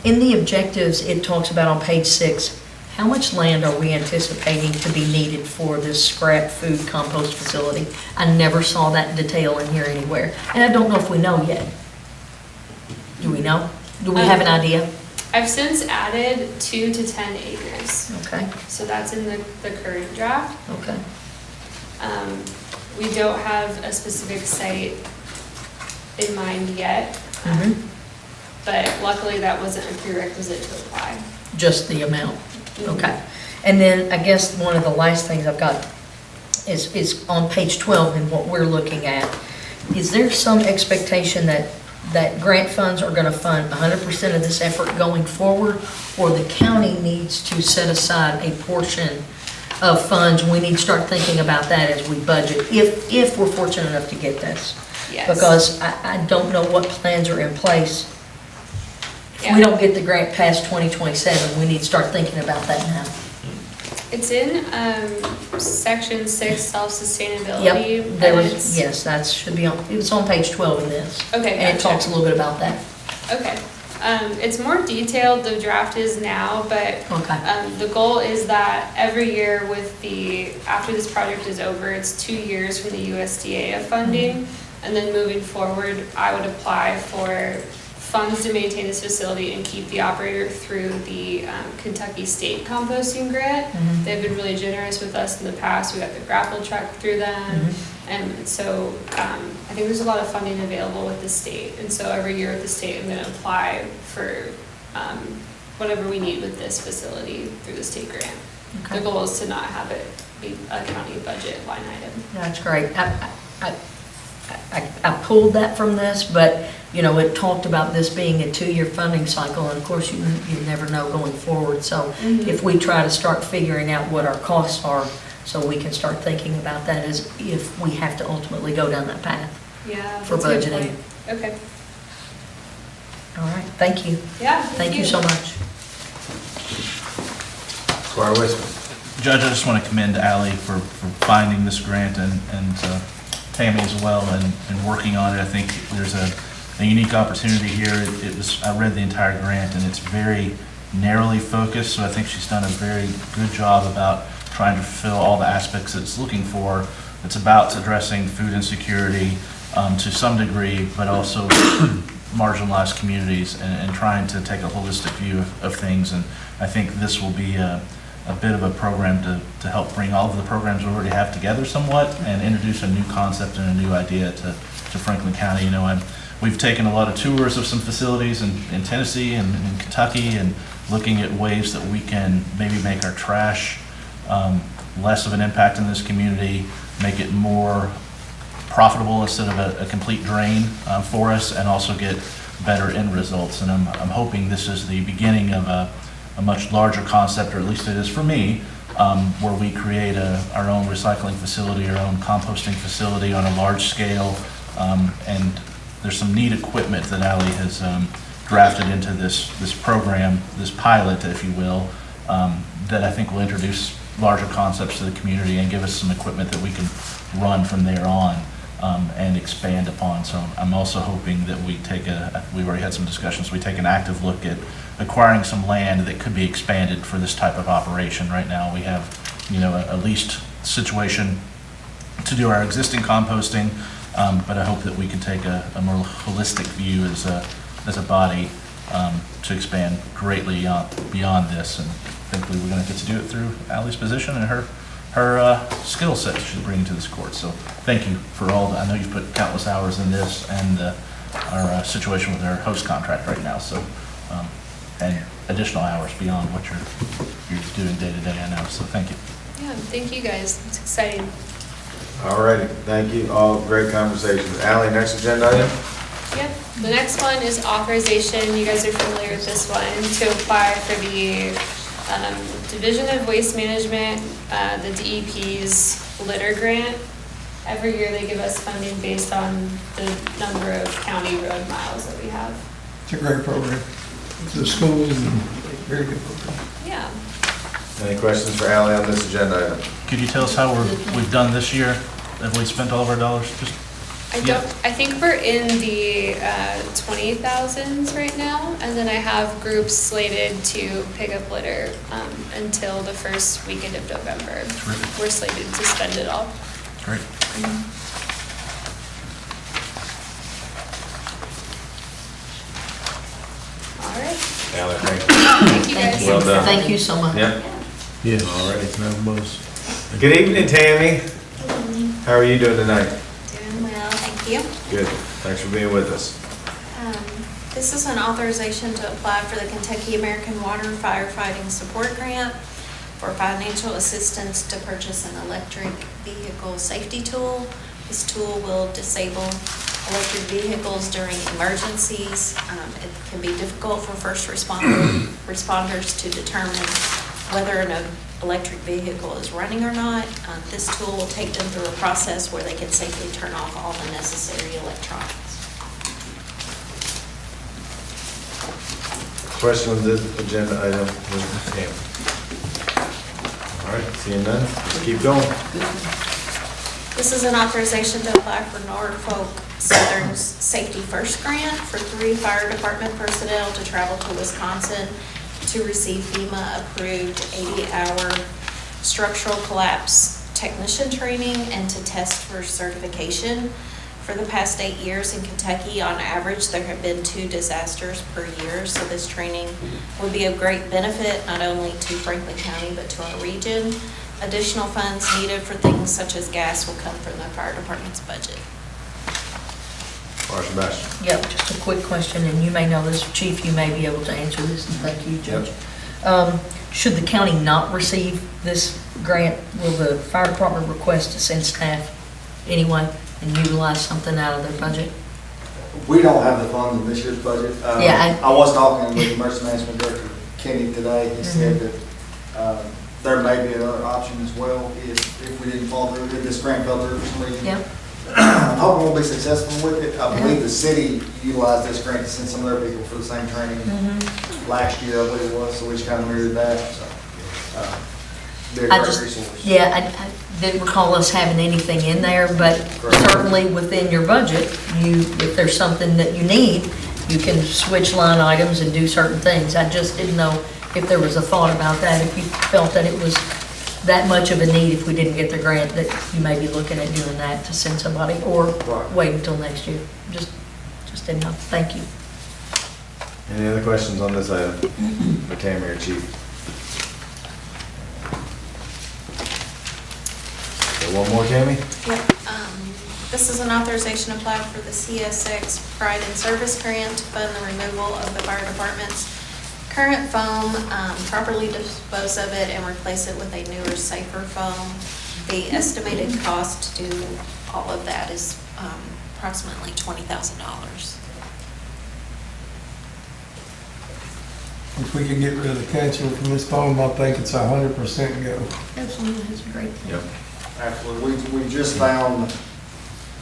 In the objectives, it talks about on page 6, how much land are we anticipating to be needed for this scrap food compost facility? I never saw that detail in here anywhere, and I don't know if we know yet. Do we know? Do we have an idea? I've since added 2 to 10 acres. Okay, So that's in the current draft. okay. We don't have a specific site in mind yet, but luckily that wasn't a prerequisite to apply. Just the amount, okay. And then I guess one of the last things I've got is on page 12 and what we're looking at. Is there some expectation that grant funds are gonna fund 100% of this effort going forward? Or the county needs to set aside a portion of funds? We need to start thinking about that as we budget, if we're fortunate enough to get this. Yes. Because I don't know what plans are in place. If we don't get the grant past 2027, we need to start thinking about that now. It's in section 6, self-sustainability. Yep, there and was, it's- yes, that should be on, it was on page 12 in this. Okay, And it gotcha. talks a little bit about that. Okay. It's more detailed, the draft is now, but Okay. the goal is that every year after this project is over, it's 2 years from the USDA of funding. And then moving forward, I would apply for funds to maintain this facility and keep the operator through the Kentucky State Composting Grant. They've been really generous with us in the past. We got the grapple truck through them. And so I think there's a lot of funding available with the state. And so every year with the state, I'm going to apply for whatever we need with this facility through the state grant. Okay. The goal is to not have it be a county budget line item. That's great. I pulled that from this, but, you know, it talked about this being a 2-year funding cycle, and of course, you never know going forward. So if we try to start figuring out what our costs are, so we can start thinking about that as if we have to ultimately go down that path. Yeah. For that's a good budgeting. point. Okay. All right, thank you. Yeah. Thank you so much. Squire Westman. Judge, I just want to commend Ally for finding this grant and Tammy as well and working on it. I think there's a unique opportunity here. I read the entire grant and it's very narrowly focused, so I think she's done a very good job about trying to fulfill all the aspects that it's looking for. It's about addressing food insecurity to some degree, but also marginalized communities and trying to take a holistic view of things. And I think this will be a bit of a program to help bring all of the programs we already have together somewhat and introduce a new concept and a new idea to Franklin County. You know, we've taken a lot of tours of some facilities in Tennessee and in Kentucky and looking at ways that we can maybe make our trash less of an impact in this community, make it more profitable instead of a complete drain for us, and also get better end results. And I'm hoping this is the beginning of a much larger concept, or at least it is for me, where we create our own recycling facility, our own composting facility on a large scale. And there's some neat equipment that Ally has drafted into this program, this pilot, if you will, that I think will introduce larger concepts to the community and give us some equipment that we can run from there on and expand upon. So I'm also hoping that we've already had some discussions, we take an active look at acquiring some land that could be expanded for this type of operation. Right now we have, a leased situation to do our existing composting, but I hope that we can take a more holistic view as a body to expand greatly beyond this. And thankfully we're going to get to do it through Ally's position and her skill set she's bringing to this court. So thank you for all I know you've put countless hours in this and our situation with our host contract right now. So and additional hours beyond what you're doing day to day, I know, so thank you. Yeah, thank you guys. It's exciting. All righty, thank you, all great conversations. Ally, next agenda item? Yep, the next one is authorization, you guys are familiar with this one, to apply for the Division of Waste Management, the DEP's litter grant. Every year they give us funding based on the number of county road miles that we have. It's a great program. The schools and very good program. Yeah. Any questions for Ally on this agenda item? Could you tell us how we've done this year? Have we spent all of our dollars? Just I think we're in the 20,000s right now, and then I have groups slated to pick up litter until the first weekend of November. Terrific. We're slated to spend it all. Great. All right. Ally, thank you. Thank you guys. Well done. Thank you so much. Yep. Yes. All righty. That was. Good evening, Tammy. How are you doing tonight? Doing well, thank you. Good. Thanks for being with us. This is an authorization to apply for the Kentucky American Water Firefighting Support Grant for financial assistance to purchase an electric vehicle safety tool. This tool will disable electric vehicles during emergencies. It can be difficult for first responders to determine whether an electric vehicle is running or not. This tool will take them through a process where they can safely turn off all the necessary electronics. Question on this agenda item, Tammy? All right, seeing none, let's keep going. This is an authorization to apply for Norfolk Southern's Safety First Grant for 3 fire department personnel to travel to Wisconsin to receive FEMA-approved 80-hour structural collapse technician training and to test for certification. For the past 8 years in Kentucky, on average, there have been 2 disasters per year, so this training would be of great benefit not only to Franklin County but to our region. Additional funds needed for things such as gas will come from the fire department's budget. Sebastian. Yep, just a quick question, and you may know this, Chief, you may be able to answer this, and thank you, Judge. Should the county not receive this grant, will the fire department request to send staff anyway and utilize something out of their budget? We don't have the funds in this year's budget. Yeah, I was talking with Emergency Management Director Kenny today. He said that there may be another option as well if we didn't fall through, if this grant fell through for some reason. Yep. I'm hoping we'll be successful with it. I believe the city utilized this grant to send some of their people for the same training last year, I believe it was, so we just kind of mirrored that, so. They're a great resource. Yeah, I didn't recall us having anything in there, but certainly within your budget, if there's something that you need, you can switch line items and do certain things. I just didn't know if there was a thought about that, if you felt that it was that much of a need if we didn't get the grant, that you may be looking at doing that to send somebody, or wait until next year. Just didn't know. Thank you. Any other questions on this item for Tammy or Chief? So one more, Tammy? Yep. This is an authorization applied for the CSX Pride in Service Grant to fund the removal of the fire department's current foam, properly dispose of it and replace it with a newer, safer foam. The estimated cost to do all of that is approximately $20,000. If we could get rid of the catcher from this foam, I think it's 100% go. Absolutely, that's a great thing. Yep. Absolutely. We just found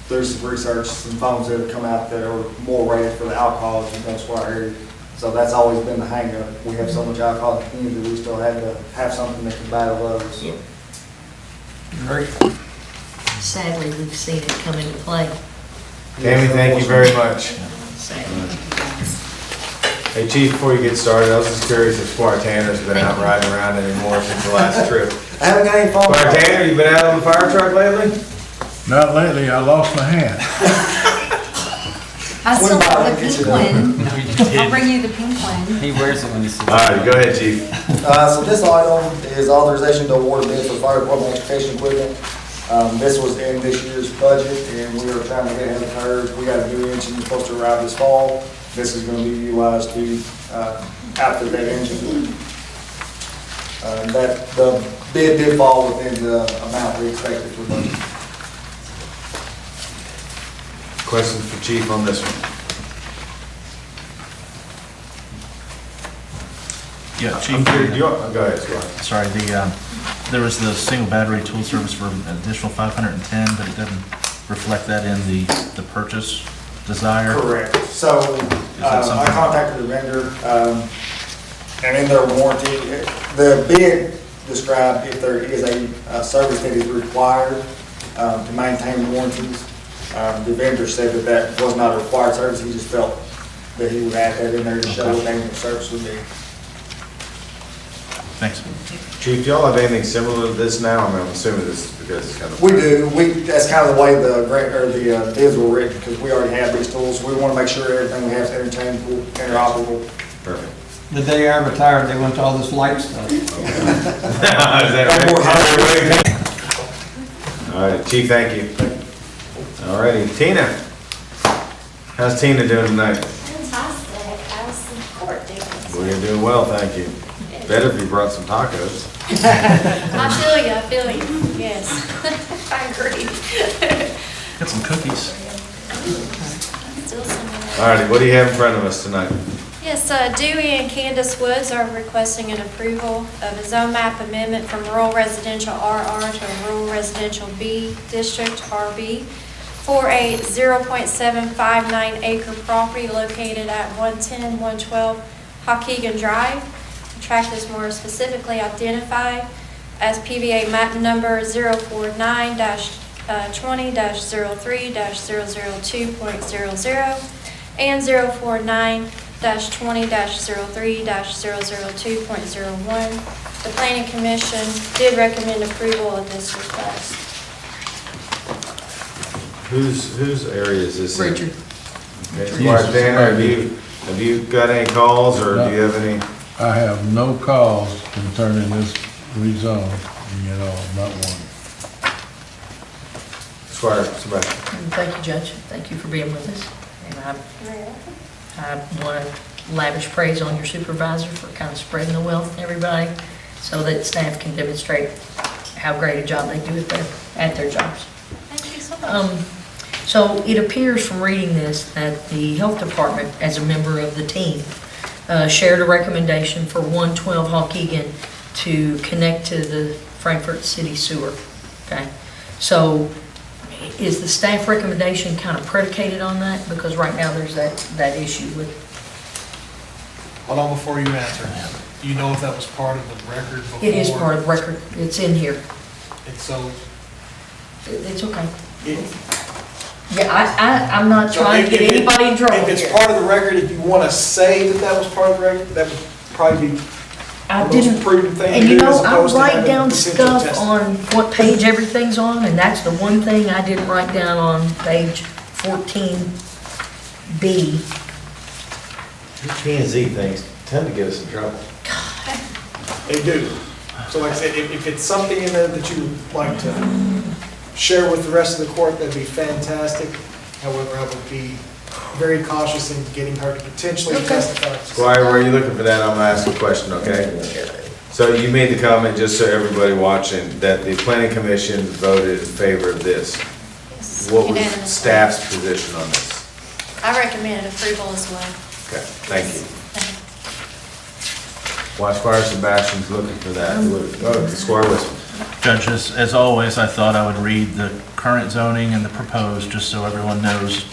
through some research, some foams that have come out that are more rated for the alcohol in the Squire area. So that's always been the hang-up. We have so much alcohol in the community, we still had to have something that can battle those. Yep. Great. Sadly, we've seen it come into play. Tammy, thank you very much. Sadly. Hey, Chief, before you get started, I was just curious if Squire Tanner's been out riding around anymore since the last trip. I haven't got any phone calls. Squire Tanner, you been out on the fire truck lately? Not lately, I lost my hat. I still have the pink one. I'll bring you the pink one. He wears it when he sits. All right, go ahead, Chief. So this item is authorization to award a bid for fire department education equipment. This was in this year's budget, and we are trying to get ahead of the curve. We got a new engine supposed to arrive this fall. This is gonna be utilized to, outfit that engine. That, the bid did fall within the amount we expected for budget. Questions for Chief on this one? Yeah, I'm Chief, curious, go ahead, Scott. sorry, there was the single battery tool service for an additional 510, but it doesn't reflect that in the purchase desire. Correct. So, I something- contacted the vendor, and in their warranty, the bid described if there is a service that is required to maintain warranties. The vendor said that that was not a required service, he just felt that he would add that in there to show what annual service would be. Thanks. Chief, do y'all have anything similar to this now? I mean, I'm assuming this is because it's kind of. We do, that's kind of the way the grant, or the bids were written, because we already have these tools. We want to make sure everything we have is interchangeable, interoperable. Perfect. The day I retired, they went to all this light stuff. Is that right? All right, Chief, thank you. All righty, Tina. How's Tina doing tonight? Fantastic. How's the court doing? We're doing well, thank you. Better if you brought some tacos. I feel you, yes. I agree. Got some cookies. Still some. All righty, what do you have in front of us tonight? Yes, Dewey and Candace Woods are requesting an approval of a zone map amendment from rural residential RR to a rural residential B district, RB, for a 0.759 acre property located at 110-112 Waukegan Drive. The tract is more specifically identified as PVA map number 049-20-03-002.00 and 049-20-03-002.01. The Planning Commission did recommend approval of this request. Whose area is this in? Richard. Okay, Squire Tanner, have you got any calls, or do you have any? I have no calls concerning this rezone, at all, not one. Squire Sebastian. Thank you, Judge. Thank you for being with us. And I want to lavish praise on your supervisor for kind of spreading the wealth to everybody so that staff can demonstrate how great a job they do at their jobs. Thank you so much. So it appears from reading this that the health department, as a member of the team, shared a recommendation for 112 Waukegan to connect to the Frankfurt City Sewer. Okay, so is the staff recommendation kind of predicated on that? Because right now there's that issue with. Hold on before you answer. Do you know if that was part of the record before? It is part of the record. It's in here. And so. It's okay. Yeah, I'm not trying to get anybody in trouble If it's here. part of the record, if you want to say that that was part of the record, that would probably be I the most didn't, prudent thing to and you do as know, I opposed to write having down potential stuff testimony. on what page everything's on, and that's the one thing I didn't write down on page 14B. These P and Z things tend to get us in trouble. They do. So like I said, if it's something in there that you would like to share with the rest of the court, that'd be fantastic. However, I would be very cautious in getting her to potentially testify. Squire, where are you looking for that? I'm gonna ask a question, okay? So you made the comment, just so everybody watching, that the planning commission voted in favor of this. Yes, What was unanimously. staff's position on this? I recommended approval as well. Okay, thank you. While Squire Sebastian's looking for that, Squire Whistle. Judges, as always, I thought I would read the current zoning and the proposed, just so everyone knows.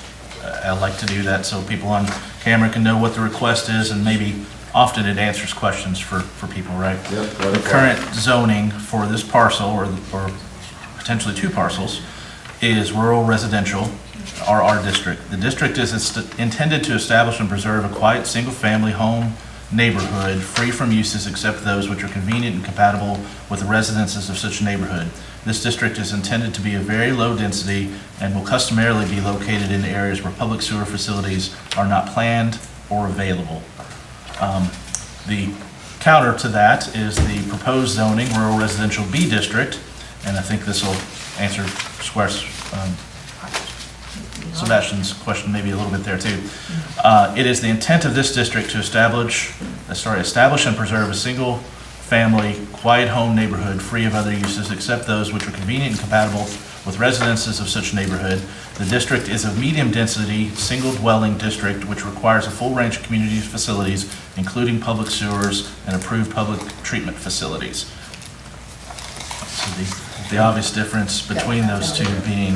I like to do that so people on camera can know what the request is, and maybe often it answers questions for people, right? Yep. The current zoning for this parcel, or potentially two parcels, is rural residential, RR district. The district is intended to establish and preserve a quiet, single-family home neighborhood free from uses except those which are convenient and compatible with the residences of such neighborhood. This district is intended to be a very low density and will customarily be located in areas where public sewer facilities are not planned or available. The counter to that is the proposed zoning, rural residential B district, and I think this will answered Sebastian's question maybe a little bit there too. It is the intent of this district to establish and preserve a single-family, quiet home neighborhood free of other uses except those which are convenient and compatible with residences of such neighborhood. The district is a medium-density, single-dwelling district which requires a full range of community facilities, including public sewers and approved public treatment facilities. So the obvious difference between those two being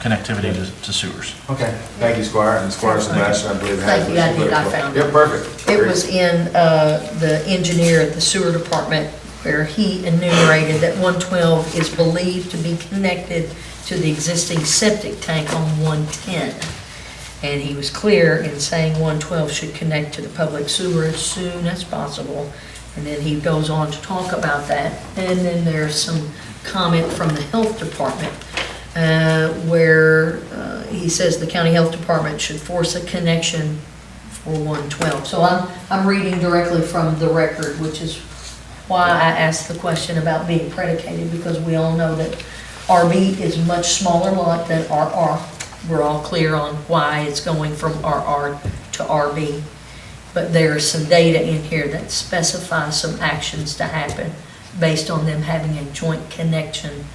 connectivity to sewers. Okay, thank you, Squire, and Squire Sebastian, I believe. has Thank you, I did, I found it. Yep, perfect. It Great. was in the engineer at the sewer department where he enumerated that 112 is believed to be connected to the existing septic tank on 110. And he was clear in saying 112 should connect to the public sewer as soon as possible. And then he goes on to talk about that. And then there's some comment from the health department where he says the county health department should force a connection for 112. So I'm reading directly from the record, which is why I asked the question about being predicated, because we all know that RB is a much smaller lot than RR. We're all clear on why it's going from RR to RB. But there's some data in here that specifies some actions to happen based on them having a joint connection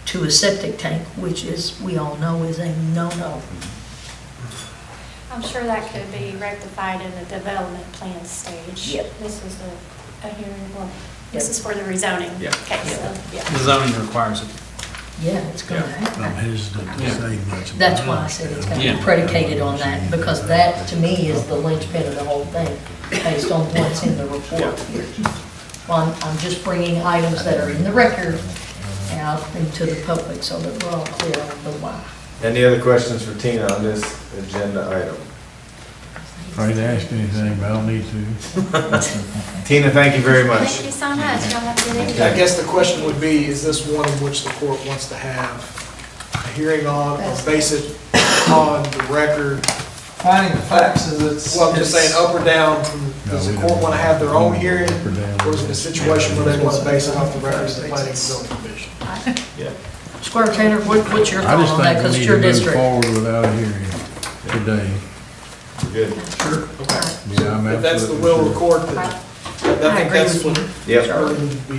to a septic tank, which is, we all know, is a no-no. I'm sure that could be rectified in the development plan stage. Yep. This is a hearing, well, this is for the rezoning. Yeah. Okay, so, yeah. The zoning requires it. Yeah, it's gonna I'm happen. hesitant to say much about That's it. why I said it's gonna Yeah. be predicated on that, because that, to me, is the linchpin of the whole thing, based on what's in the report here. Well, I'm just bringing items that are in the record out into the public so that we're all clear on the why. Any other questions for Tina on this agenda item? Afraid to ask anything, but I don't need to. Tina, thank you very much. Thank you so much. Y'all have a good evening. I guess the question would be, is this one in which the court wants to have a hearing on, or base it on the record? Finding the facts is it's. Well, I'm just saying up or down, does the court want to have their own hearing? Or is it a situation where they want to base it off the records of the planning and zoning commission? Squire Taylor, what's your I thought just on that, think we because need it's to your move district? forward without a hearing today. Good. Sure. Okay. Yeah, I'm If that's the absolutely will of sure. the court, then I I think agree that's with what you. Yep, really needs to be.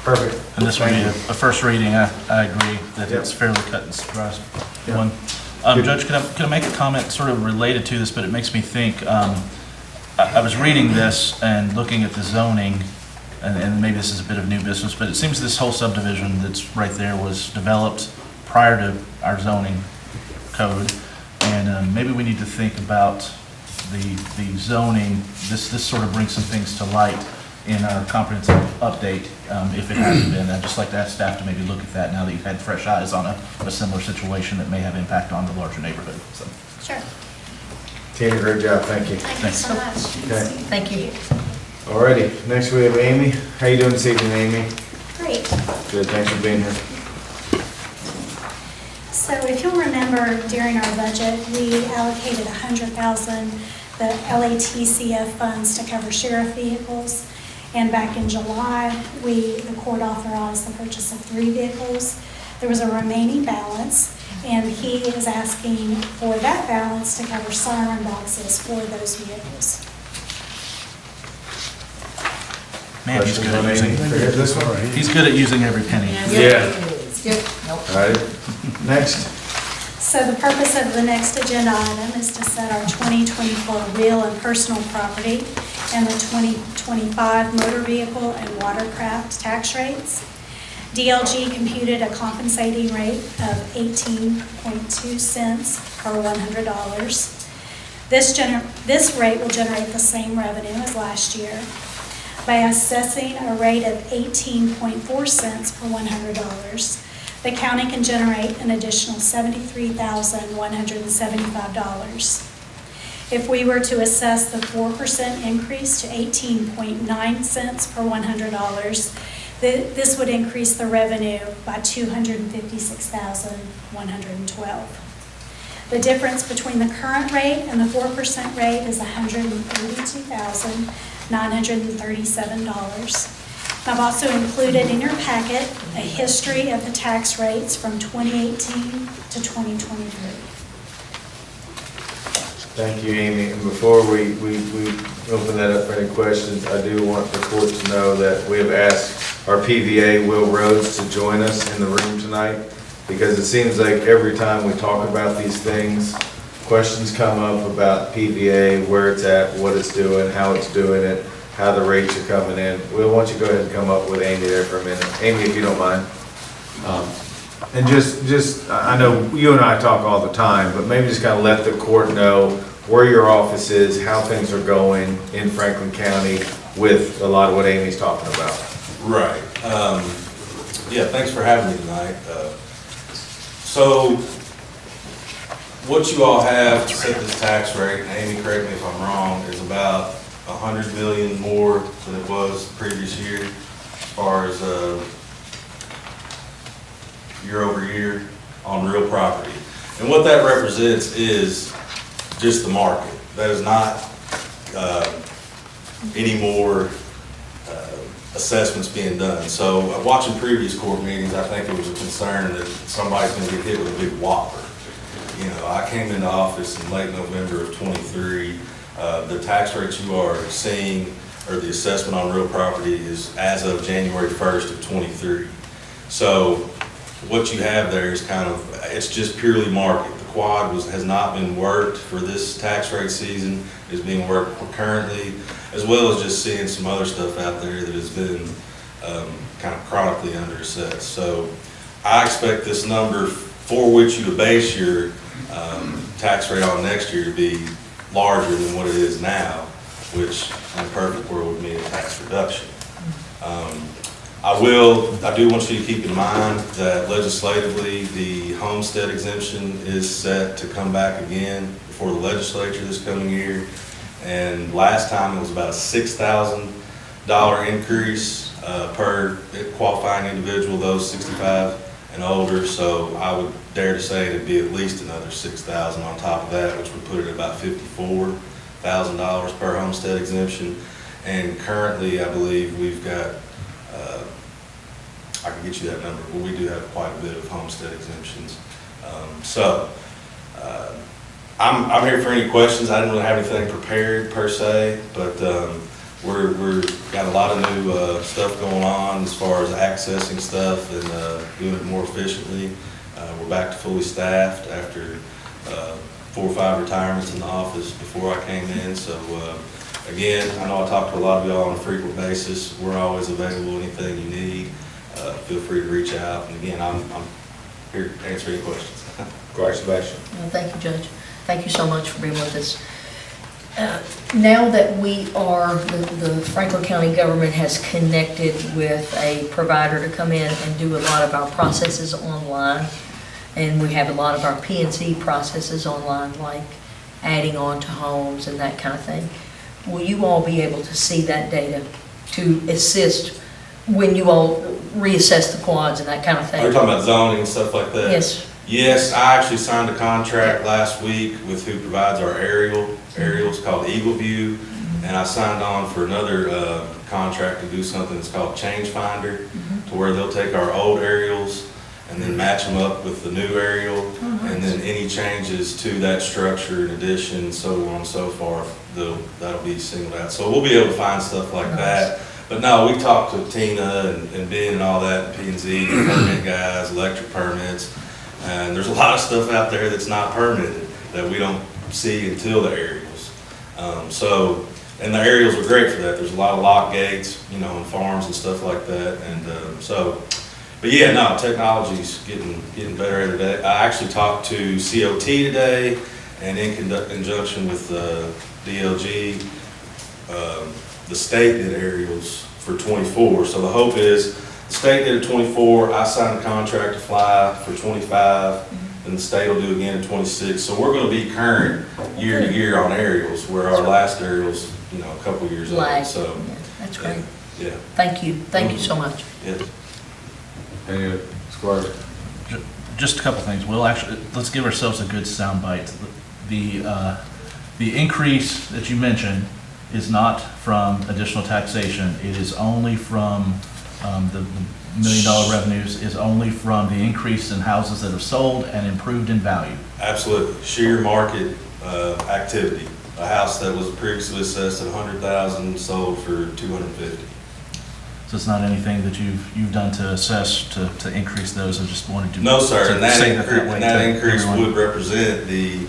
perfect. And this would be a first reading, I agree that Yep. it's fairly cut and dry. Yep. One, Good. Judge, can I make a comment sort of related to this, but it makes me think, I was reading this and looking at the zoning, and maybe this is a bit of new business, but it seems this whole subdivision that's right there was developed prior to our zoning code, and maybe we need to think about the zoning. This sort of brings some things to light in our comprehensive update, if it hasn't been. I'd just like to ask staff to maybe look at that now that you've had fresh eyes on a similar situation that may have impact on the larger neighborhood. So, Sure. Tina, great job, thank you. Thank you so much. Okay. Thank you. Alrighty, next we have Amy. How you doing this evening, Amy? Great. Good, thanks for being here. So if you'll remember, during our budget, we allocated $100,000, the LATCF funds to cover sheriff vehicles. And back in July, the court authorized the purchase of 3 vehicles. There was a remaining balance, and he is asking for that balance to cover siren boxes for those vehicles. man, he's good at Questions on using, Amy? Forget this one? he's good at using every penny. Yeah. Yep. Alright, next. So the purpose of the next agenda item is to set our 2024 real and personal property and the 2025 motor vehicle and watercraft tax rates. DLG computed a compensating rate of 18.2 cents per $100. This rate will generate the same revenue as last year. By assessing a rate of 18.4 cents per $100, the county can generate an additional $73,175. If we were to assess the 4% increase to 18.9 cents per $100, this would increase the revenue by $256,112. The difference between the current rate and the 4% rate is $132,937. I've also included in your packet a history of the tax rates from 2018 to 2023. Thank you, Amy. And before we open that up for any questions, I do want the court to know that we have asked our PVA, Will Rhodes, to join us in the room tonight, because it seems like every time we talk about these things, questions come up about PVA, where it's at, what it's doing, how it's doing it, how the rates are coming in. Will, why don't you go ahead and come up with Amy there for a minute? Amy, if you don't mind. And I know you and I talk all the time, but maybe just kind of let the court know where your office is, how things are going in Franklin County with a lot of what Amy's talking about. Right. Yeah, thanks for having me tonight. So what you all have to set this tax rate, and Amy, correct me if I'm wrong, is about 100 million more than it was the previous year as far as year over year on real property. And what that represents is just the market. That is not any more assessments being done. So watching previous court meetings, I think it was a concern that somebody's going to get hit with a big whopper. You know, I came into office in late November of 23. The tax rates you are seeing, or the assessment on real property, is as of January 1st of 23. So what you have there is kind of, it's just purely market. The quad has not been worked for this tax rate season. It's being worked currently, as well as just seeing some other stuff out there that has been kind of chronically underassessed. So I expect this number for which you to base your tax rate on next year to be larger than what it is now, which in a perfect world would mean a tax reduction. I do want you to keep in mind that legislatively, the homestead exemption is set to come back again before the legislature this coming year. And last time it was about a $6,000 increase per qualifying individual, those 65 and older. So I would dare to say it'd be at least another $6,000 on top of that, which would put it at about $54,000 per homestead exemption. And currently, I believe we've got, I can get you that number, but we do have quite a bit of homestead exemptions. I'm here for any questions. I didn't really have anything prepared per se, but we're got a lot of new stuff going on as far as accessing stuff and doing it more efficiently. We're back to fully staffed after 4 or 5 retirements in the office before I came in. So again, I know I talk to a lot of y'all on a frequent basis. We're always available, anything you need. Feel free to reach out. And again, I'm here to answer any questions. Sebastian. Thank you, Judge. Thank you so much for being with us. Now that we are, the Franklin County government has connected with a provider to come in and do a lot of our processes online, and we have a lot of our P&C processes online, like adding on to homes and that kind of thing. Will you all be able to see that data to assist when you all reassess the quads and that kind of thing? Are you talking about zoning and stuff like that? Yes. Yes, I actually signed a contract last week with who provides our aerials called Eagle View, and I signed on for another contract to do something that's called Change Finder, to where they'll take our old aerials and then match them up with the new aerial, and then any changes to that structure in addition, so on and so forth, that'll be singled out. So we'll be able to find stuff like that. But no, we talked to Tina and Ben and all that, P&Z, permit guys, electric permits. And there's a lot of stuff out there that's not permitted that we don't see until the aerials. And the aerials are great for that. There's a lot of lock gates, you know, and farms and stuff like that. And but yeah, no, technology's getting better every day. I actually talked to COT today, and in conjunction with DLG, the state did aerials for 24. So the hope is, the state did a 24, I signed a contract to fly for 25, and the state will do again in 26. So we're going to be current year to year on aerials, where our last aerials, you know, a couple years old. So yeah, that's great. Yeah. Thank you. Thank you so much. Yes. Any Squire? Just a couple things. We'll actually, let's give ourselves a good soundbite. The increase that you mentioned is not from additional taxation. It is only from the $1 million revenues is only from the increase in houses that have sold and improved in value. Absolutely. Sheer market activity. A house that was previously assessed at 100,000 sold for 250. So it's not anything that you've done to assess to increase those, I just wanted to. No, sir, to and that say increase, way that to increase everyone. would represent the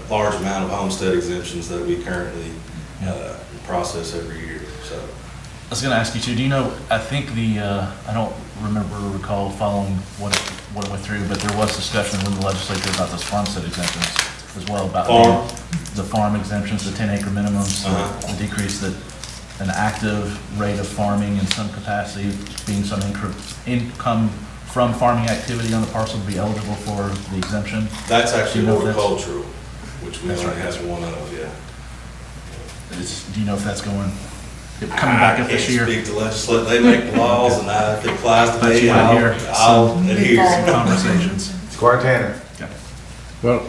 large amount of homestead exemptions that we currently process every year, so. I was gonna ask you too, do you know, I think I don't recall following what it went through, but there was discussion in the legislature about those farmstead exemptions as well, about the farm exemptions, the 10-acre minimums, the decrease that an active rate of farming in some capacity, being some income from farming activity on the parcel to be eligible for the exemption. That's actually Do you know if horticultural, which we That's only right. have one of, yeah. Do you know if that's coming back up this year? I can't speak to legislate, they make laws, and if it applies to But me, you I'll adhere. adhere. Some conversations. Squire Tanner. Well,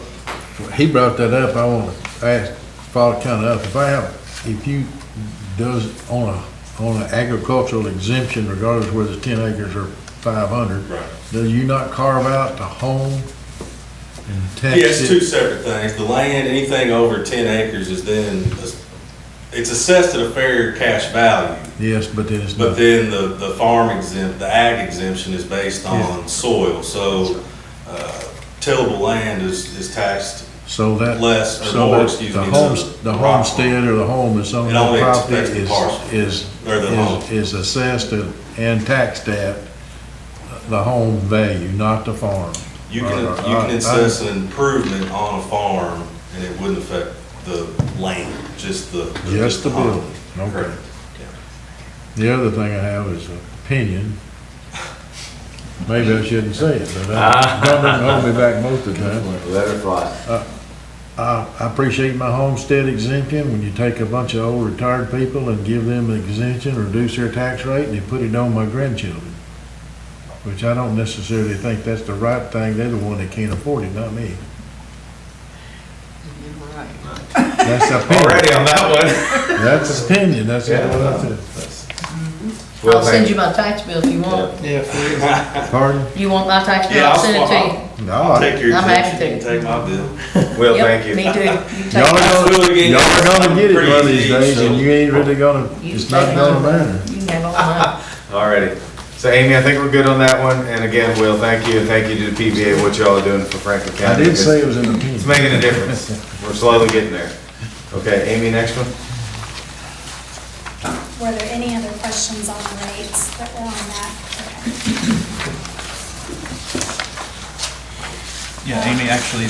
he brought that up, I want to ask, follow kind of up, if you does on an agricultural exemption, regardless whether it's 10 acres or 500, Right. do you not carve out the home and tax Yeah, it's two it? separate things. The land, anything over 10 acres is then, it's assessed at a fair cash value. Yes, but then it's But not. then the farm exempt, the ag exemption is based on soil. So tillable land is taxed So that, less or so more, that excuse the me, the homestead or the home that's on It the only property affects the parcel, or the home. is assessed and taxed at the home value, not the farm. You can assess an improvement on a farm and it wouldn't affect the land, just the Just the home. building, okay. Correct. The other thing I have is an opinion. Maybe I shouldn't say it, but don't hold me back most of the time. Let it fly. I appreciate my homestead exemption when you take a bunch of old retired people and give them an exemption, reduce their tax rate, and they put it on my grandchildren. Which I don't necessarily think that's the right thing. They're the one that can't afford it, not me. That's opinion. Already on that one. That's opinion, that's what I said. Well, I'll send you my tax bill if you want. Pardon? You want my tax bill? Yeah, I'll send it to you. No, I'll take your I'm happy exemption, to. take my bill. Well, Yep, thank you. Me too. You take Y'all mine. are gonna get it one of these days, and you ain't really gonna, You it's take not gonna mine. matter. You can have all mine. Alrighty. So Amy, I think we're good on that one. And again, Will, thank you. And thank you to the PBA, what y'all are doing for Franklin I County. did say it because was an opinion. It's making a difference. We're slowly getting there. Okay, Amy, next one. Were there any other questions on the rates that were on that? Yeah, Amy, actually,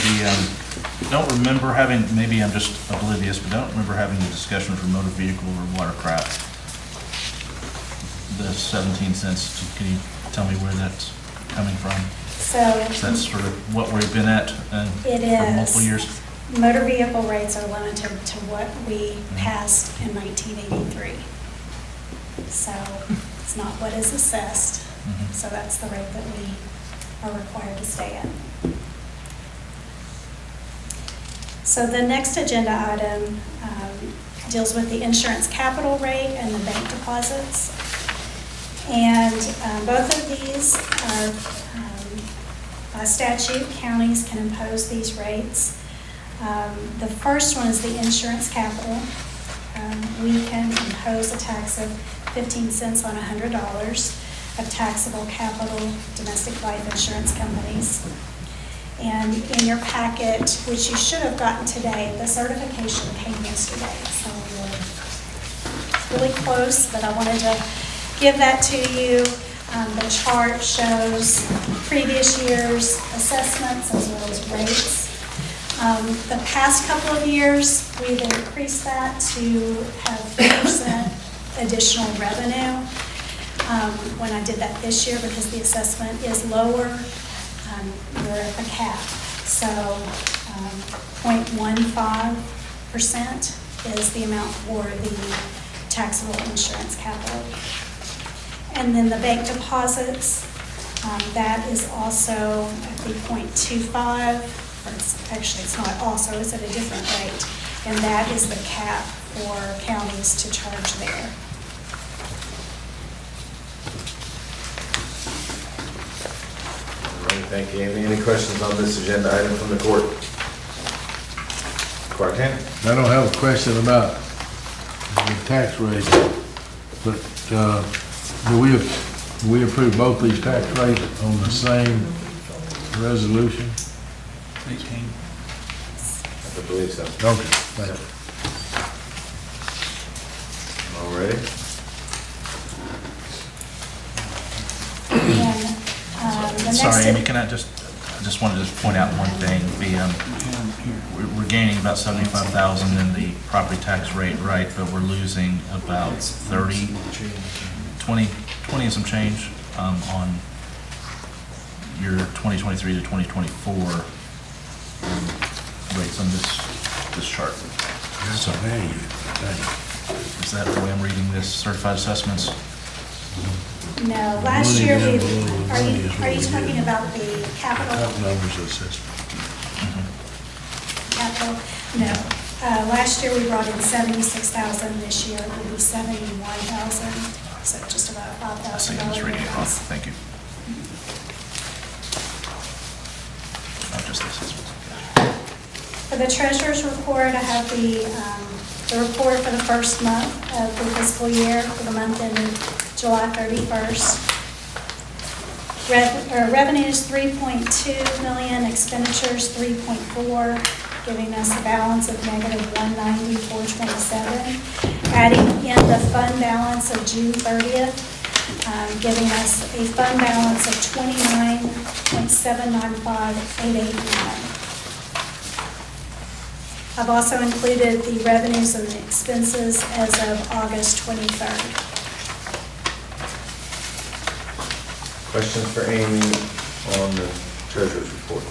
don't remember having, maybe I'm just oblivious, but don't remember having the discussion for motor vehicle or watercraft. The 17 cents, can you tell me where that's coming from? So Is that sort of what we've been at it for multiple is. years? Motor vehicle rates are limited to what we passed in 1983. So it's not what is assessed. So that's the rate that we are required to stay at. So the next agenda item deals with the insurance capital rate and the bank deposits. And both of these are, by statute, counties can impose these rates. The first one is the insurance capital. We can impose a tax of 15 cents on $100 of taxable capital domestic life insurance companies. And in your packet, which you should have gotten today, the certification came yesterday. So it's really close, but I wanted to give that to you. The chart shows previous year's assessments as well as rates. The past couple of years, we've increased that to have 3% additional revenue. When I did that this year, because the assessment is lower, we're at the cap. So 0.15% is the amount for the taxable insurance capital. And then the bank deposits, that is also at the 0.25, or actually it's not also, it's at a different rate. And that is the cap for counties to charge there. thank you, Amy. Any questions on this agenda item from the court? Clark-Kent? I don't have a question about the tax rate, but, do we approve both these tax rates on the same resolution? 18. I believe so. Okay, thank you. All ready? The next Sorry, Amy, I just wanted to point out one thing. We're gaining about 75,000 in the property tax rate, right, but we're losing about 20 and some change on your 2023 to 2024 rates on this chart. So, is that the way I'm reading this, certified assessments? No, last year we, are you talking about the capital? Numbers assessment. Capital? No. Last year we brought in 76,000, this year it will be 71,000, so just about $5,000. So I'm just reading it wrong, thank you. Not just the assessments. For the treasurer's report, I have the report for the first month of the fiscal year, for the month ending July 31st. Revenue is $3.2 million, expenditures $3.4, giving us a balance of -$190,427. Adding in the fund balance of June 30th, giving us a fund balance of $29,795,889. I've also included the revenues and the expenses as of August 23rd. Questions for Amy on the treasurer's report?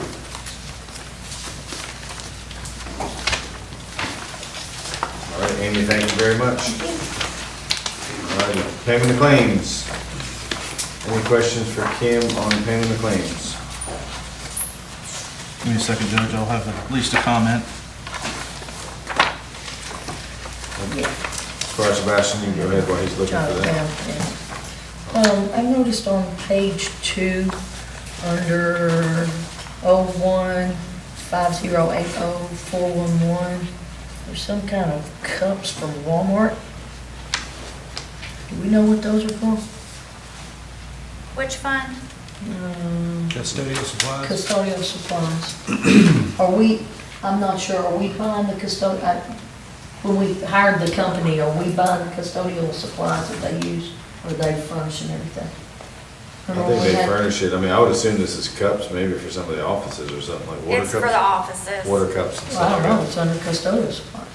All right, Amy, thank you very much. All right, payment of claims. Any questions for Kim on payment of claims? Give me a second, Judge, I'll have at least a comment. As far as Sebastian, you can go ahead while he's looking for that. I noticed on page 2, under 01-5080-411, there's some kind of cups from Walmart. Do we know what those are for? Which fund? Custodial supplies? Custodial supplies. Are we, I'm not sure, are we buying the when we hired the company, are we buying the custodial supplies that they use, or they furnish and everything? I think they furnish it. I mean, I would assume this is cups, maybe for some of the offices or something, like water cups. It's for the offices. Water cups and Well, stuff I like don't know, that. it's under custodial supplies.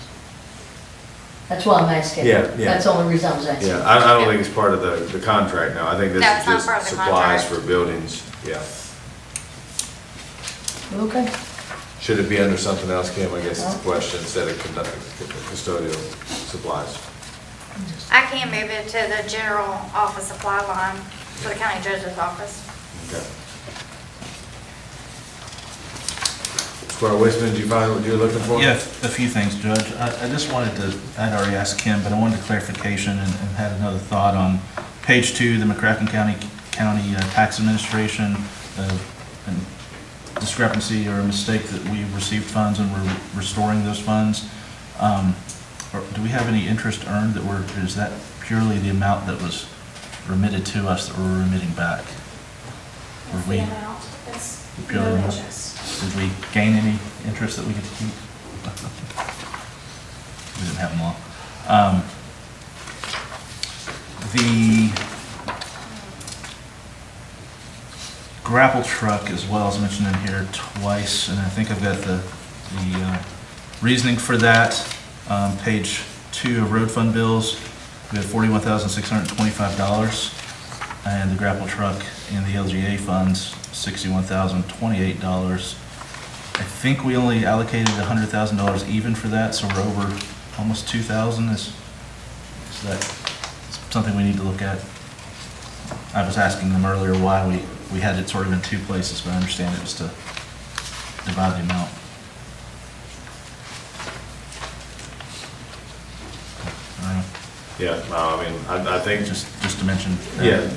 That's why I'm asking. Yeah, yeah. That's the only reason I was asking. Yeah, I don't think it's part of the contract now. I think this No, is it's not just part of the supplies contract. for buildings, yeah. Okay. Should it be under something else, Kim? I guess it's a question instead of custodial supplies. I can move it to the general office supply line for the county judge's office. Okay. Square Wisdom, did you find what you were looking for? Yeah, a few things, Judge. I just wanted to, I'd already asked Kim, but I wanted a clarification and had another thought on page 2, the McCracken County Tax Administration, and discrepancy or a mistake that we received funds and we're restoring those funds. Or do we have any interest earned that is that purely the amount that was remitted to us that we're remitting back? Were we purely, did we gain any interest that we get to keep? We didn't have them all. The grapple truck as well is mentioned in here twice, and I think I've got the reasoning for that. Page 2 of road fund bills, we have $41,625, and the grapple truck in the LGA funds, $61,028. I think we only allocated $100,000 even for that, so we're over almost $2,000. Is that something we need to look at? I was asking them earlier why we had it sort of in two places, but I understand it was to divide the amount. Yeah, no, I mean, I think Just to mention that. Yeah.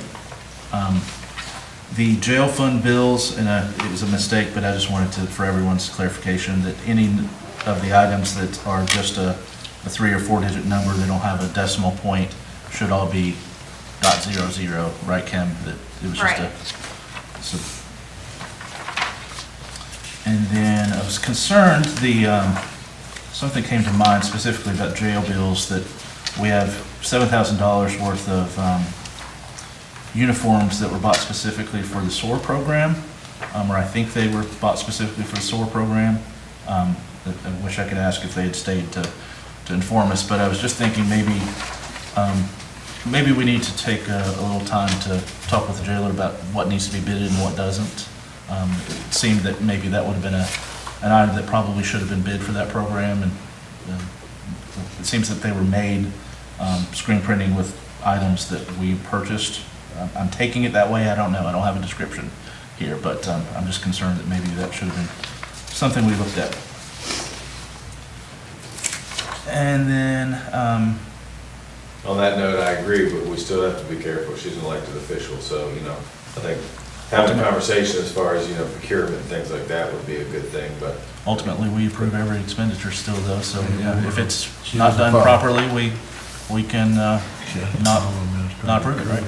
The jail fund bills, and it was a mistake, but I just wanted to, for everyone's clarification, that any of the items that are just a 3 or 4 digit number, they don't have a decimal point, should all be .00, right, Kim? That it was just Right. And then I was concerned, something came to mind specifically about jail bills, that we have $7,000 worth of uniforms that were bought specifically for the SOAR program, or I think they were bought specifically for the SOAR program. I wish I could ask if they had stayed to inform us, but I was just thinking maybe we need to take a little time to talk with the jailer about what needs to be bidded and what doesn't. It seemed that maybe that would have been an item that probably should have been bid for that program, and it seems that they were made screen printing with items that we purchased. I'm taking it that way, I don't know, I don't have a description here, but I'm just concerned that maybe that should have been something we looked at. And then, On that note, I agree, but we still have to be careful. She's an elected official, so, I think having a conversation as far as, procurement and things like that would be a good thing, but. ultimately, we approve every expenditure still though, so if it's She not doesn't done follow. properly, we can not approve it, right?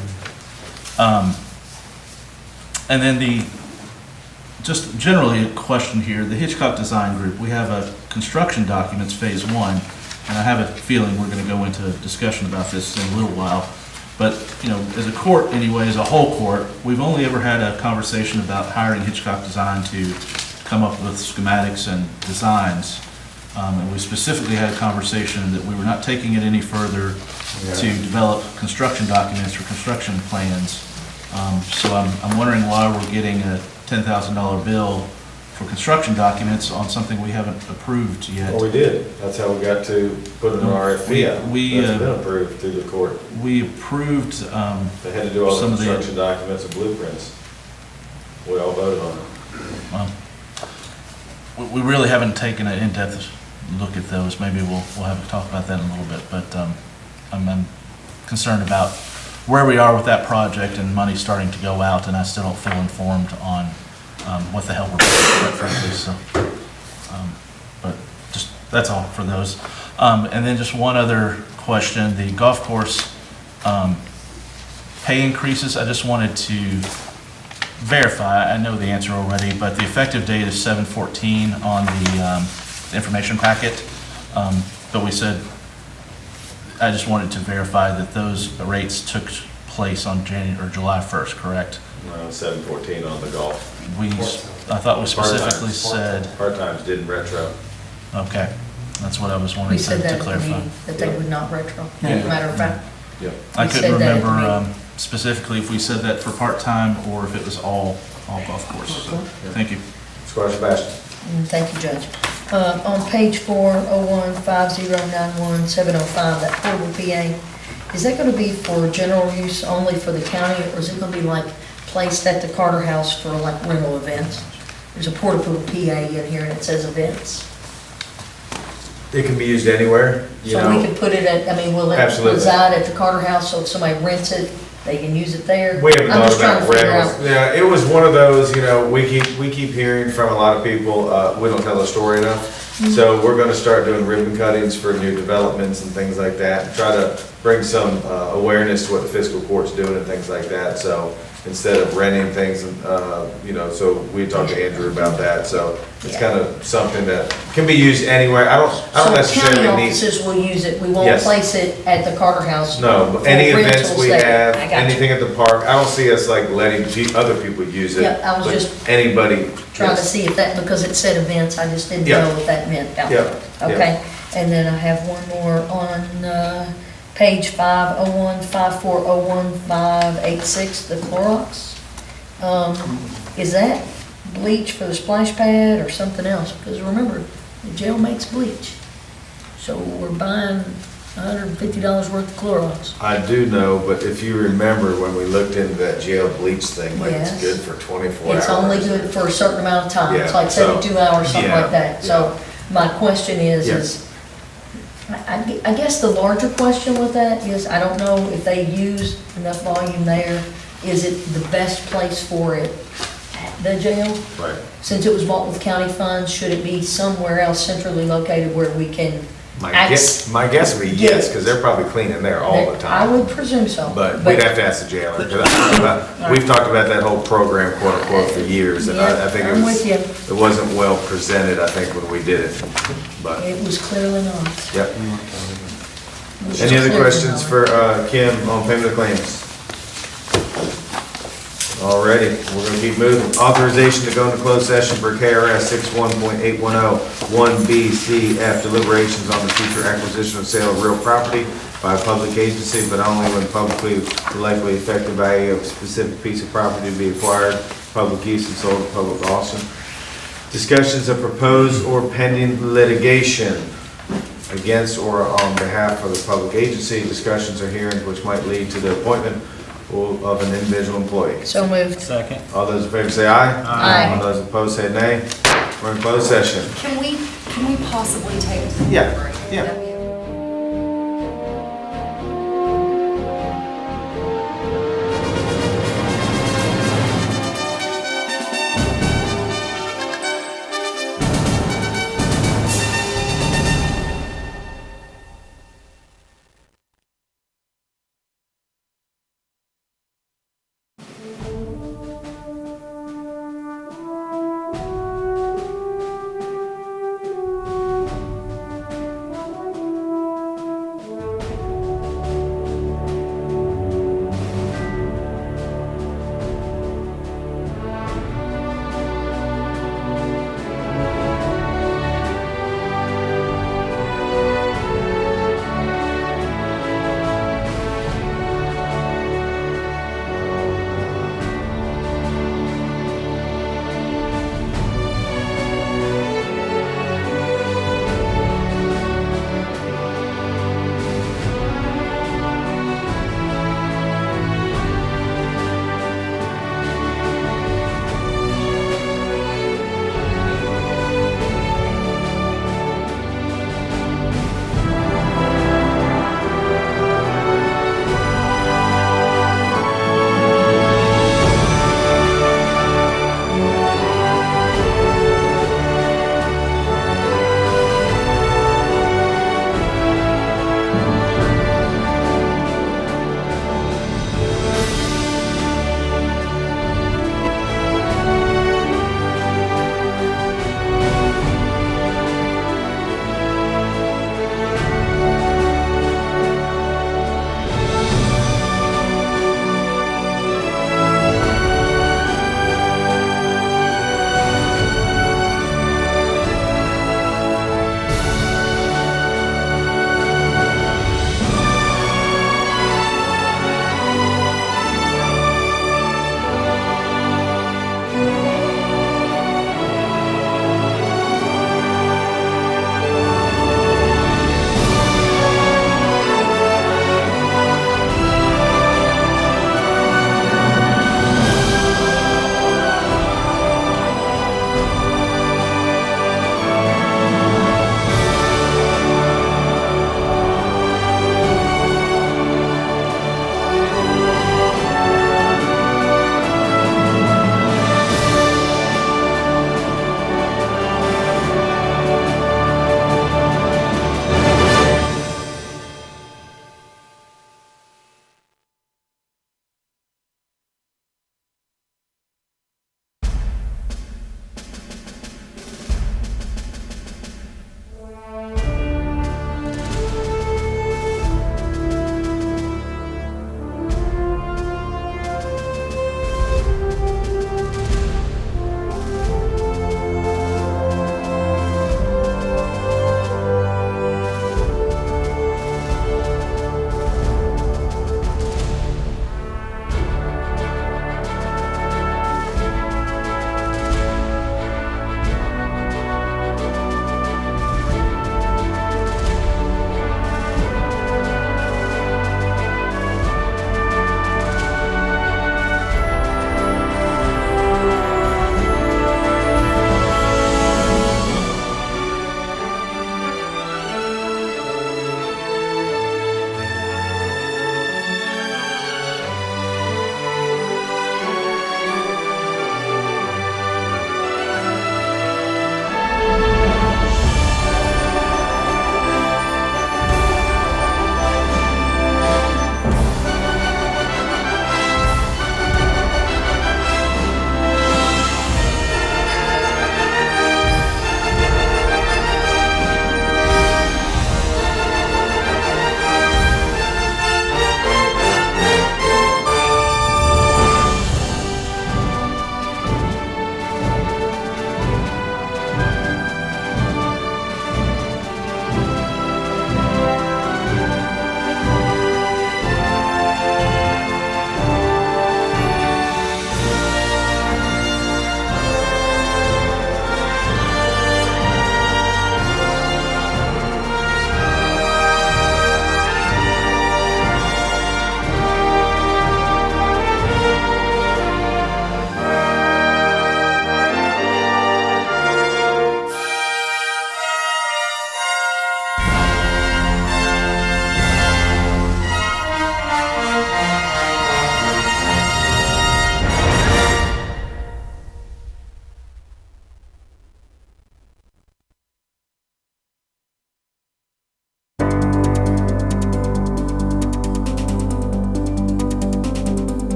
And then just generally a question here, the Hitchcock Design Group, we have a construction documents phase 1, and I have a feeling we're going to go into a discussion about this in a little while. But, as a court anyway, as a whole court, we've only ever had a conversation about hiring Hitchcock Design to come up with schematics and designs. And we specifically had a conversation that we were not taking it any further to develop construction documents or construction plans. So I'm wondering why we're getting a $10,000 bill for construction documents on something we haven't approved yet. Well, we did. That's how we got to put an RFP out. We, That's been approved through the court. We approved They had to do all the some of the construction documents and blueprints. We all voted on it. We really haven't taken an in-depth look at those. Maybe we'll have to talk about that in a little bit, but I'm concerned about where we are with that project and money starting to go out, and I still don't feel informed on what the hell we're doing, quite frankly, so. But just, that's all for those. And then just one other question, the golf course pay increases, I just wanted to verify, I know the answer already, but the effective date is 7/14 on the information packet. But we said, I just wanted to verify that those rates took place on July 1st, correct? 7/14 on the golf. I thought we specifically said, Part-times didn't retro. okay, that's what I was We wanting said to that at the clarify. meeting, that they would not retro, as Yeah. a matter of fact. Yep. I We couldn't said that at the remember meeting. specifically if we said that for part-time or if it was all golf course. So, thank you. Squire Sebastian. Thank you, Judge. On page 401-5091-705, that portable PA, is that gonna be for general use only for the county, or is it gonna be like placed at the Carter House for like rental events? There's a portable PA in here and it says events. It can be used anywhere, So we can put it at, will it Absolutely. reside at the Carter House, so if somebody rents it, they can use it there? We haven't I'm thought just trying to about figure rentals. out. Yeah, it was one of those, we keep hearing from a lot of people, we don't tell the story enough. Mm-hmm. So we're gonna start doing ribbon cuttings for new developments and things like that, and try to bring some awareness to what the fiscal court's doing and things like that. So instead of renting things, so we talked to Andrew about that. So it's kind of something that can be used anywhere. I don't So necessarily county need. offices will use it, we won't Yes. place it at the Carter House? No, but any for events rentals we there. have, I got you. anything at the park, I don't see us like letting other people use it. Yeah, I was but just anybody. Trying to yes. see if that, because it said events, I just didn't Yeah. know what that meant down Yeah, there. yeah. Okay, and then I have one more on page 501-5401-586, the Clorox. Is that bleach for the splash pad or something else? Because remember, the jail makes bleach. So we're buying $150 worth of Clorox. I do know, but if you remember when we looked into that jail bleach thing, like it's Yes. good for 24 hours. It's only good for a certain amount of time. It's Yeah, like so- 72 hours, something yeah, like that. So my question is, I guess the larger question with that is, I don't know if they use enough volume there is it the best place for it at the jail? Right. Since it was bought with county funds, should it be somewhere else centrally located where we can? My guess would be yes, because they're probably cleaning there all the I time. would presume so. But we'd have to ask the jailer, 'cause we've talked about that whole program, quote unquote, for years, and I think I'm with you. it wasn't well presented, I think, when we did it, but, It was clearly not. yep. It was Any other clearly questions not. for Kim on payment of claims? Alrighty, we're gonna keep moving. Authorization to go into closed session for KRS 61.810, 1B, deliberations on the future acquisition or sale of real property by a public agency, but only when publicly likely effective value of a specific piece of property to be acquired, public use and sold at public auction. Discussions of proposed or pending litigation against or on behalf of the public agency. Discussions or hearings which might lead to the appointment of an individual employee. So moved. Second. All those in favor say aye. Aye. All those opposed say nay. We're in closed session. Can we possibly take? Yeah, yeah.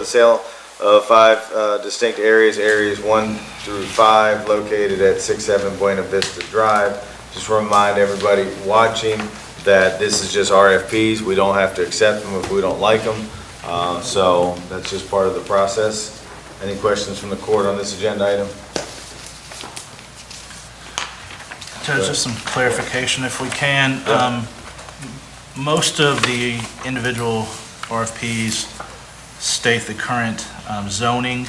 the sale of 5 distinct areas, areas 1 through 5, located at 67 Buena Vista Drive. Just remind everybody watching that this is just RFPs. We don't have to accept them if we don't like them. So that's just part of the process. Any questions from the court on this agenda item? Judge, just some clarification if we can. Most of the individual RFPs state the current zoning,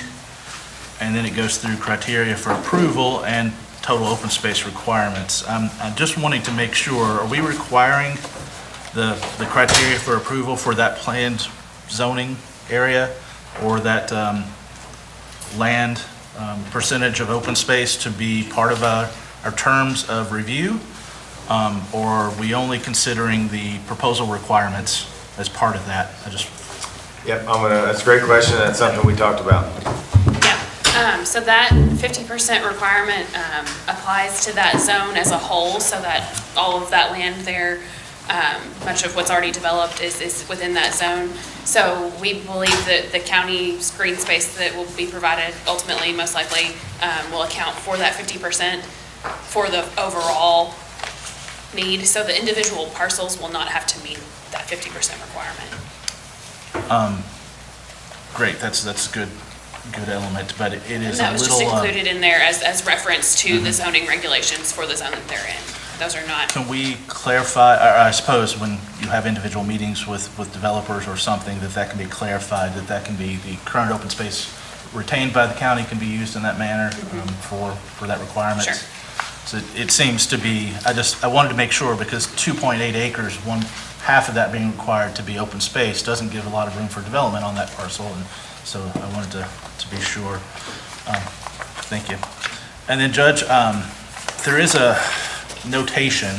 and then it goes through criteria for approval and total open space requirements. I'm just wanting to make sure, are we requiring the criteria for approval for that planned zoning area or that land percentage of open space to be part of our terms of review? Or are we only considering the proposal requirements as part of that? Yep, that's a great question. That's something we talked about. Yeah, so that 50% requirement applies to that zone as a whole, so that all of that land there, much of what's already developed is within that zone. So we believe that the county's green space that will be provided ultimately, most likely, will account for that 50% for the overall need. So the individual parcels will not have to meet that 50% requirement. Great, that's a good element, but it is a little... And that was just included in there as reference to the zoning regulations for the zone that they're in. Those are not... Can we clarify, or I suppose when you have individual meetings with developers or something, that can be clarified, that can be the current open space retained by the county can be used in that manner for that requirement? Sure. So it seems to be, I wanted to make sure, because 2.8 acres, half of that being required to be open space doesn't give a lot of room for development on that parcel, and so I wanted to be sure. Thank you. And then, Judge, there is a notation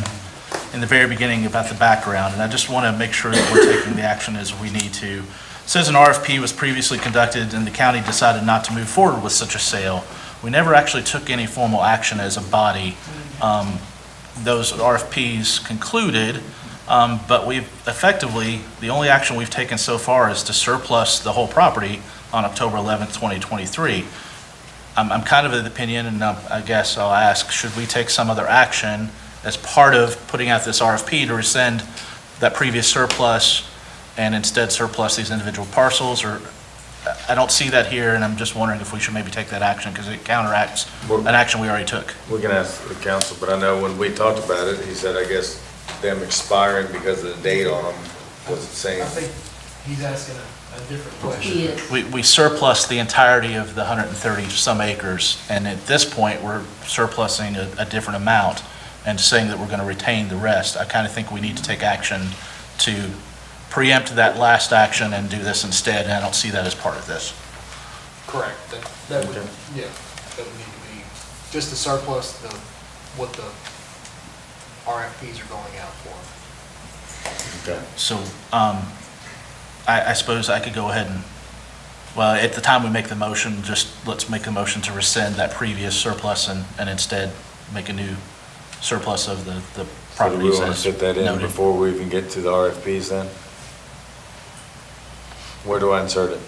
in the very beginning about the background, and I just want to make sure that we're taking the action as we need to. It says an RFP was previously conducted and the county decided not to move forward with such a sale. We never actually took any formal action as a body. Those RFPs concluded, but we've effectively, the only action we've taken so far is to surplus the whole property on October 11th, 2023. I'm kind of of the opinion, and I guess I'll ask, should we take some other action as part of putting out this RFP to rescind that previous surplus and instead surplus these individual parcels? Or I don't see that here, and I'm just wondering if we should maybe take that action because it counteracts an action we already took. We can ask the council, but I know when we talked about it, he said, I guess, them expiring because of the date on them was the same. I think he's asking a different question. We surplus the entirety of the 130 some acres, and at this point, we're surplusing a different amount and saying that we're going to retain the rest. I kind of think we need to take action to preempt that last action and do this instead, and I don't see that as part of this. Correct. That would, yeah, that would need to be, just to surplus what the RFPs are going out for. Okay. So I suppose I could go ahead and, well, at the time we make the motion, just let's make a motion to rescind that previous surplus and instead make a new surplus of the So do properties we want to as fit that in noted. before we even get to the RFPs then? Where do I insert it?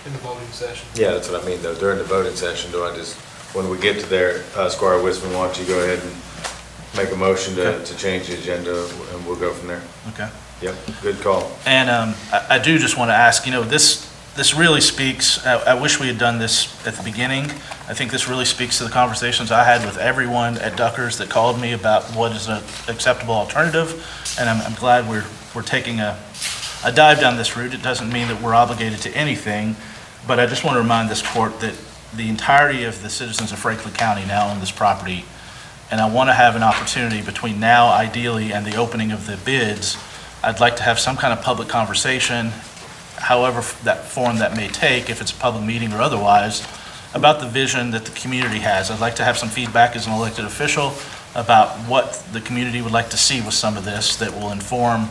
In the voting session. Yeah, that's what I mean, though. During the voting session, do I just, when we get to there, Squire Wisman, why don't you go ahead and make a motion to change the agenda, and we'll go from there. Okay. Yep, good call. And I do just want to ask, this really speaks, I wish we had done this at the beginning. I think this really speaks to the conversations I had with everyone at Duckers that called me about what is an acceptable alternative, and I'm glad we're taking a dive down this route. It doesn't mean that we're obligated to anything, but I just want to remind this court that the entirety of the citizens of Franklin County now own this property, and I want to have an opportunity between now, ideally, and the opening of the bids. I'd like to have some kind of public conversation, however that form that may take, if it's a public meeting or otherwise, about the vision that the community has. I'd like to have some feedback as an elected official about what the community would like to see with some of this that will inform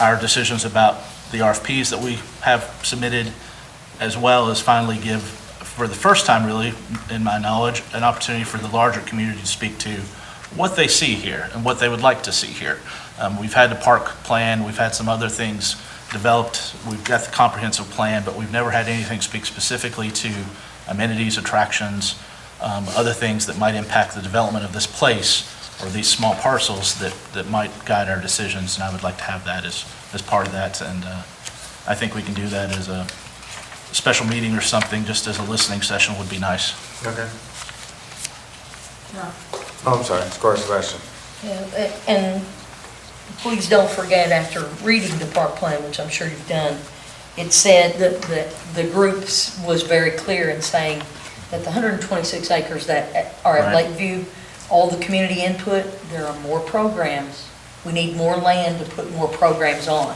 our decisions about the RFPs that we have submitted, as well as finally give, for the first time really, in my knowledge, an opportunity for the larger community to speak to what they see here and what they would like to see here. We've had the park plan, we've had some other things developed, we've got the comprehensive plan, but we've never had anything speak specifically to amenities, attractions, other things that might impact the development of this place or these small parcels that might guide our decisions, and I would like to have that as part of that. And I think we can do that as a special meeting or something, just as a listening session would be nice. Okay. Oh, I'm sorry, Squire Sebastian. Yeah, and please don't forget, after reading the park plan, which I'm sure you've done, it said that the groups was very clear in saying that the 126 acres that are at Right. Lakeview, all the community input, there are more programs. We need more land to put more programs on.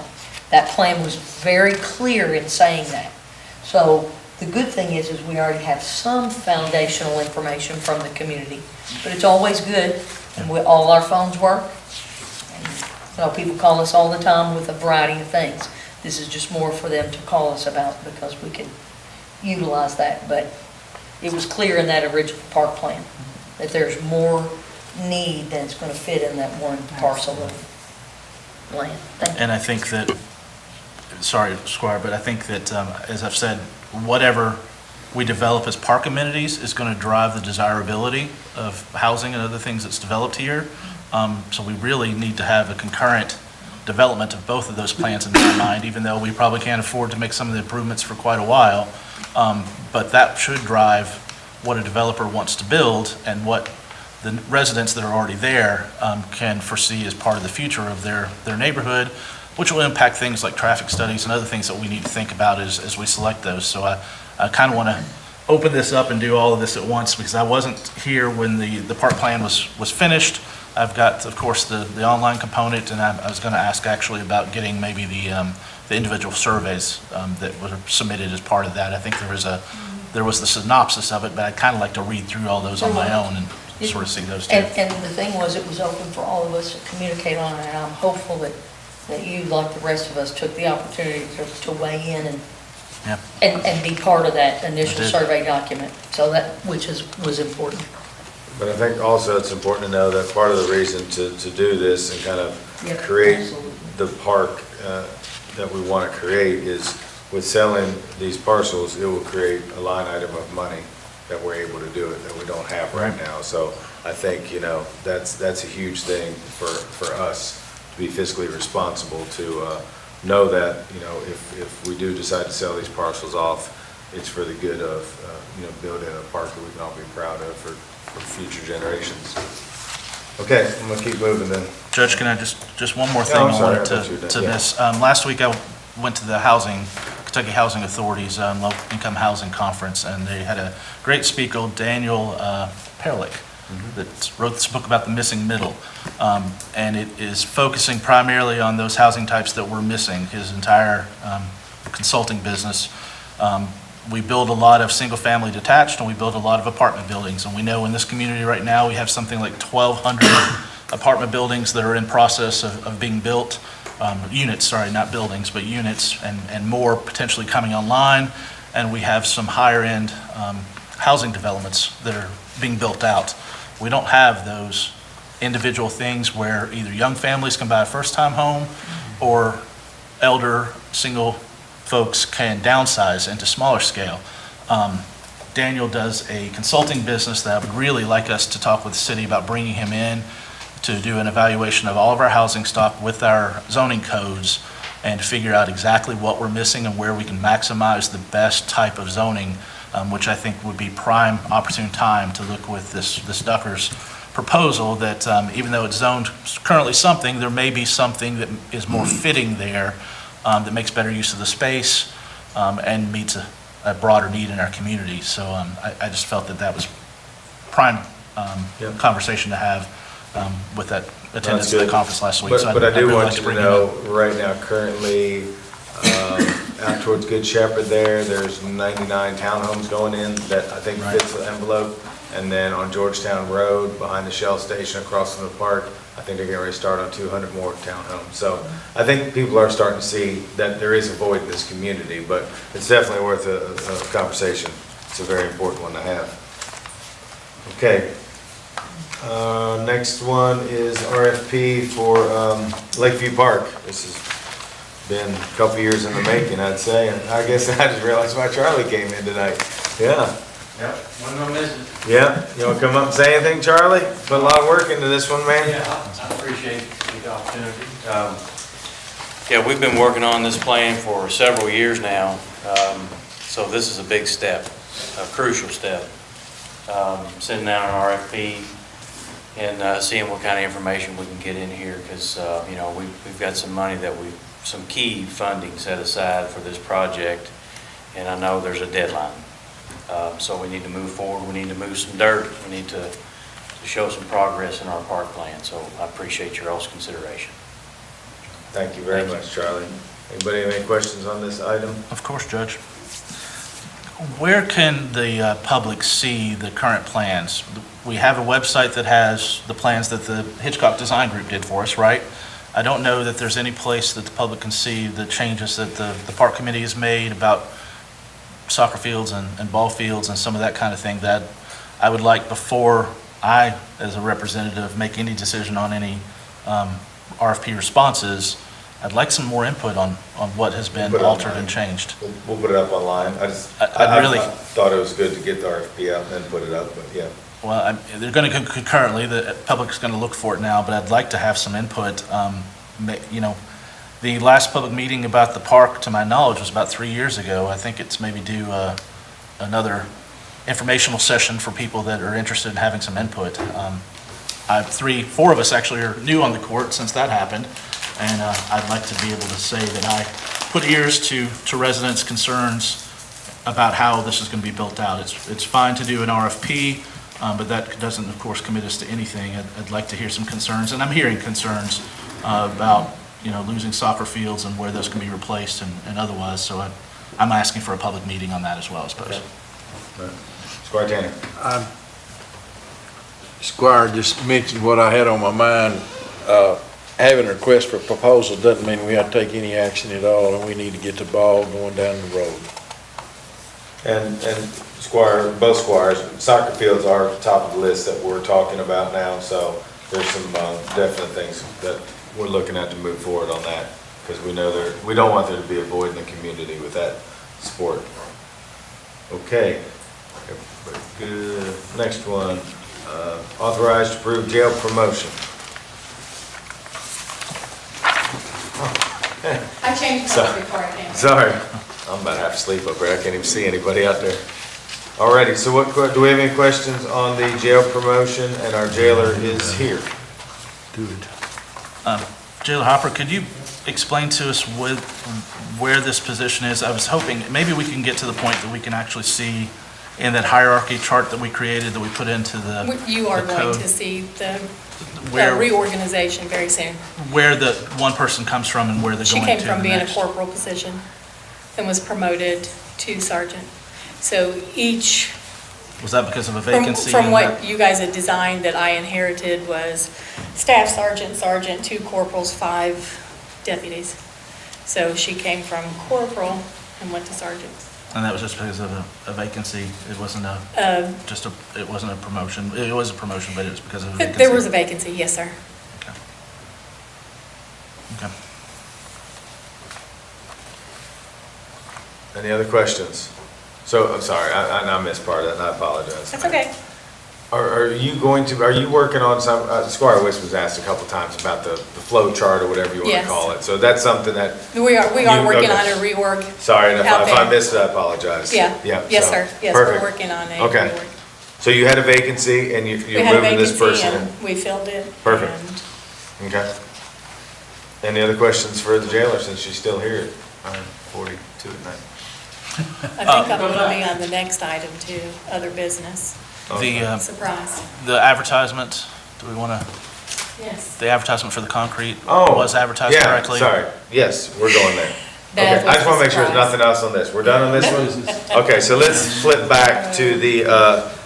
That plan was very clear in saying that. So the good thing is we already have some foundational information from the community, but it's always good, and all our phones work. And, people call us all the time with a variety of things. This is just more for them to call us about because we can utilize that. But it was clear in that original park plan that there's more need than it's going to fit in that one parcel of land. Thank you. And I think that, sorry, Squire, but I think that, as I've said, whatever we develop as park amenities is going to drive the desirability of housing and other things that's developed here. So we really need to have a concurrent development of both of those plans in my mind, even though we probably can't afford to make some of the improvements for quite a while. But that should drive what a developer wants to build and what the residents that are already there can foresee as part of the future of their neighborhood, which will impact things like traffic studies and other things that we need to think about as we select those. So I kind of want to open this up and do all of this at once because I wasn't here when the park plan was finished. I've got, of course, the online component, and I was going to ask actually about getting maybe the individual surveys that were submitted as part of that. I think there was the synopsis of it, but I'd kind of like to read through all those on my own and sort of see those too. And the thing was, it was open for all of us to communicate on it, and I'm hopeful that you, like the rest of us, took the opportunity to weigh in and be part of that initial survey document, so which was important. But I think also it's important to know that part of the reason to do this and kind of create the park that we want to create is with selling these parcels, it will create a line item of money that we're able to do it that we don't have right now. So I think, that's a huge thing for us to be fiscally responsible, to know that, if we do decide to sell these parcels off, it's for the good of, building a park that we can all be proud of for future generations. Okay, I'm gonna keep moving then. Judge, can I just one more thing I'm I sorry, wanted I thought you were done. to Yeah. this. Last week I went to the Kentucky Housing Authority's Low Income Housing Conference, and they had a great speaker, Daniel Perlick, that wrote this book about the missing middle. And it is focusing primarily on those housing types that were missing. His entire consulting business. We build a lot of single-family detached, and we build a lot of apartment buildings. And we know in this community right now, we have something like 1,200 apartment buildings that are in process of being built. Units, sorry, not buildings, but units, and more potentially coming online. And we have some higher-end housing developments that are being built out. We don't have those individual things where either young families can buy a first-time home or elder, single folks can downsize into smaller scale. Daniel does a consulting business that I would really like us to talk with the city about bringing him in to do an evaluation of all of our housing stock with our zoning codes and figure out exactly what we're missing and where we can maximize the best type of zoning, which I think would be prime opportune time to look with this Ducker's proposal that even though it's zoned currently something, there may be something that is more fitting there that makes better use of the space and meets a broader need in our community. So I just felt that was prime conversation to have with that attendance at the conference last week. But I do want you to know, right now, currently, out towards Good Shepherd there's 99 townhomes going in that I think fits the envelope. And then on Georgetown Road, behind the Shell station across from the park, I think they're getting ready to start on 200 more townhomes. So I think people are starting to see that there is a void in this community, but it's definitely worth a conversation. It's a very important one to have. Okay. Next one is RFP for Lakeview Park. This is been a couple years in the making, I'd say, and I guess I just realized why Charlie came in tonight. Yeah, Yep, one more message. yeah, you wanna come up and say anything, Charlie? Put a lot of work into this one, man. Yeah, I appreciate the opportunity. Yeah, we've been working on this plan for several years now, so this is a big step, a crucial step. Sending out an RFP and seeing what kind of information we can get in here, because, you know, we've got some money some key funding set aside for this project, and I know there's a deadline. So we need to move forward, we need to move some dirt, we need to show some progress in our park plan, so I appreciate your all's consideration. Thank you very much, Charlie. Anybody have any questions on this item? Of course, Judge. Where can the public see the current plans? We have a website that has the plans that the Hitchcock Design Group did for us, right? I don't know that there's any place that the public can see the changes that the park committee has made about soccer fields and ball fields and some of that kind of thing that I would like, before I, as a representative, make any decision on any RFP responses. I'd like some more input on what has been altered and changed. We'll put it up online. I really thought it was good to get the RFP out and then put it up, but yeah. Well, they're going to concurrently, the public's going to look for it now, but I'd like to have some input. You know, the last public meeting about the park, to my knowledge, was about 3 years ago. I think it's maybe due another informational session for people that are interested in having some input. 4 of us actually are new on the court since that happened, and I'd like to be able to say that I put ears to residents' concerns about how this is going to be built out. It's fine to do an RFP, but that doesn't, of course, commit us to anything. I'd like to hear some concerns, and I'm hearing concerns about, you know, losing soccer fields and where those can be replaced and otherwise. So I'm asking for a public meeting on that as well, I suppose. Okay. Squire Tanner. Squire just mentioned what I had on my mind. Having a request for proposal doesn't mean we have to take any action at all, and we need to get the ball going down the road. And Squire, both Squires, soccer fields are at the top of the list that we're talking about now, so there's some definite things that we're looking at to move forward on that, because we know we don't want there to be a void in the community with that sport. Okay. Everybody good. Next one, authorized to approve jail promotion. I changed colors before I came. Sorry, I'm about half asleep up there. I can't even see anybody out there. Alrighty, so do we have any questions on the jail promotion? And our jailer is here. Jailer Hopper, could you explain to us where this position is? I was hoping maybe we can get to the point that we can actually see in that hierarchy chart that we created, that we put into the You are the going code, to see the Where- reorganization very soon. where the one person comes from and where they're She going came to from being a next. corporal position and was promoted to sergeant. So each, Was that because of a from vacancy? from in what that? you guys had designed that I inherited was staff sergeant, 2 corporals, 5 deputies. So she came from corporal and went to sergeant. And that was just because of a vacancy? It wasn't it wasn't a promotion? It was a promotion, but it was because of a vacancy? There was a vacancy, yes, sir. Okay. Any other questions? So, I'm sorry, I missed part of that, and I apologize. That's okay. Are you working on some, Squire West was asked a couple times about the flow chart or whatever you want to Yes. call it. So that's something that. We are working okay. on a reorg. Sorry, and if out I there. missed it, I apologize. Yeah. Yes, so, sir. Yes, we're perfect. working on a Okay. reorg. So you had a vacancy and you're We had a moving this vacancy person in? and we filled it. Perfect. and Okay. Any other questions for the jailer since she's still here at 9:42 at night? I think I'm going to be on the next item too, other business. Surprise. The advertisement, do we want to, Yes. the advertisement for the concrete Oh, was advertised yeah, correctly? Sorry, yes, we're going there. That Okay, was I just want to make sure there's surprise. nothing else on this. We're done on this one? Okay, so let's flip back to the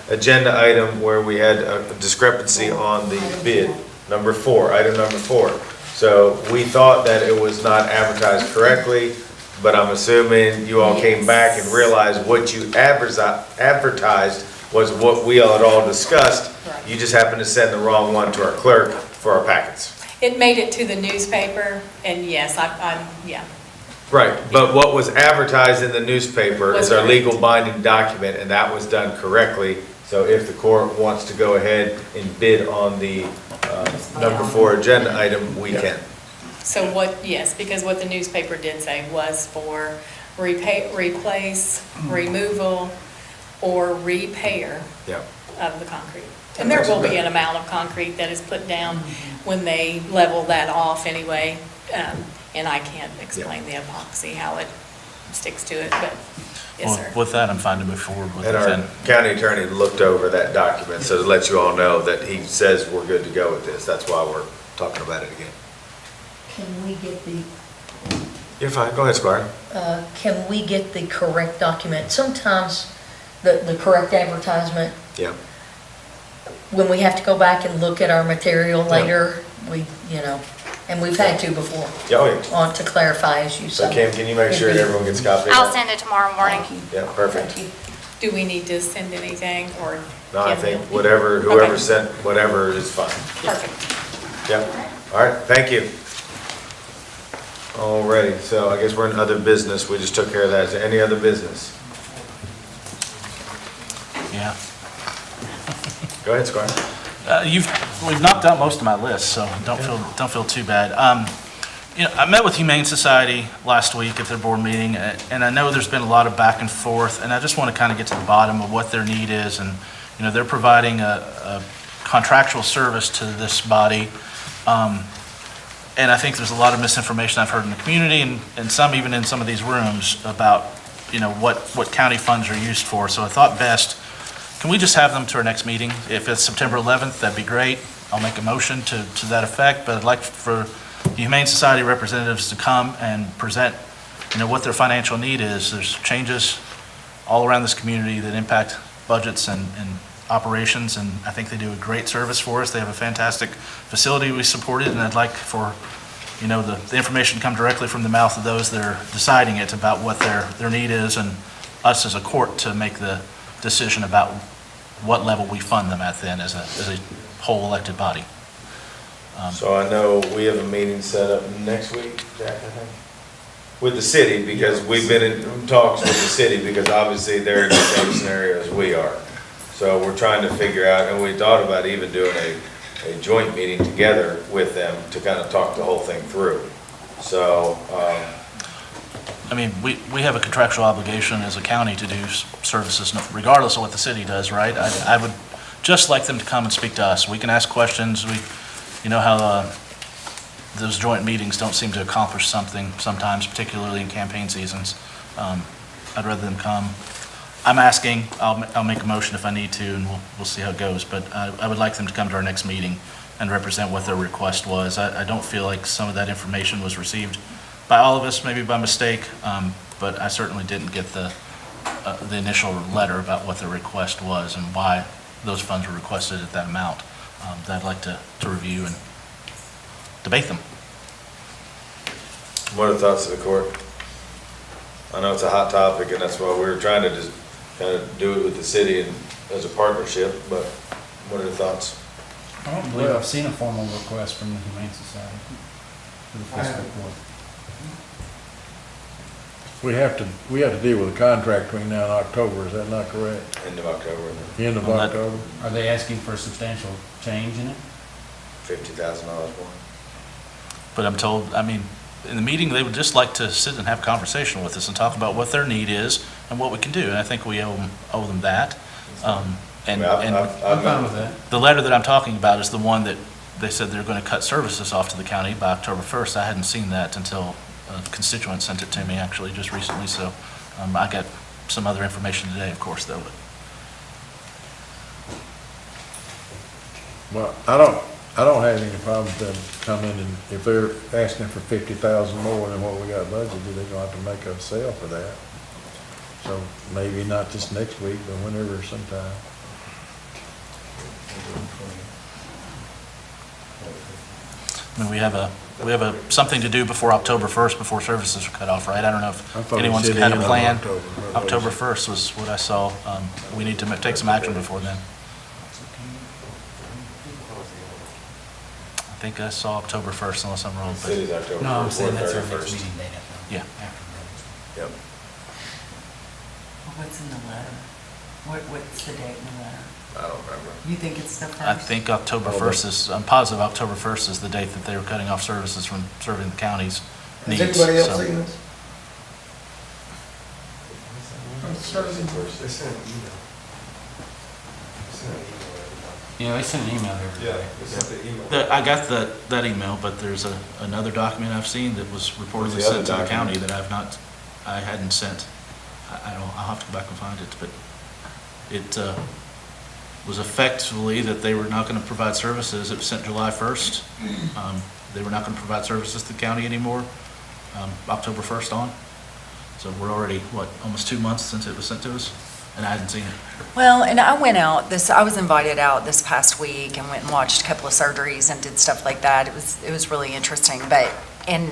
agenda item where we had a discrepancy on the bid, number 4, item number 4. So we thought that it was not advertised correctly, but I'm assuming you all came back and realized what you advertised was what we all had all discussed. You just happened to send the wrong one to our clerk for our packets. It made it to the newspaper and yes, yeah. Right, but what was advertised in the newspaper Was is our correct. legal binding document, and that was done correctly. So if the court wants to go ahead and bid on the number 4 agenda item, we can. So what, yes, because what the newspaper did say was for replace, removal, or repair Yeah. of the concrete. And there will be an amount of concrete that is put down when they level that off anyway. And I can't explain the epoxy, how it sticks to it, but yes, Well, sir. with that, I'm fine to move forward with it And our then. county attorney looked over that document, so to let you all know that he says we're good to go with this. That's why we're talking about it again. Can we get the, You're fine, go ahead, Squire. can we get the correct document? Sometimes the correct advertisement, Yeah. when we have to go back and look at our material later, we, and we've had to before, Yeah, oh, yeah. to clarify issues. So Kim, can you make sure everyone gets a copy of I'll that? send it tomorrow morning. Yeah, perfect. Do we need to send anything or? No, I give think them? whoever Okay. sent, whatever is fine. Perfect. Yep, all right, thank you. Alrighty, so I guess we're in other business, we just took care of that. Is there any other business? Yeah. Go ahead, Squire. We've knocked out most of my list, so don't feel too bad. I met with Humane Society last week at their board meeting, and I know there's been a lot of back and forth, and I just want to kind of get to the bottom of what their need is, and, they're providing a contractual service to this body, and I think there's a lot of misinformation I've heard in the community, and some even in some of these rooms about, what county funds are used for, so I thought best, can we just have them to our next meeting? If it's September 11th, that'd be great. I'll make a motion to that effect, but I'd like for the Humane Society representatives to come and present, what their financial need is. There's changes all around this community that impact budgets and operations, and I think they do a great service for us. They have a fantastic facility we supported, and I'd like for, the information to come directly from the mouth of those that are deciding it about what their need is, and us as a court to make the decision about what level we fund them at then as a whole elected body. So I know we have a meeting set up next week, Jack, I think, with the city, because we've been in talks with the city, because obviously they're in the same scenario as we are. So we're trying to figure out, and we thought about even doing a joint meeting together with them to kind of talk the whole thing through. So, We have a contractual obligation as a county to do services regardless of what the city does, right? I would just like them to come and speak to us. We can ask questions. You know how those joint meetings don't seem to accomplish something sometimes, particularly in campaign seasons. I'd rather them come. I'm asking, I'll make a motion if I need to, and we'll see how it goes, but I would like them to come to our next meeting and represent what their request was. I don't feel like some of that information was received by all of us, maybe by mistake, but I certainly didn't get the initial letter about what their request was and why those funds were requested at that amount. That I'd like to review and debate them. what are the thoughts of the court? I know it's a hot topic, and that's why we're trying to just kind of do it with the city and as a partnership, but what are the thoughts? I don't believe I've seen a formal request from the Humane Society for the fiscal court. We have to deal with a contract between now and October, is that not correct? End of October, End of On that- October? Are they asking for a substantial change in it? $50,000 more. But I'm told, in the meeting, they would just like to sit and have a conversation with us and talk about what their need is and what we can do, and I think we owe them that. And I'm fine with that. the letter that I'm talking about is the one that they said they're going to cut services off to the county by October 1st. I hadn't seen that until a constituent sent it to me actually just recently, so I got some other information today, of course, though. Well, I don't have any problem with them coming, and if they're asking for 50,000 more than what we got budgeted, they're gonna have to make a sale for that. So maybe not just next week, but whenever, sometime. We have something to do before October 1st, before services are cut off, right? I don't know I if thought you anyone's said had a end of plan. October. October 1st was what I saw. We need to take some action before then. I think I saw October 1st unless I'm wrong. but- City's October. No, I'm saying that's our 31st. next meeting date. Yeah. Yep. What's in the letter? What's the date in the letter? I don't remember. You think it's the first? I think October 1st is, I'm positive October 1st is the date that they were cutting off services from serving the county's Has needs. anybody else so- seen this? They sent an email. Yeah, they sent an email every day. They sent the email. I got that email, but there's another document I've seen that was reportedly What's the other sent to the document? county that I hadn't sent. I'll have to go back and find it, but it was effectively that they were not going to provide services. It was sent July 1st. They were not going to provide services to the county anymore, October 1st on. So we're already, almost 2 months since it was sent to us, and I hadn't seen it. Well, and I was invited out this past week and went and watched a couple of surgeries and did stuff like that. It was really interesting, and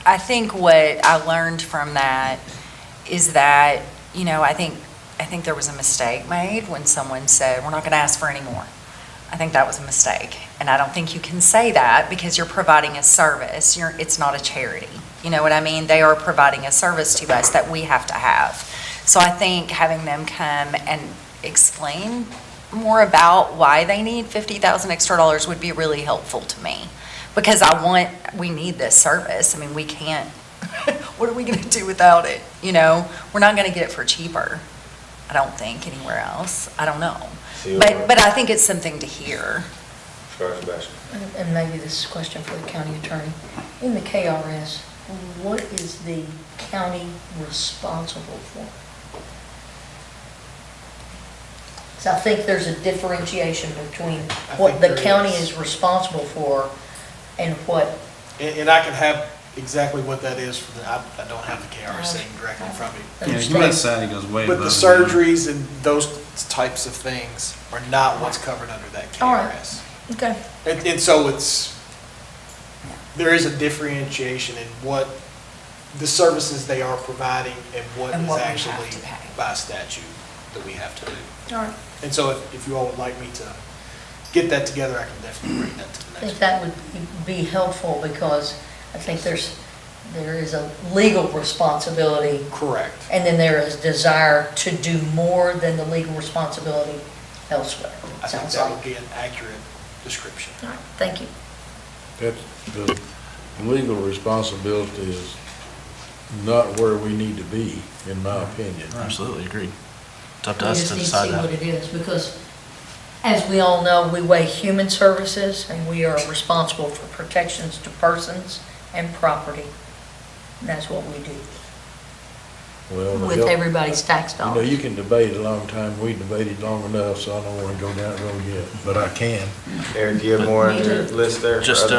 I think what I learned from that is that, I think there was a mistake made when someone said, we're not going to ask for any more. I think that was a mistake. And I don't think you can say that because you're providing a service. It's not a charity. You know what I mean? They are providing a service to us that we have to have. So I think having them come and explain more about why they need $50,000 extra would be really helpful to me. Because we need this service. I mean, we can't, what are we going to do without it? We're not going to get it for cheaper, I don't think, anywhere else. I don't know. But I think it's something to hear. And maybe this is a question for the county attorney. In the KRS, what is the county responsible for? So I think there's a differentiation between what the county is responsible for and what. And I can have exactly what that is for I don't have the KRS sitting directly in front of me. Yeah, Human Society goes way But the above surgeries and those types of things are not what's covered under that All right. KRS. Okay. And so there is a differentiation in what the services they are providing and what And is what we have actually to pay. by statute that we have to do. All right. And so if you all would like me to get that together, I can definitely bring that to the I next. think that would be helpful because I think there is a legal responsibility. Correct. And then there is desire to do more than the legal responsibility elsewhere. I think Sounds that like. would be an accurate description. All right, thank you. That's, the legal responsibility is not where we need to be, in my opinion. Absolutely, agreed. It's up to We us just to need to decide see that. what it is, because as we all know, we weigh human services, and we are responsible for protections to persons and property. And that's what we do Well, with everybody's tax dollars. you can debate a long time, we debated long enough, so I don't wanna go down that road yet, but I can. Eric, do you have more on your list there? Just,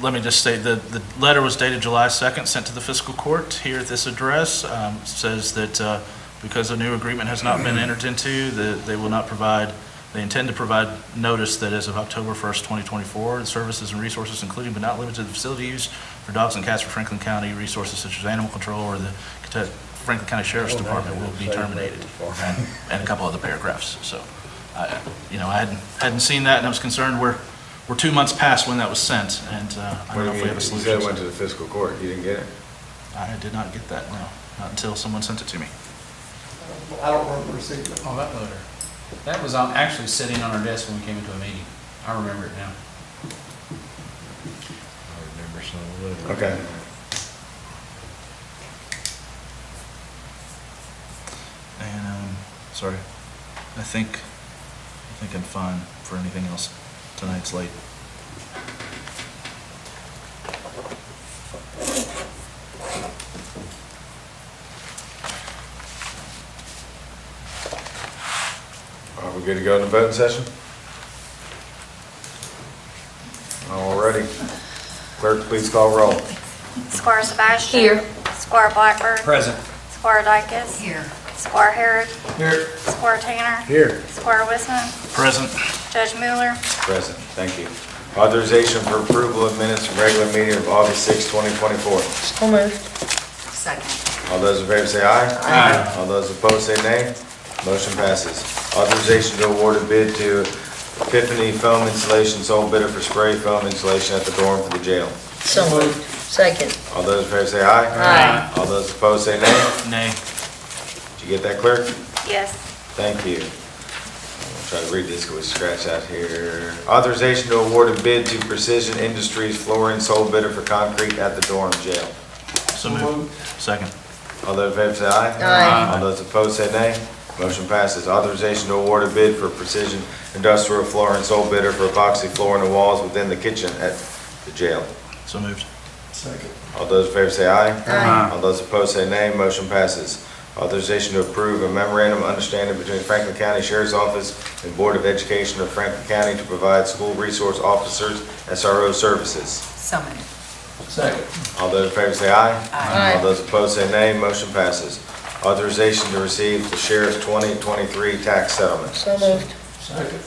let me just say, the letter was dated July 2nd, sent to the fiscal court here at this address. Says that because a new agreement has not been entered into, that they will not provide, they intend to provide notice that as of October 1st, 2024, the services and resources, including but not limited to facility use for dogs and cats for Franklin County, resources such as animal control or the Franklin County Sheriff's Department will be terminated, and a couple other paragraphs. So, I hadn't seen that, and I was concerned we're 2 months past when that was sent, and I don't know if we have a You solution. said it went to the fiscal court, you didn't get it? I did not get that, no, not until someone sent it to me. I don't remember receiving it. Oh, that letter. That was actually sitting on our desk when we came into a meeting. I remember it now. I remember some of it. Okay. And, sorry, I think I'm fine for anything else. Tonight's late. Are we good to go in the voting session? Alrighty. Clerk, please call roll. Squire Sebastian. Here. Squire Blackburn. Present. Squire Dykus. Here. Squire Harrod. Here. Squire Tanner. Here. Squire Wisman. Present. Judge Mueller. Present, thank you. Authorization for approval of minutes from regular meeting of August 6, 2024. So moved. Second. All those in favor say aye. Aye. All those opposed say nay. Motion passes. Authorization to award a bid to Epiphany Foam Insulation, sole bidder for spray foam insulation at the dorm for the jail. So moved. Second. All those in favor say aye. Aye. All those opposed say nay. Nay. Did you get that, clerk? Yes. Thank you. I'll try to read this, because we scratch out here. Authorization to award a bid to Precision Industries Flooring, sole bidder for concrete at the Durham Jail. So moved. Second. All those in favor say aye. Aye. All those opposed say nay. Motion passes. Authorization to award a bid for Precision Industrial Flooring, sole bidder for epoxy floor in the walls within the kitchen at the jail. So moved. Second. All those in favor say aye. Aye. All those opposed say nay. Motion passes. Authorization to approve a memorandum of understanding between Franklin County Sheriff's Office and Board of Education of Franklin County to provide school resource officers SRO services. So moved. Second. All those in favor say aye. Aye. All those opposed say nay. Motion passes. Authorization to receive the sheriff's 2023 tax settlement. So moved. Second.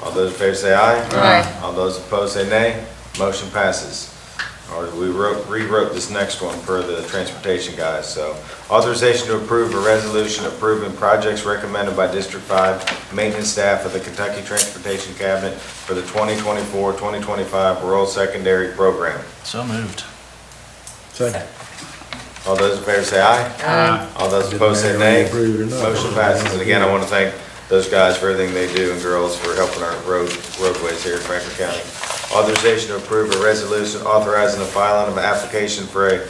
All those in favor say aye. Aye. All those opposed say nay. Motion passes. Or we rewrote this next one per the transportation guys. So authorization to approve a resolution approving projects recommended by District 5 maintenance staff of the Kentucky Transportation Cabinet for the 2024-2025 rural secondary program. So moved. Second. All those in favor say aye. Aye. All those opposed say nay. Motion passes. And again, I want to thank those guys for everything they do and girls for helping our roadways here in Franklin County. Authorization to approve a resolution authorizing the filing of an application for a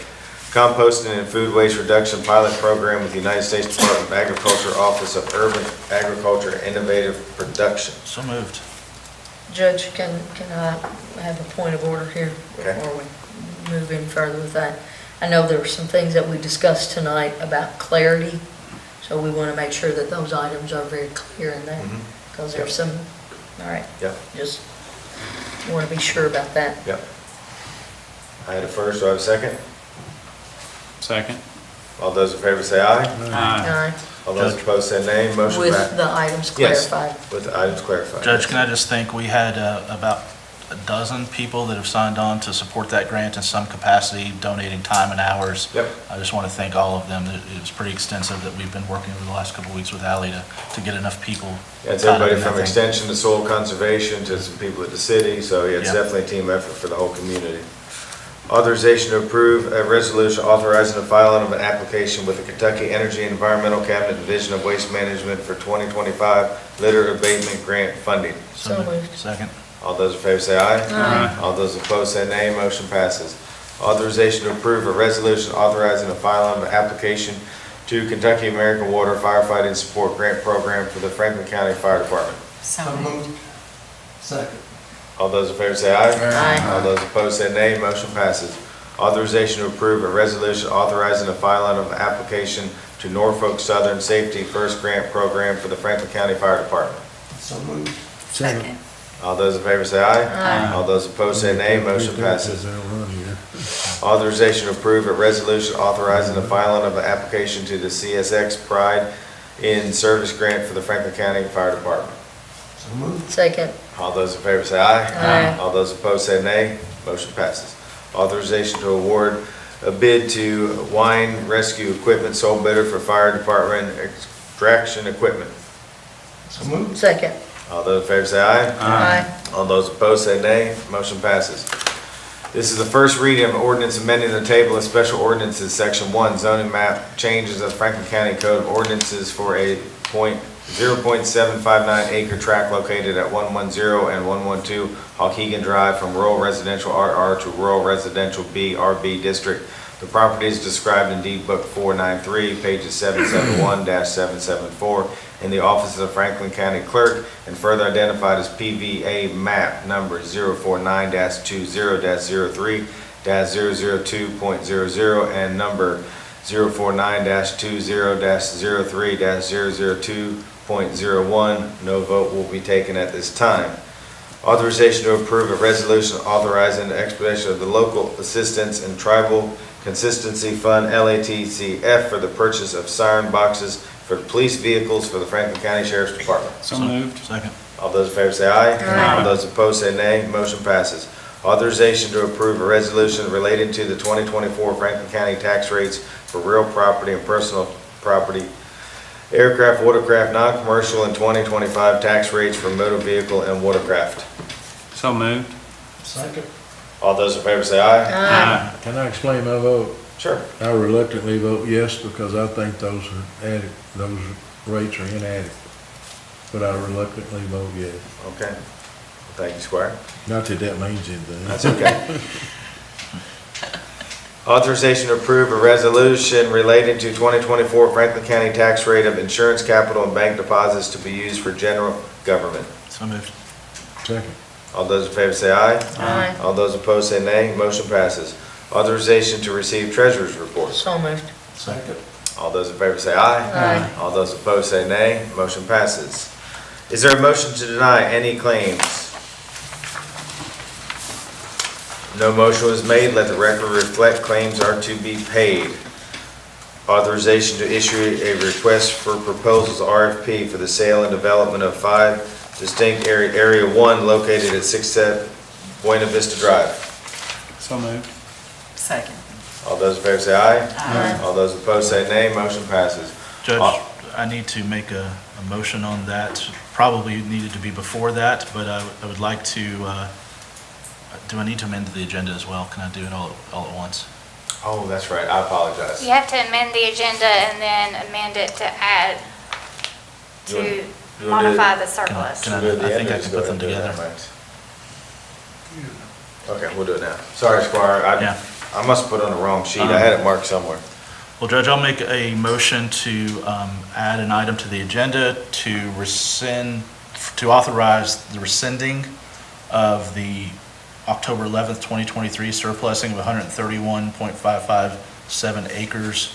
composting and food waste reduction pilot program with the United States Department of Agriculture Office of Urban Agriculture and Innovative Production. So moved. Judge, can I have a point of order here Okay. before we move in further with that? I know there were some things that we discussed tonight about clarity, so we want to make sure that those items are very clear in there, because there's some, all right. Yep. Just want to be sure about that. Yep. I had a first, do I have a second? Second. All those in favor say aye. Aye. All those opposed say nay. Motion With passes. the items Yes, clarified. with the items clarified. Judge, can I just think, we had about a dozen people that have signed on to support that grant in some capacity, donating time and hours. Yep. I just want to thank all of them. It was pretty extensive that we've been working over the last couple of weeks with Ally to get enough people. Yeah, it's tied up everybody in that from thing. extension to soil conservation to some people at the city, so yeah, it's Yeah. definitely a team effort for the whole community. Authorization to approve a resolution authorizing the filing of an application with the Kentucky Energy and Environmental Cabinet Division of Waste Management for 2025 litter abatement grant funding. So moved. Second. All those in favor say aye. Aye. All those opposed say nay. Motion passes. Authorization to approve a resolution authorizing the filing of an application to Kentucky American Water Firefighting Support Grant Program for the Franklin County Fire Department. So moved. Second. All those in favor say aye. Aye. All those opposed say nay. Motion passes. Authorization to approve a resolution authorizing the filing of an application to Norfolk Southern Safety First Grant Program for the Franklin County Fire Department. So moved. Second. All those in favor say aye. Aye. All those opposed say nay. Motion passes. They'll run here. Authorization to approve a resolution authorizing the filing of an application to the CSX Pride in Service Grant for the Franklin County Fire Department. So moved. Second. All those in favor say aye. Aye. All those opposed say nay. Motion passes. Authorization to award a bid to Wine Rescue Equipment, sole bidder for fire department extraction equipment. So moved. Second. All those in favor say aye. Aye. All those opposed say nay. Motion passes. This is the first reading of ordinance amending the table of special ordinances, section 1, zoning map changes of Franklin County Code of Ordinances for a 0.759 acre tract located at 110 and 112 Waukegan Drive from rural residential RR to rural residential B RB district. The property is described in deed book 493, pages 771-774 in the office of the Franklin County Clerk, and further identified as PVA map number 049-20-03-002.00 and number 049-20-03-002.01. No vote will be taken at this time. Authorization to approve a resolution authorizing the expedition of the Local Assistance and Tribal Consistency Fund, LATCF, for the purchase of siren boxes for police vehicles for the Franklin County Sheriff's Department. So moved. Second. All those in favor say aye. Aye. All those opposed say nay. Motion passes. Authorization to approve a resolution relating to the 2024 Franklin County tax rates for real property and personal property, aircraft, watercraft, non-commercial, and 2025 tax rates for motor vehicle and watercraft. So moved. Second. All those in favor say aye. Aye. Can I explain my vote? Sure. I reluctantly vote yes because I think those rates are inadequate. But I reluctantly vote yes. Okay. Thank you, Squire. Not that that means anything. That's okay. Authorization to approve a resolution relating to 2024 Franklin County tax rate of insurance, capital, and bank deposits to be used for general government. So moved. Second. All those in favor say aye. Aye. All those opposed say nay. Motion passes. Authorization to receive treasurer's report. So moved. Second. All those in favor say aye. Aye. All those opposed say nay. Motion passes. Is there a motion to deny any claims? No motion was made. Let the record reflect claims are to be paid. Authorization to issue a request for proposals RFP for the sale and development of 5 distinct Area 1 located at 67 Buena Vista Drive. So moved. Second. All those in favor say aye. Aye. All those opposed say nay. Motion passes. Judge, I need to make a motion on that. Probably needed to be before that, but I would like to, do I need to amend the agenda as well? Can I do it all at once? Oh, that's right. I apologize. You have to amend the agenda and then amend it to add, You want- to you wanna do modify it- the surplus. Can I Do it at the think end or I just can go put ahead them and do it together. now, Max? Okay, we'll do it now. Sorry, Squire. Yeah. I must have put on the wrong sheet. I had it marked somewhere. Well, Judge, I'll make a motion to add an item to the agenda to rescind, to authorize the rescinding of the October 11th, 2023 surplusing of 131.557 acres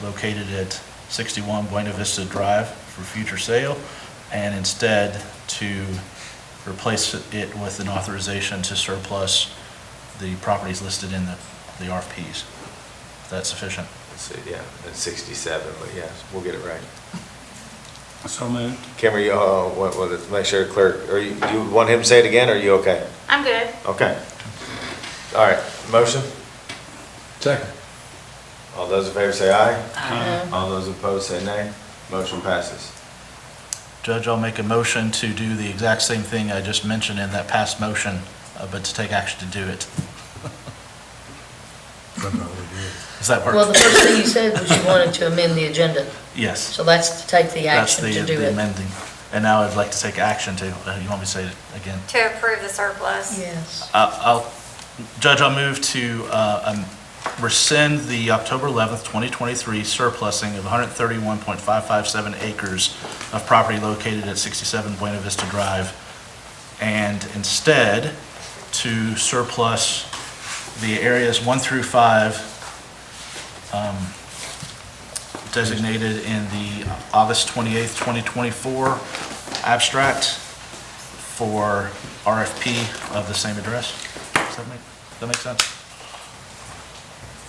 located at 61 Buena Vista Drive for future sale, and instead to replace it with an authorization to surplus the properties listed in the RFPs. Is that sufficient? Let's see, yeah, it's 67, but yes, we'll get it right. So moved. Kimber, let's make sure clerk, do you want him to say it again, or are you okay? I'm good. Okay. All right, motion? Second. All those in favor say aye. Aye. All those opposed say nay. Motion passes. Judge, I'll make a motion to do the exact same thing I just mentioned in that past motion, but to take action to do it. Does that work? Well, the first thing you said was you wanted to amend the agenda, Yes. so that's to take the That's action to do the it. amending. And now I'd like to take action to, you want me to say it again? To approve the surplus. Yes. Judge, I'll move to rescind the October 11th, 2023 surplusing of 131.557 acres of property located at 67 Buena Vista Drive, and instead to surplus the areas 1 through 5 designated in the August 28th, 2024 abstract for RFP of the same address. Does that make sense?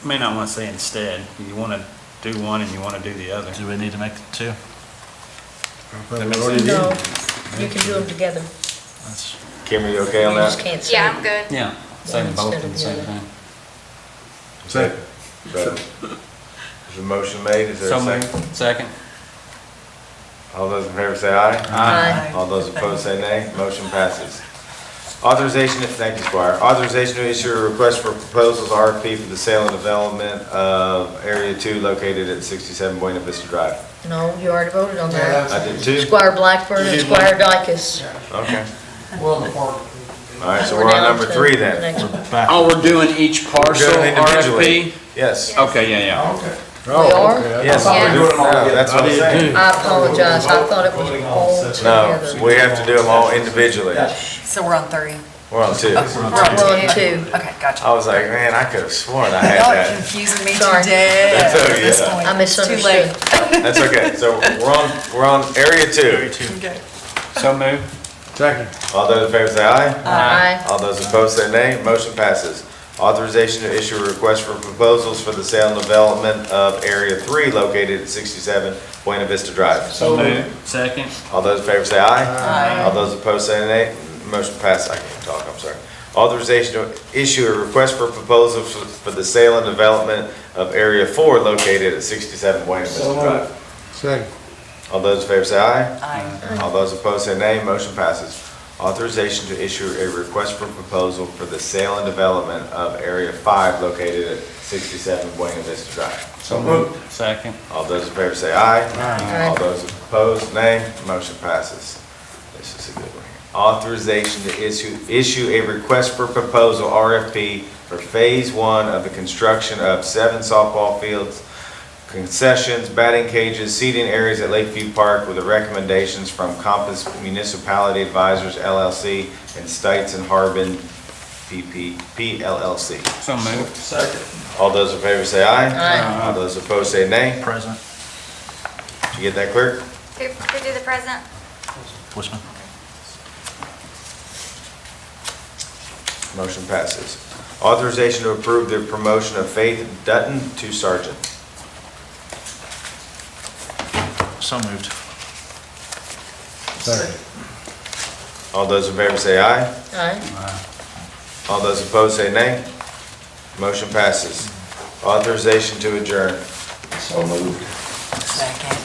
You may not want to say instead. You want to do one and you want to do the other. Do we need to make two? No, you can do them together. Kimber, you okay on You just that? can't say. Yeah, I'm good. Yeah, say them both Instead at of the the same other. time. Second. Is a motion made? Is there So a second? moved. Second. All those in favor say aye. Aye. All those opposed say nay. Motion passes. Authorization, thank you, Squire. Authorization to issue a request for proposals RFP for the sale and development of Area 2 located at 67 Buena Vista Drive. No, you already voted on that. I did too? Squire Blackburn and Squire Dykus. Okay. Well, the park. All right, so We're we're on down number to 3 the then. next one. Back. Oh, we're doing each parcel We're doing individually. RFP? Yes. Okay, yeah. Okay. We are? Yes. Yeah. No, that's what I'm saying. I apologize, I thought it was all No, together. we have to do them all individually. So we're on 3. We're on 2. We're on two. Okay, gotcha. I was like, man, I could have sworn I had Y'all are that. confusing me Sorry. today. That's okay, at this yeah. point. I misunderstood. Too late. That's okay. So we're on Area 2. Okay. So moved. Second. All those in favor say aye. Aye. All those opposed say nay. Motion passes. Authorization to issue a request for proposals for the sale and development of Area 3 located at 67 Buena Vista Drive. So moved. Second. All those in favor say aye. Aye. All those opposed say nay. Motion passes. I can't talk, I'm sorry. Authorization to issue a request for proposals for the sale and development of Area 4 located at 67 Buena Vista Drive. Second. All those in favor say aye. Aye. All those opposed say nay. Motion passes. Authorization to issue a request for proposal for the sale and development of Area 5 located at 67 Buena Vista Drive. So moved. Second. All those in favor say aye. Aye. All those opposed, nay. Motion passes. This is a good one. Authorization to issue a request for proposal, RFP, for Phase 1 of the construction of 7 softball fields, concessions, batting cages, seating areas at Lakeview Park with the recommendations from Compass Municipality Advisors LLC and Stites and Harbin PLLC. So moved. Second. All those in favor say aye. Aye. All those opposed say nay. Present. Did you get that, clerk? Who did the present? Bushman. Motion passes. Authorization to approve the promotion of Faith Dutton to sergeant. So moved. Second. All those in favor say aye. Aye. All those opposed say nay. Motion passes. Authorization to adjourn. So moved. Second.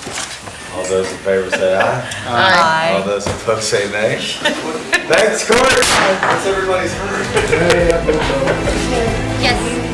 All those in favor say aye. Aye. All those opposed say nay. Thanks, Court. That's everybody's. Yes.